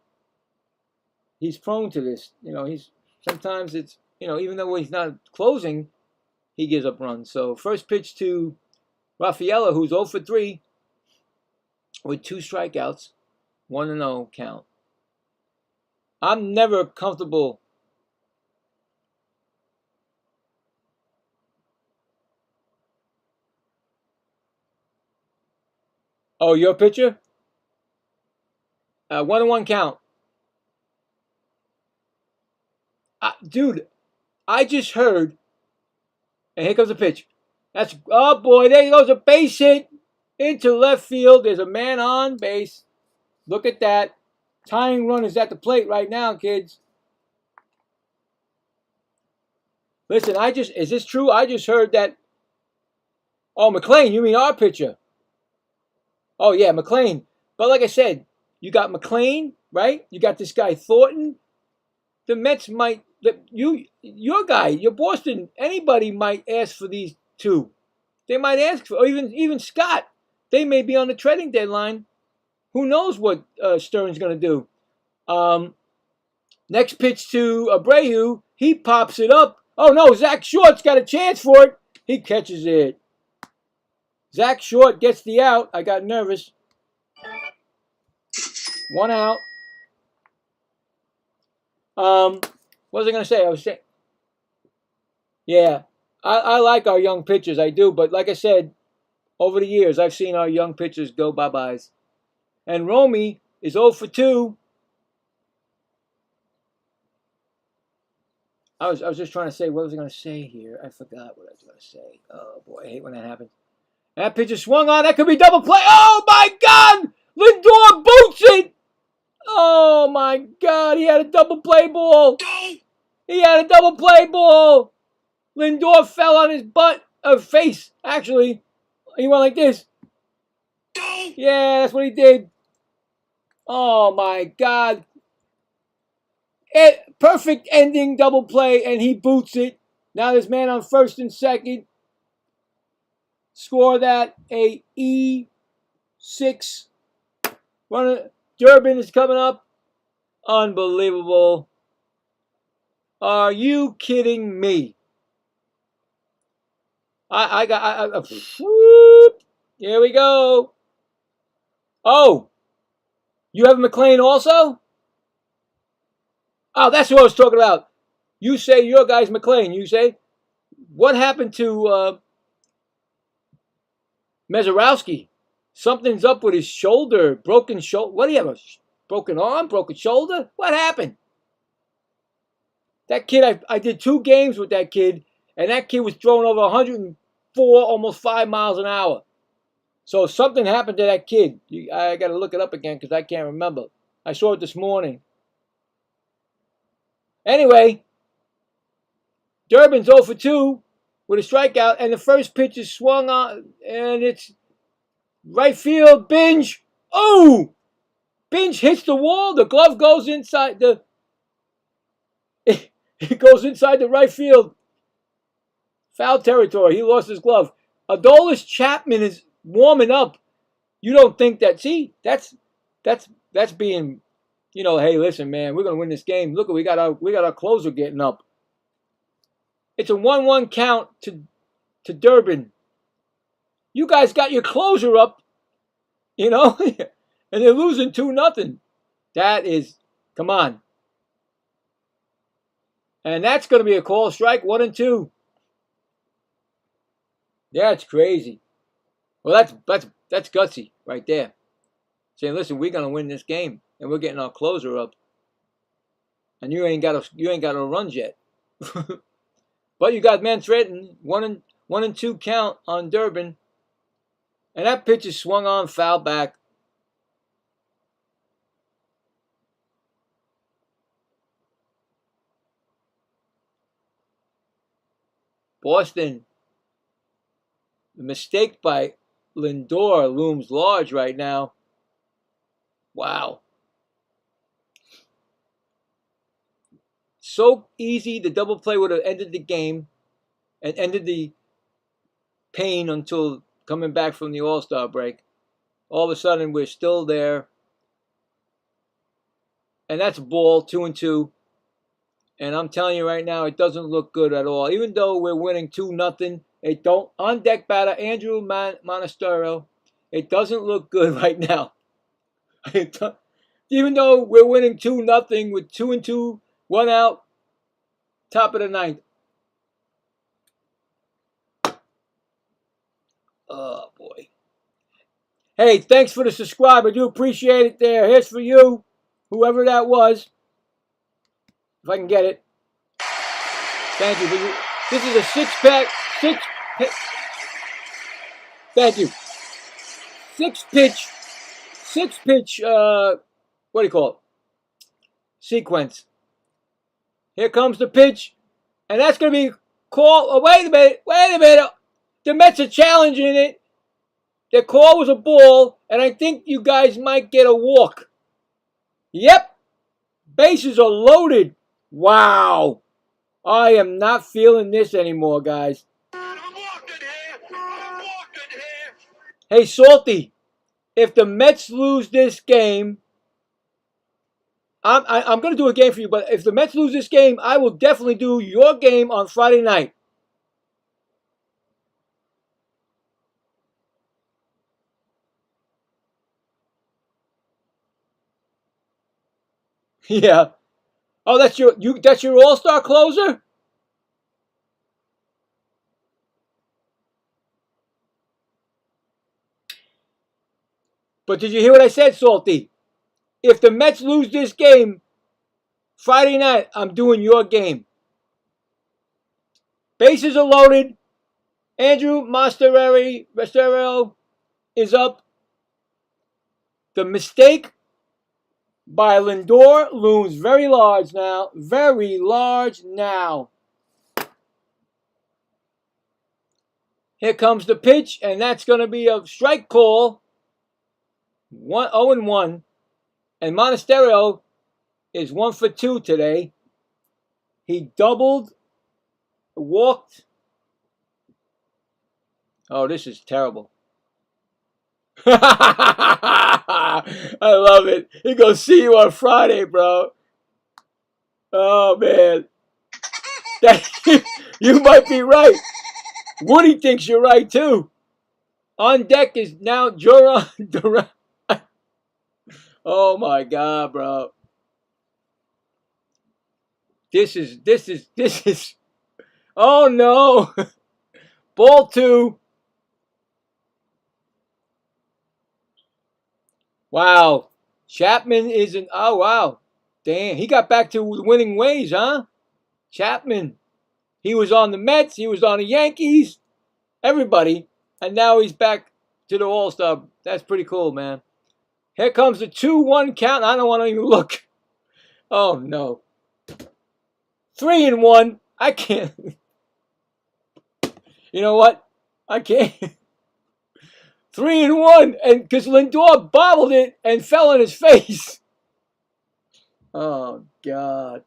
He's prone to this. Sometimes it's even though he's not closing, he gives up runs. So first pitch to Rafaela, who's 0 for 3 with 2 strikeouts, 1-0 count. I'm never comfortable. Oh, your pitcher? 1-1 count. Dude, I just heard, and here comes the pitch. That's, oh boy, there goes a base hit into left field. There's a man on base. Look at that. Tying run is at the plate right now, kids. Listen, is this true? I just heard that. Oh, McLean, you mean our pitcher? Oh, yeah, McLean. But like I said, you got McLean, right? You got this guy Thornton. The Mets might, your guy, your Boston, anybody might ask for these two. They might ask for, or even Scott. They may be on the trading deadline. Who knows what Stern's going to do? Next pitch to Abreu. He pops it up. Oh, no, Zach Short's got a chance for it. He catches it. Zach Short gets the out. I got nervous. 1 out. What was I going to say? I was saying, yeah, I like our young pitchers. I do. But like I said, over the years, I've seen our young pitchers go bye-byes. And Romy is 0 for 2. I was just trying to say, what was I going to say here? I forgot what I was going to say. Oh, boy, I hate when that happens. That pitch is swung on. That could be double play. Oh, my God! Lindor boots it! Oh, my God. He had a double play ball. He had a double play ball. Lindor fell on his butt, face, actually. He went like this. Yeah, that's what he did. Oh, my God. Perfect ending double play, and he boots it. Now there's man on first and second. Score that a E6. Durbin is coming up. Unbelievable. Are you kidding me? Whoop. Here we go. Oh, you have McLean also? Oh, that's what I was talking about. You say your guy's McLean. You say, what happened to Mezarowski? Something's up with his shoulder. Broken shoulder. What do you have? A broken arm? Broken shoulder? What happened? That kid, I did 2 games with that kid, and that kid was throwing over 104, almost 5 miles an hour. So something happened to that kid. I got to look it up again because I can't remember. I saw it this morning. Anyway, Durbin's 0 for 2 with a strikeout, and the first pitch is swung on, and it's right field, Binge. Oh! Binge hits the wall. The glove goes inside the... It goes inside the right field. Foul territory. He lost his glove. Adolis Chapman is warming up. You don't think that... See, that's being... You know, hey, listen, man, we're gonna win this game. Look, we got our closer getting up. It's a 1-1 count to Durbin. You guys got your closer up, you know, and they're losing 2-0. That is, come on. And that's gonna be a call strike, 1-2. Yeah, it's crazy. Well, that's gutsy right there. Saying, listen, we're gonna win this game. And we're getting our closer up, and you ain't got no runs yet. But you got men threatening 1-2 count on Durbin, and that pitch is swung on, foul back. Boston, the mistake by Lindor looms large right now. Wow. So easy, the double play would have ended the game and ended the pain until coming back from the All-Star break. All of a sudden, we're still there. And that's a ball, 2-2. And I'm telling you right now, it doesn't look good at all. Even though we're winning 2-0, it don't, on deck batter, Andrew Monasterio, it doesn't look good right now. Even though we're winning 2-0 with 2-2, 1 out, top of the 9th. Oh, boy. Hey, thanks for the subscribe. I do appreciate it there. Here's for you, whoever that was, if I can get it. Thank you. This is a six-pack. Thank you. Six pitch. What do you call it? Sequence. Here comes the pitch, and that's going to be called. Oh, wait a minute. The Mets are challenging it. The call was a ball, and I think you guys might get a walk. Yep. Bases are loaded. Wow. I am not feeling this anymore, guys. Hey, Salty, if the Mets lose this game, I'm going to do a game for you, but if the Mets lose this game, I will definitely do your game on Friday night. Yeah. Oh, that's your all-star closer? But did you hear what I said, Salty? If the Mets lose this game Friday night, I'm doing your game. Bases are loaded. Andrew Masterero is up. The mistake by Lindor looms very large now. Very large now. Here comes the pitch, and that's going to be a strike call. 0-1. And Monasterio is 1 for 2 today. He doubled, walked. Oh, this is terrible. I love it. He goes, see you on Friday, bro. Oh, man. You might be right. Woody thinks you're right, too. On deck is now Joran Duran. Oh, my God, bro. This is. Oh, no. Ball 2. Wow. Chapman isn't. Oh, wow. Damn. He got back to winning ways, huh? Chapman. He was on the Mets. He was on the Yankees. Everybody. And now he's back to the All-Star. That's pretty cool, man. Here comes the 2-1 count. I don't want to even look. Oh, no. 3-1. I can't. You know what? I can't. 3-1. And because Lindor bobbled it and fell on his face. Oh, God.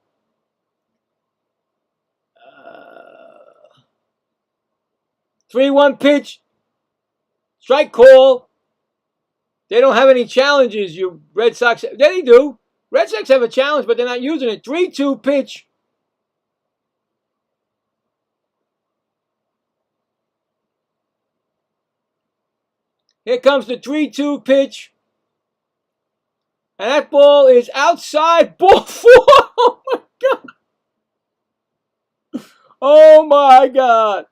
3-1 pitch. Strike call. They don't have any challenges, you Red Sox. They do. Red Sox have a challenge, but they're not using it. 3-2 pitch. Here comes the 3-2 pitch. And that ball is outside. Ball 4. Oh, my God. Oh, my God.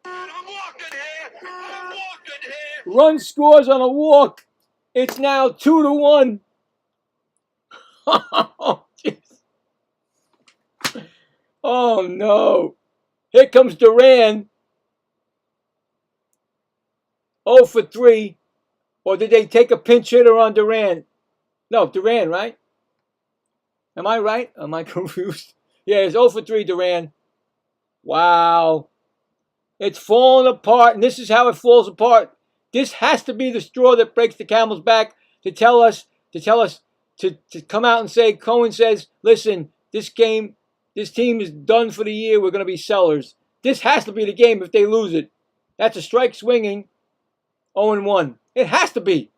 Run scores on a walk. It's now 2-1. Oh, jeez. Oh, no. Here comes Duran. 0 for 3. Or did they take a pinch hitter on Duran? No, Duran, right? Am I right? Am I confused? Yeah, it's 0 for 3, Duran. Wow. It's falling apart, and this is how it falls apart. This has to be the straw that breaks the camel's back to tell us to come out and say, Cohen says, listen, this team is done for the year. We're going to be sellers. This has to be the game if they lose it. That's a strike swinging, 0-1. It has to be.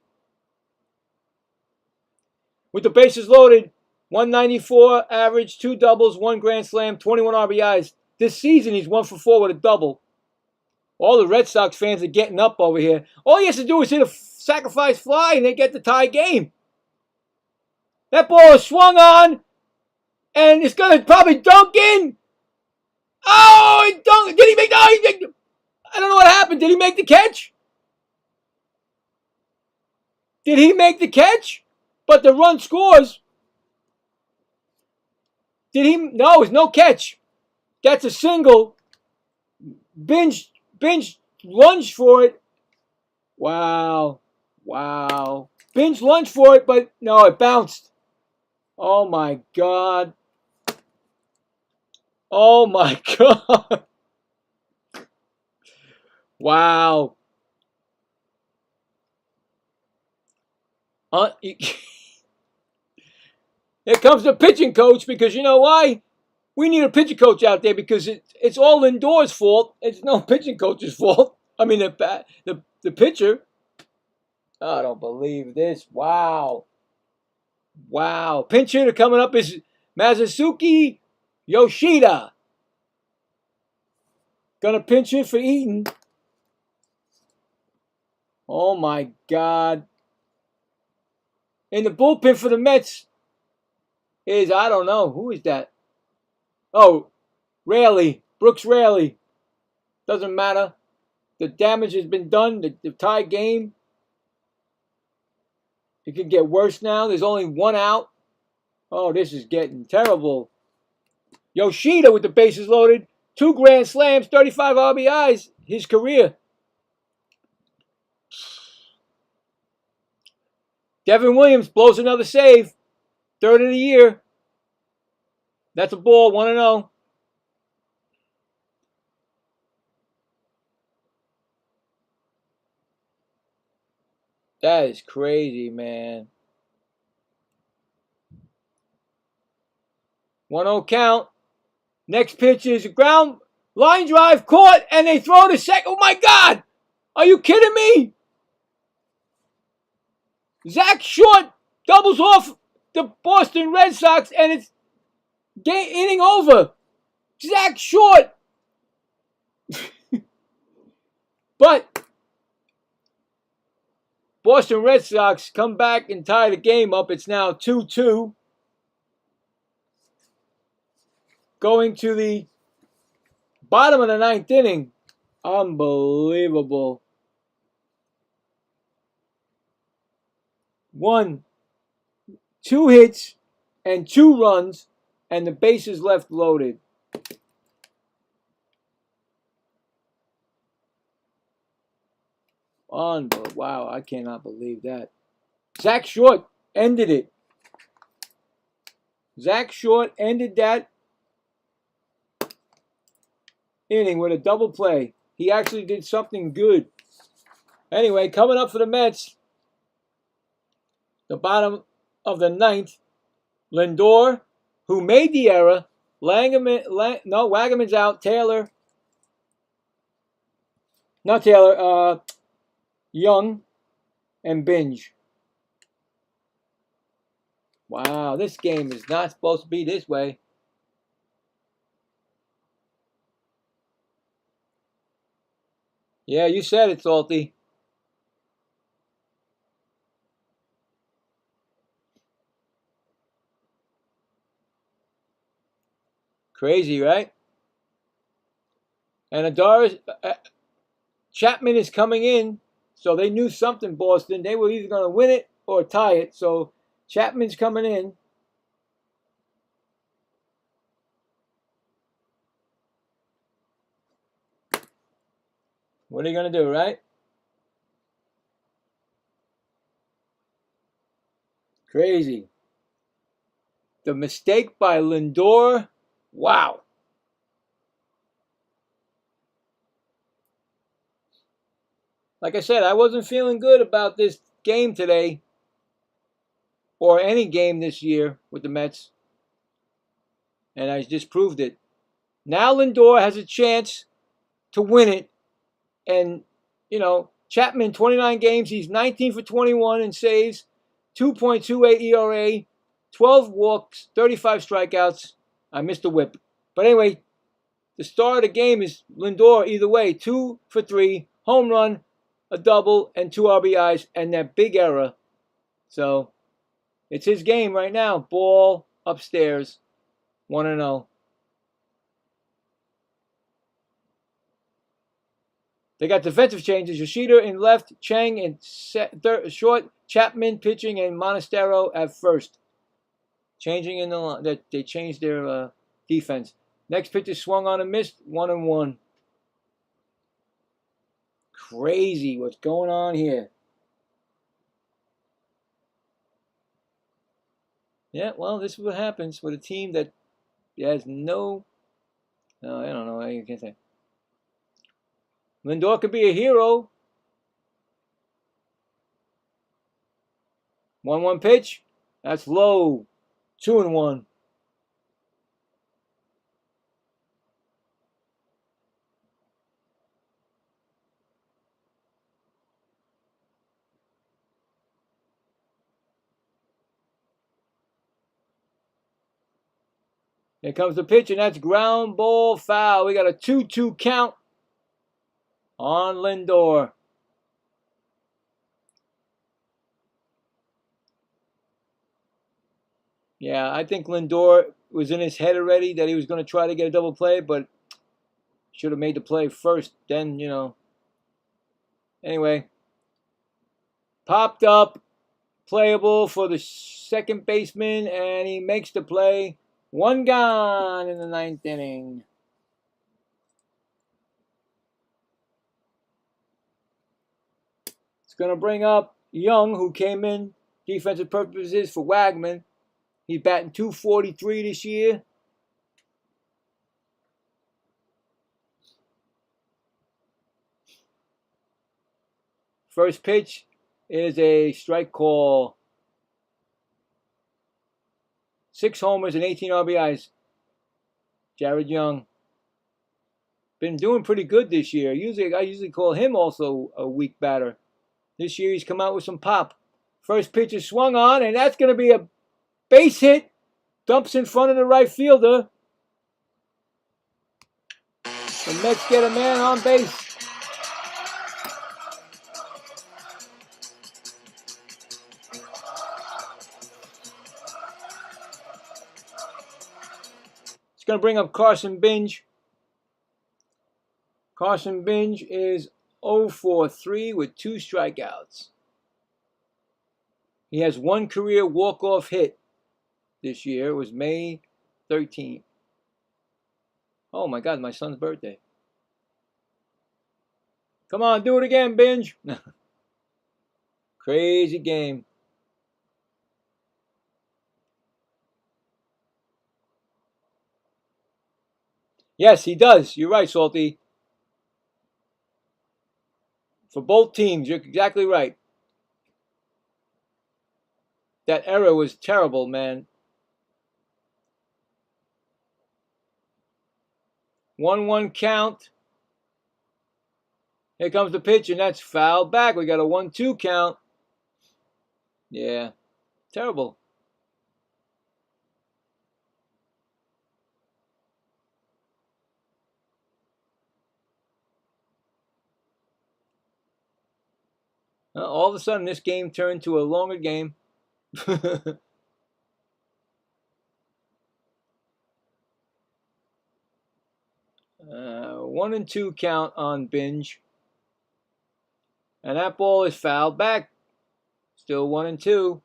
With the bases loaded, 194 average, 2 doubles, 1 grand slam, 21 RBIs. This season, he's 1 for 4 with a double. All the Red Sox fans are getting up over here. All he has to do is hit a sacrifice fly and they get the tie game. That ball is swung on and it's going to probably dunk in. Oh, he dunked. Did he make the... I don't know what happened. Did he make the catch? Did he make the catch? But the run scores. Did he? No, it's no catch. That's a single. Binge lunged for it. Wow. Wow. Binge lunged for it, but no, it bounced. Oh my God. Oh my God. Wow. Here comes the pitching coach, because you know why? We need a pitching coach out there, because it's all Lindor's fault. It's no pitching coach's fault. I mean, the pitcher. Oh, I don't believe this. Wow. Wow. Pinch hitter coming up is Masasuke Yoshida. Gonna pinch hit for Eaton. Oh my God. In the bullpen for the Mets is, I don't know, who is that? Oh, Raley. Brooks Raley. Doesn't matter. The damage has been done. The tie game. It could get worse now. There's only one out. Oh, this is getting terrible. Yoshida with the bases loaded. 2 grand slams, 35 RBIs. His career. Devin Williams blows another save. 3rd of the year. That's a ball, 1-0. That is crazy, man. 1-0 count. Next pitch is a ground line drive caught, and they throw to second. Oh my God! Are you kidding me? Zach Short doubles off the Boston Red Sox, and it's inning over. Zach Short. But Boston Red Sox come back and tie the game up. It's now 2-2. Going to the bottom of the 9th inning. Unbelievable. 2 hits and 2 runs, and the bases left loaded. Wow, I cannot believe that. Zach Short ended it. Zach Short ended that inning with a double play. He actually did something good. Anyway, coming up for the Mets, the bottom of the 9th, Lindor, who made the error. Wagaman's out. Young and Binge. Wow, this game is not supposed to be this way. Yeah, you said it, Salty. Crazy, right? And Chapman is coming in, so they knew something, Boston. They were either going to win it or tie it, so Chapman's coming in. What are you going to do, right? Crazy. The mistake by Lindor. Wow. Like I said, I wasn't feeling good about this game today, or any game this year with the Mets, and I just proved it. Now Lindor has a chance to win it, and, Chapman, 29 games, he's 19 for 21 in saves, 2.28 ERA, 12 walks, 35 strikeouts. I missed a whip. But anyway, the star of the game is Lindor either way. 2 for 3, home run, a double, and 2 RBIs, and that big error. So, it's his game right now. Ball upstairs, 1-0. They got defensive changes. Yoshida in left, Chang in short, Chapman pitching, and Monastero at first. Changing in the line. They changed their defense. Next pitch is swung on and missed, 1-1. crazy what's going on here. Yeah, well, this is what happens with a team that has no, I don't know, I can't say. Lindor could be a hero. 1-1 pitch. That's low. 2-1. Here comes the pitch, and that's ground ball foul. We got a 2-2 count on Lindor. Yeah, I think Lindor was in his head already that he was going to try to get a double play, but should have made the play first. Then, you know. Anyway, popped up, playable for the second baseman, and he makes the play. 1 gone in the 9th inning. It's going to bring up Young, who came in defensive purposes for Wagman. He's batting .243 this year. First pitch is a strike call. 6 homers and 18 RBIs. Jared Young. Been doing pretty good this year. I usually call him also a weak batter. This year he's come out with some pop. First pitch is swung on, and that's going to be a base hit. Dumps in front of the right fielder. The Mets get a man on base. It's going to bring up Carson Binge. Carson Binge is 0 for 3 with 2 strikeouts. He has 1 career walk-off hit this year. It was May 13th. Oh my God, my son's birthday. Come on, do it again, Binge. Crazy game. Yes, he does. You're right, Salty. For both teams, you're exactly right. That error was terrible, man. 1-1 count. Here comes the pitch, and that's fouled back. We got a 1-2 count. Yeah, terrible. All of a sudden, this game turned to a longer game. 1-2 count on Binge. And that ball is fouled back. Still 1-2.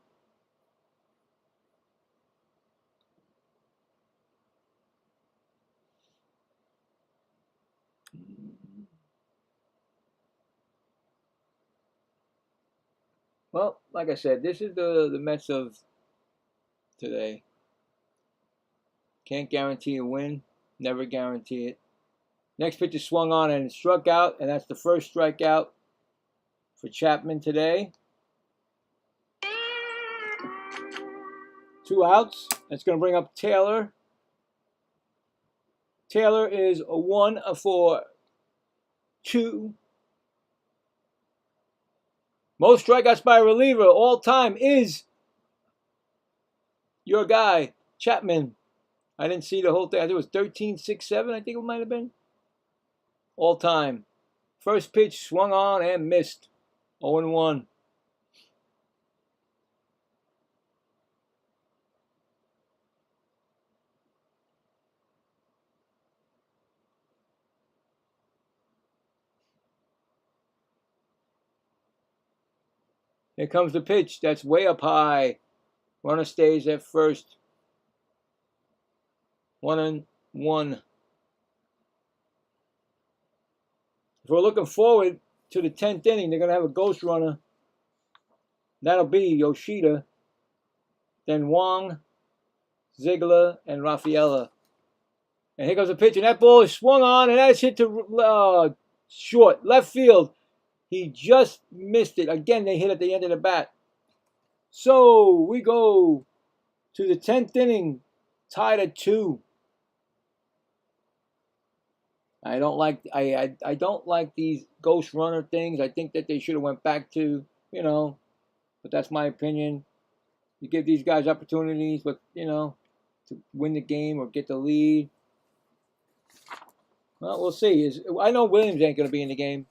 Well, like I said, this is the Mets of today. Can't guarantee a win. Never guarantee it. Next pitch is swung on and struck out, and that's the first strikeout for Chapman today. 2 outs. That's going to bring up Taylor. Taylor is a 1 for 2. Most strikeouts by a reliever all time is your guy, Chapman. I didn't see the whole thing. I think it was 13, 6, 7, I think it might have been. All time. First pitch swung on and missed. 0-1. Here comes the pitch. That's way up high. Runner stays at first. 1-1. If we're looking forward, to the 10th inning, they're going to have a ghost runner. That'll be Yoshida, then Wong, Ziegler, and Rafaela. And here goes the pitch, and that ball is swung on, and that's hit to short, left field. He just missed it. Again, they hit at the end of the bat. So we go to the 10th inning, tied at 2. I don't like these ghost runner things. I think that they should have went back to, but that's my opinion. You give these guys opportunities, but to win the game or get the lead. Well, we'll see. I know Williams ain't going to be in the game.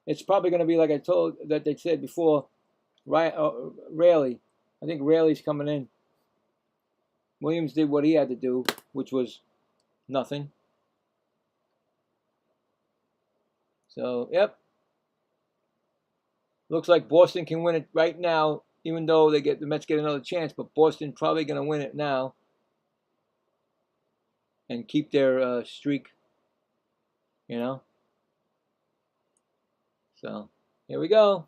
It's probably going to be like they said before, Raley. I think Raley's coming in. Williams did what he had to do, which was nothing. So, yep. Looks like Boston can win it right now, even though the Mets get another chance. But Boston probably going to win it now and keep their streak. So, here we go.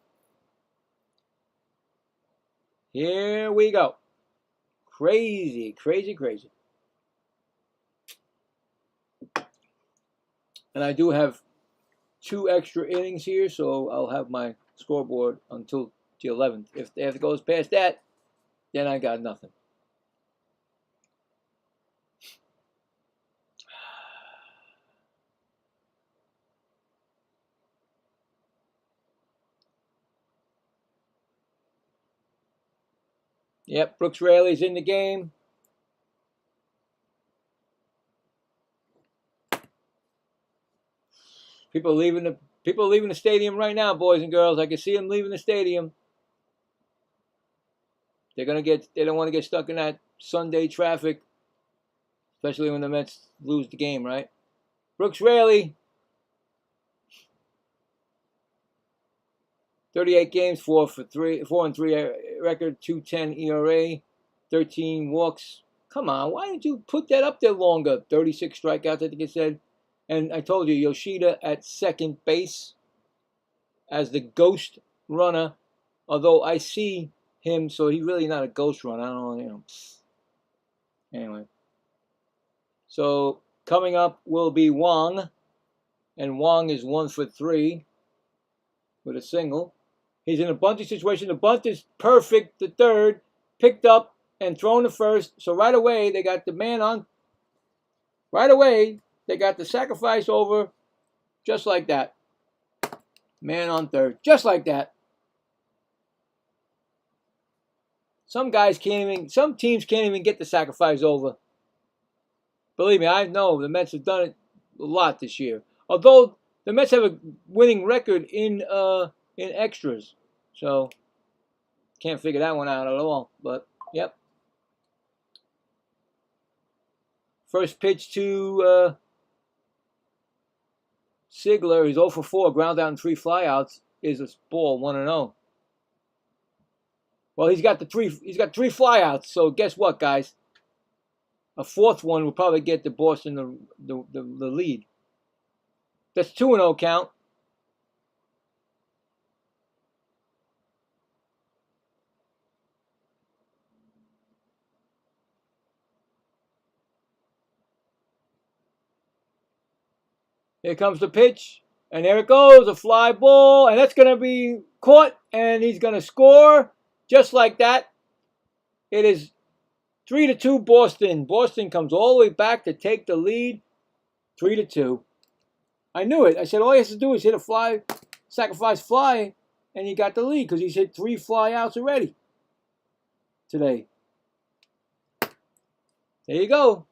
Here we go. Crazy, crazy, crazy. And I do have 2 extra innings here, so I'll have my scoreboard until the 11th. If it goes past that, then I got nothing. Yep, Brooks Raley's in the game. People leaving the stadium right now, boys and girls. I can see them leaving the stadium. They don't want to get stuck in that Sunday traffic, especially when the Mets lose the game, right? Brooks Raley, 38 games, 4-3 record, 2.10 ERA, 13 walks. Come on, why didn't you put that up there longer? 36 strikeouts, I think it said. And I told you, Yoshida at second base as the ghost runner. Although I see him, so he's really not a ghost runner. I don't know, Anyway. So coming up will be Wong. And Wong is 1 for 3 with a single. He's in a bunting situation. The bunt is perfect. The third, picked up and thrown to first. So right away, they got the man on. Right away, they got the sacrifice over just like that. Man on third, just like that. Some teams can't even get the sacrifice over. Believe me, I know the Mets have done it a lot this year. Although the Mets have a winning record in extras. So, can't figure that one out at all. But, yep. First pitch to Ziegler. He's 0 for 4, ground out and 3 flyouts. Is a ball, 1-0. Well, he's got 3 flyouts. So guess what, guys? A 4th one will probably get the Boston the lead. That's 2-0 count. Here comes the pitch, and there it goes, a fly ball, and that's going to be caught, and he's going to score just like that. It is 3-2 Boston. Boston comes all the way back to take the lead, 3-2. I knew it. I said all he has to do is hit a fly, sacrifice fly, and he got the lead because he's hit 3 flyouts already today. There you go.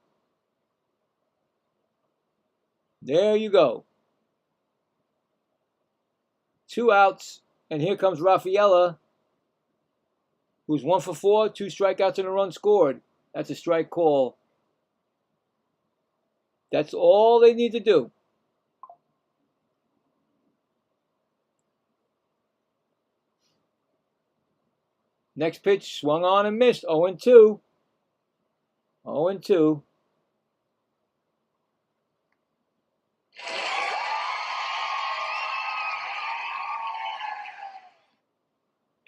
There you go. 2 outs, and here comes Rafaela, who's 1 for 4, 2 strikeouts and a run scored. That's a strike call. That's all they need to do. Next pitch, swung on and missed. 0-2. 0-2.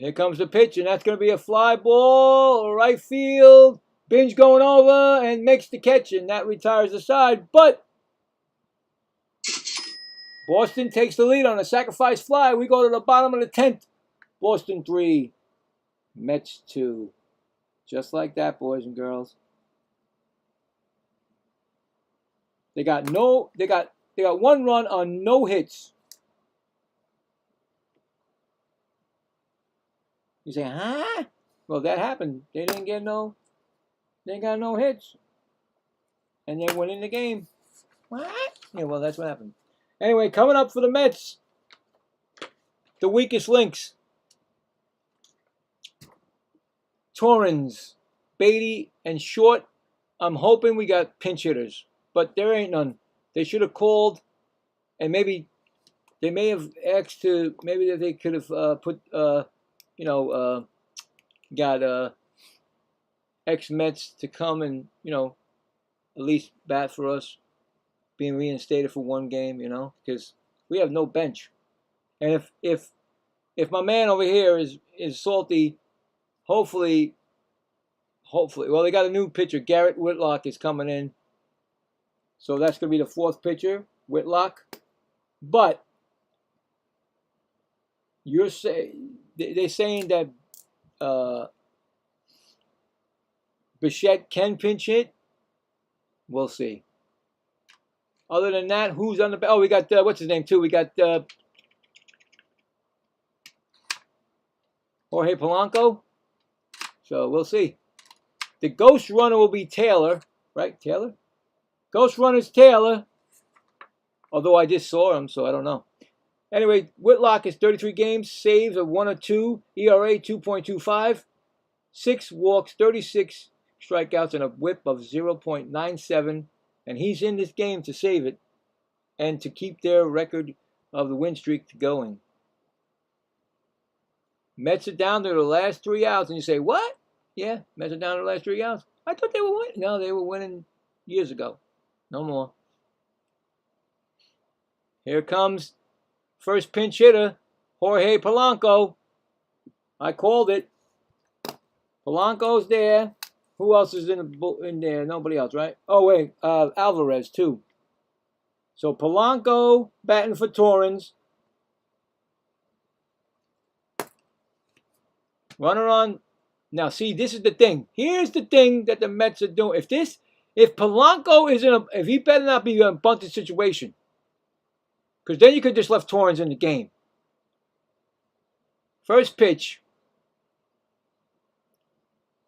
Here comes the pitch, and that's going to be a fly ball, right field. Binge going over and makes the catch, and that retires the side. But Boston takes the lead on a sacrifice fly. We go to the bottom of the 10th. Boston 3, Mets 2. Just like that, boys and girls. They got one run on no hits. You say, huh? Well, that happened. They got no hits. And they're winning the game. What? Yeah, well, that's what happened. Anyway, coming up for the Mets, the weakest links. Torrens, Beatty, and Short. I'm hoping we got pinch hitters, but there ain't none. They should have called, and maybe they may have asked to, maybe that they could have got ex-Mets to come and, at least bat for us, being reinstated for one game, because we have no bench. And if my man over here is salty, hopefully, well, they got a new pitcher. Garrett Whitlock is coming in. So that's going to be the 4th pitcher, Whitlock. But they're saying that Bichette can pinch hit. We'll see. Other than that, who's on the... Oh, we got... what's his name, too? We got Jorge Polanco. So we'll see. The ghost runner will be Taylor. Right, Taylor? Ghost runner's Taylor. Although I just saw him, so I don't know. Anyway, Whitlock is 33 games, saves of 1 or 2, ERA 2.25, 6 walks, 36 strikeouts, and a whip of 0.97. And he's in this game to save it and to keep their record of the win streak going. Mets are down to the last 3 outs. And you say, what? Yeah, Mets are down to the last 3 outs. I thought they were winning. No, they were winning years ago. No more. Here comes first pinch hitter, Jorge Polanco. I called it. Polanco's there. Who else is in there? Nobody else, right? Oh, wait. Alvarez, too. So Polanco batting for Torrens. Runner on. Now, see, this is the thing. Here's the thing that the Mets are doing. If Polanco is if he better not be in a bunted situation. Because then you could just left Torrens in the game. First pitch.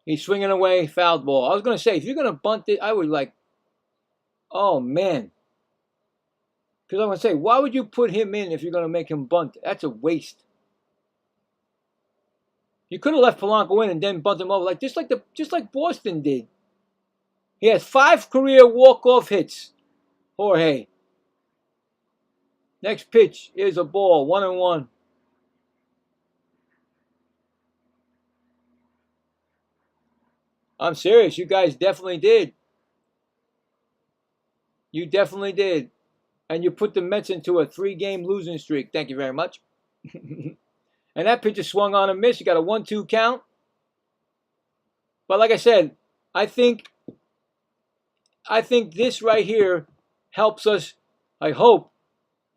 He's swinging away, fouled ball. I was going to say, if you're going to bunt it, I would oh, man. Because I'm going to say, why would you put him in if you're going to make him bunt? That's a waste. You could have left Polanco in and then bunt him over, just like Boston did. He has 5 career walk-off hits, Jorge. Next pitch is a ball, 1-1. I'm serious. You guys definitely did. You definitely did. And you put the Mets into a 3-game losing streak. Thank you very much. And that pitcher swung on a miss. You got a 1-2 count. But like I said, I think this right here helps us, I hope,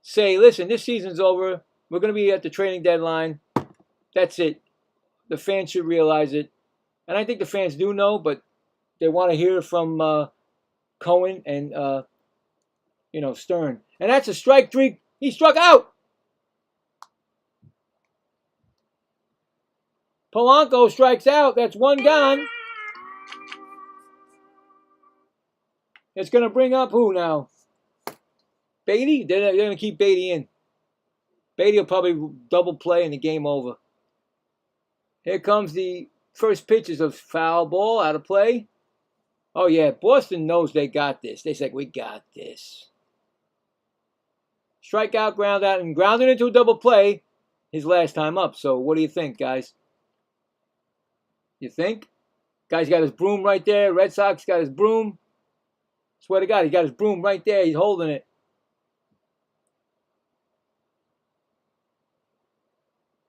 say, listen, this season's over. We're going to be at the trading deadline. That's it. The fans should realize it. And I think the fans do know, but they want to hear from Cohen and, Stern. And that's a strike 3. He struck out. Polanco strikes out. That's 1 gone. It's going to bring up who now? Beatty? They're going to keep Beatty in. Beatty will probably double play and the game over. Here comes the first pitch is a foul ball out of play. Oh, yeah. Boston knows they got this. They said, we got this. Strikeout, ground out, and grounded into a double play his last time up. So what do you think, guys? You think? Guy's got his broom right there. Red Sox got his broom. Swear to God, he got his broom right there. He's holding it.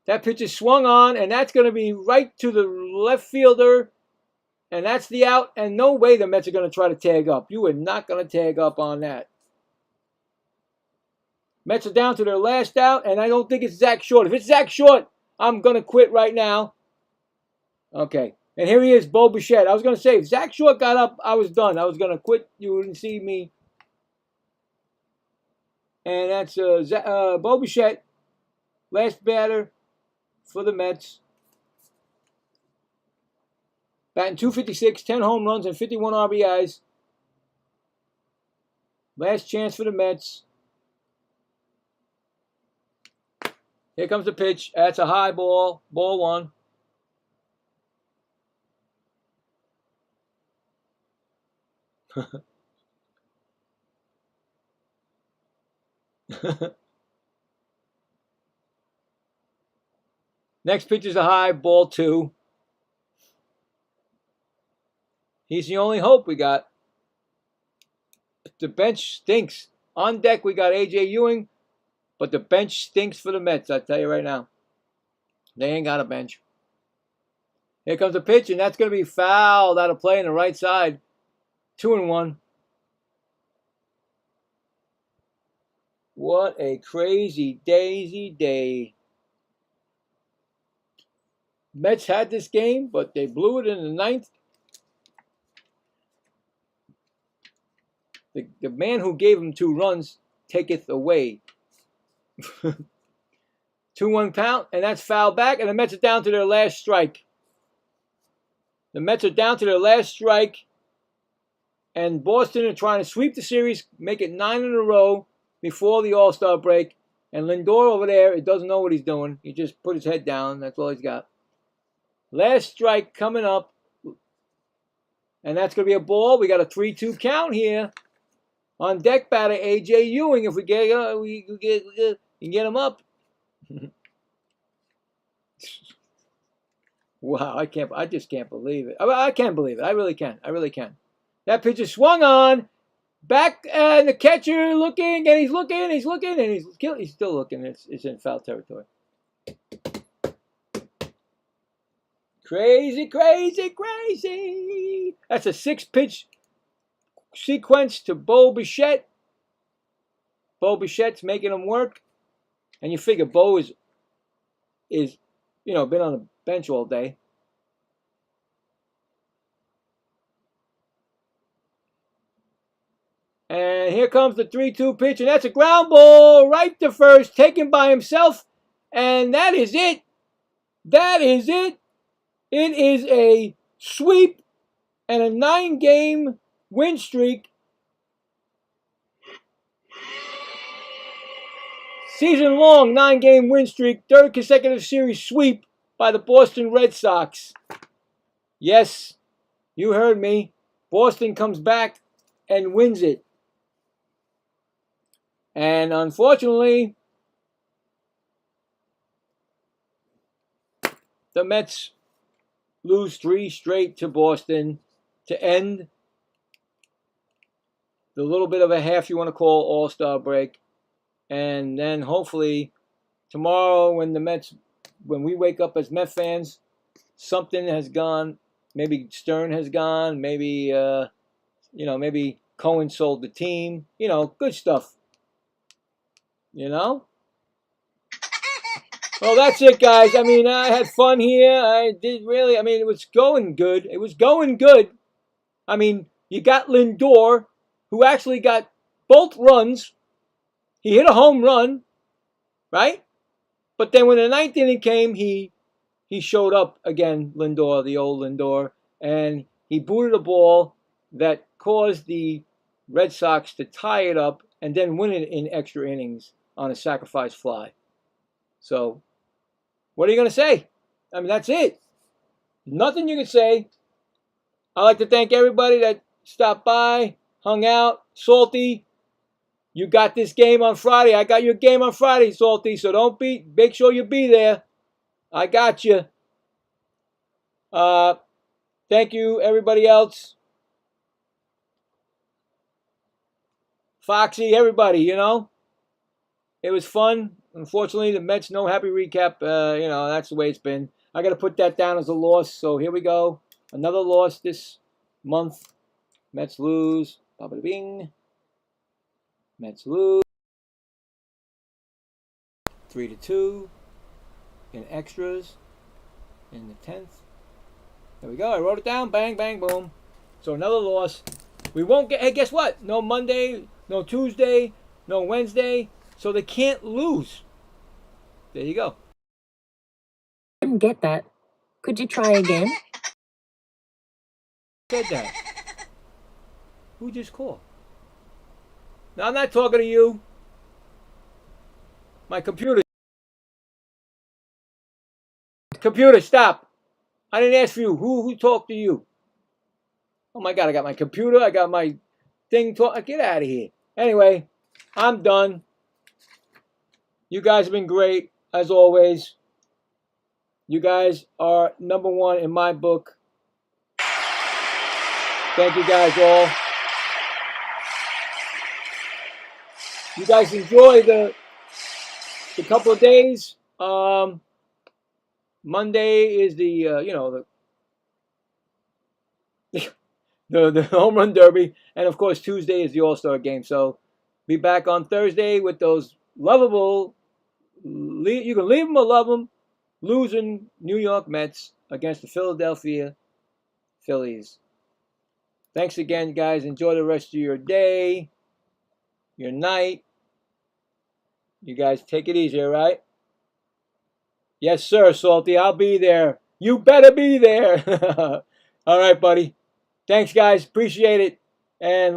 That pitch is swung on, and that's going to be right to the left fielder. And that's the out, and no way the Mets are going to try to tag up. You are not going to tag up on that. Mets are down to their last out, and I don't think it's Zach Short. If it's Zach Short, I'm going to quit right now. Okay. And here he is, Bo Bichette. I was going to say, if Zach Short got up, I was done. I was going to quit. You wouldn't see me. And that's Bo Bichette, last batter for the Mets. Batting .256, 10 home runs, and 51 RBIs. Last chance for the Mets. Here comes the pitch. That's a high ball. Ball one. Next pitch is a high ball two. He's the only hope we got. The bench stinks. On deck, we got A.J. Ewing, but the bench stinks for the Mets, I tell you right now. They ain't got a bench. Here comes the pitch, and that's going to be fouled out of play on the right side. 2-1. What a crazy daisy day. Mets had this game, but they blew it in the ninth. The man who gave him 2 runs taketh away. 2-1 count, and that's foul back, and the Mets are down to their last strike. The Mets are down to their last strike, and Boston are trying to sweep the series, make it 9 in a row before the All-Star break. And Lindor over there, he doesn't know what he's doing. He just put his head down. That's all he's got. Last strike coming up, and that's going to be a ball. We got a 3-2 count here. On deck batter A.J. Ewing. If we can get him up. Wow, I just can't believe it. I can't believe it. I really can. That pitch is swung on. Back, and the catcher looking, and he's looking, and he's still looking. It's in foul territory. Crazy. That's a 6-pitch sequence to Bo Bichette. Bo Bichette's making him work. And you figure Bo is been on the bench all day. And here comes the 3-2 pitch, and that's a ground ball right to first, taken by himself. And that is it. It is a sweep and a 9-game win streak. Season-long 9-game win streak. 3rd consecutive series sweep by the Boston Red Sox. Yes, you heard me. Boston comes back and wins it. And unfortunately, the Mets lose 3 straight to Boston to end the little bit of a half you want to call All-Star break. And then hopefully tomorrow when we wake up as Met fans, something has gone. Maybe Stern has gone. Maybe, maybe Cohen sold the team. Good stuff. Well, that's it, guys. I mean, I had fun here. It was going good. I mean, you got Lindor, who actually got both runs. He hit a home run, right? But then when the 9th inning came, he showed up again, Lindor, the old Lindor, and he booted a ball that caused the Red Sox to tie it up and then win it in extra innings on a sacrifice fly. So, what are you going to say? I mean, that's it. Nothing you can say. I'd like to thank everybody that stopped by, hung out. Salty, you got this game on Friday. I got your game on Friday, Salty, so make sure you be there. I got you. Thank you, everybody else. Foxy, everybody, It was fun. unfortunately, the Mets no happy recap. You know, that's the way it's been. I got to put that down as a loss. So here we go. Another loss this month. Mets lose. Bing. Mets lose. 3-2 in extras in the 10th. There we go. I wrote it down. Bang, bang, boom. So another loss. We won't get. Hey, guess what? No Monday, no Tuesday, no Wednesday. So they can't lose. There you go. Didn't get that. Could you try again? Said that. Who just called? No, I'm not talking to you. My computer. Computer, stop. I didn't ask for you. Who talked to you? Oh my God, I got my computer. I got my thing. Get out of here. Anyway, I'm done. You guys have been great, as always. You guys are number one in my book. Thank you guys all. You guys enjoy the couple of days. Monday is the you know, the home run derby, and of course Tuesday is the All-Star game. So be back on Thursday with those lovable. You can leave them or love them. Losing New York Mets against the Philadelphia Phillies. Thanks again, guys. Enjoy the rest of your day, your night. You guys take it easy, all right? Yes, sir, Salty. I'll be there. You better be there. All right, buddy. Thanks, guys. Appreciate it. And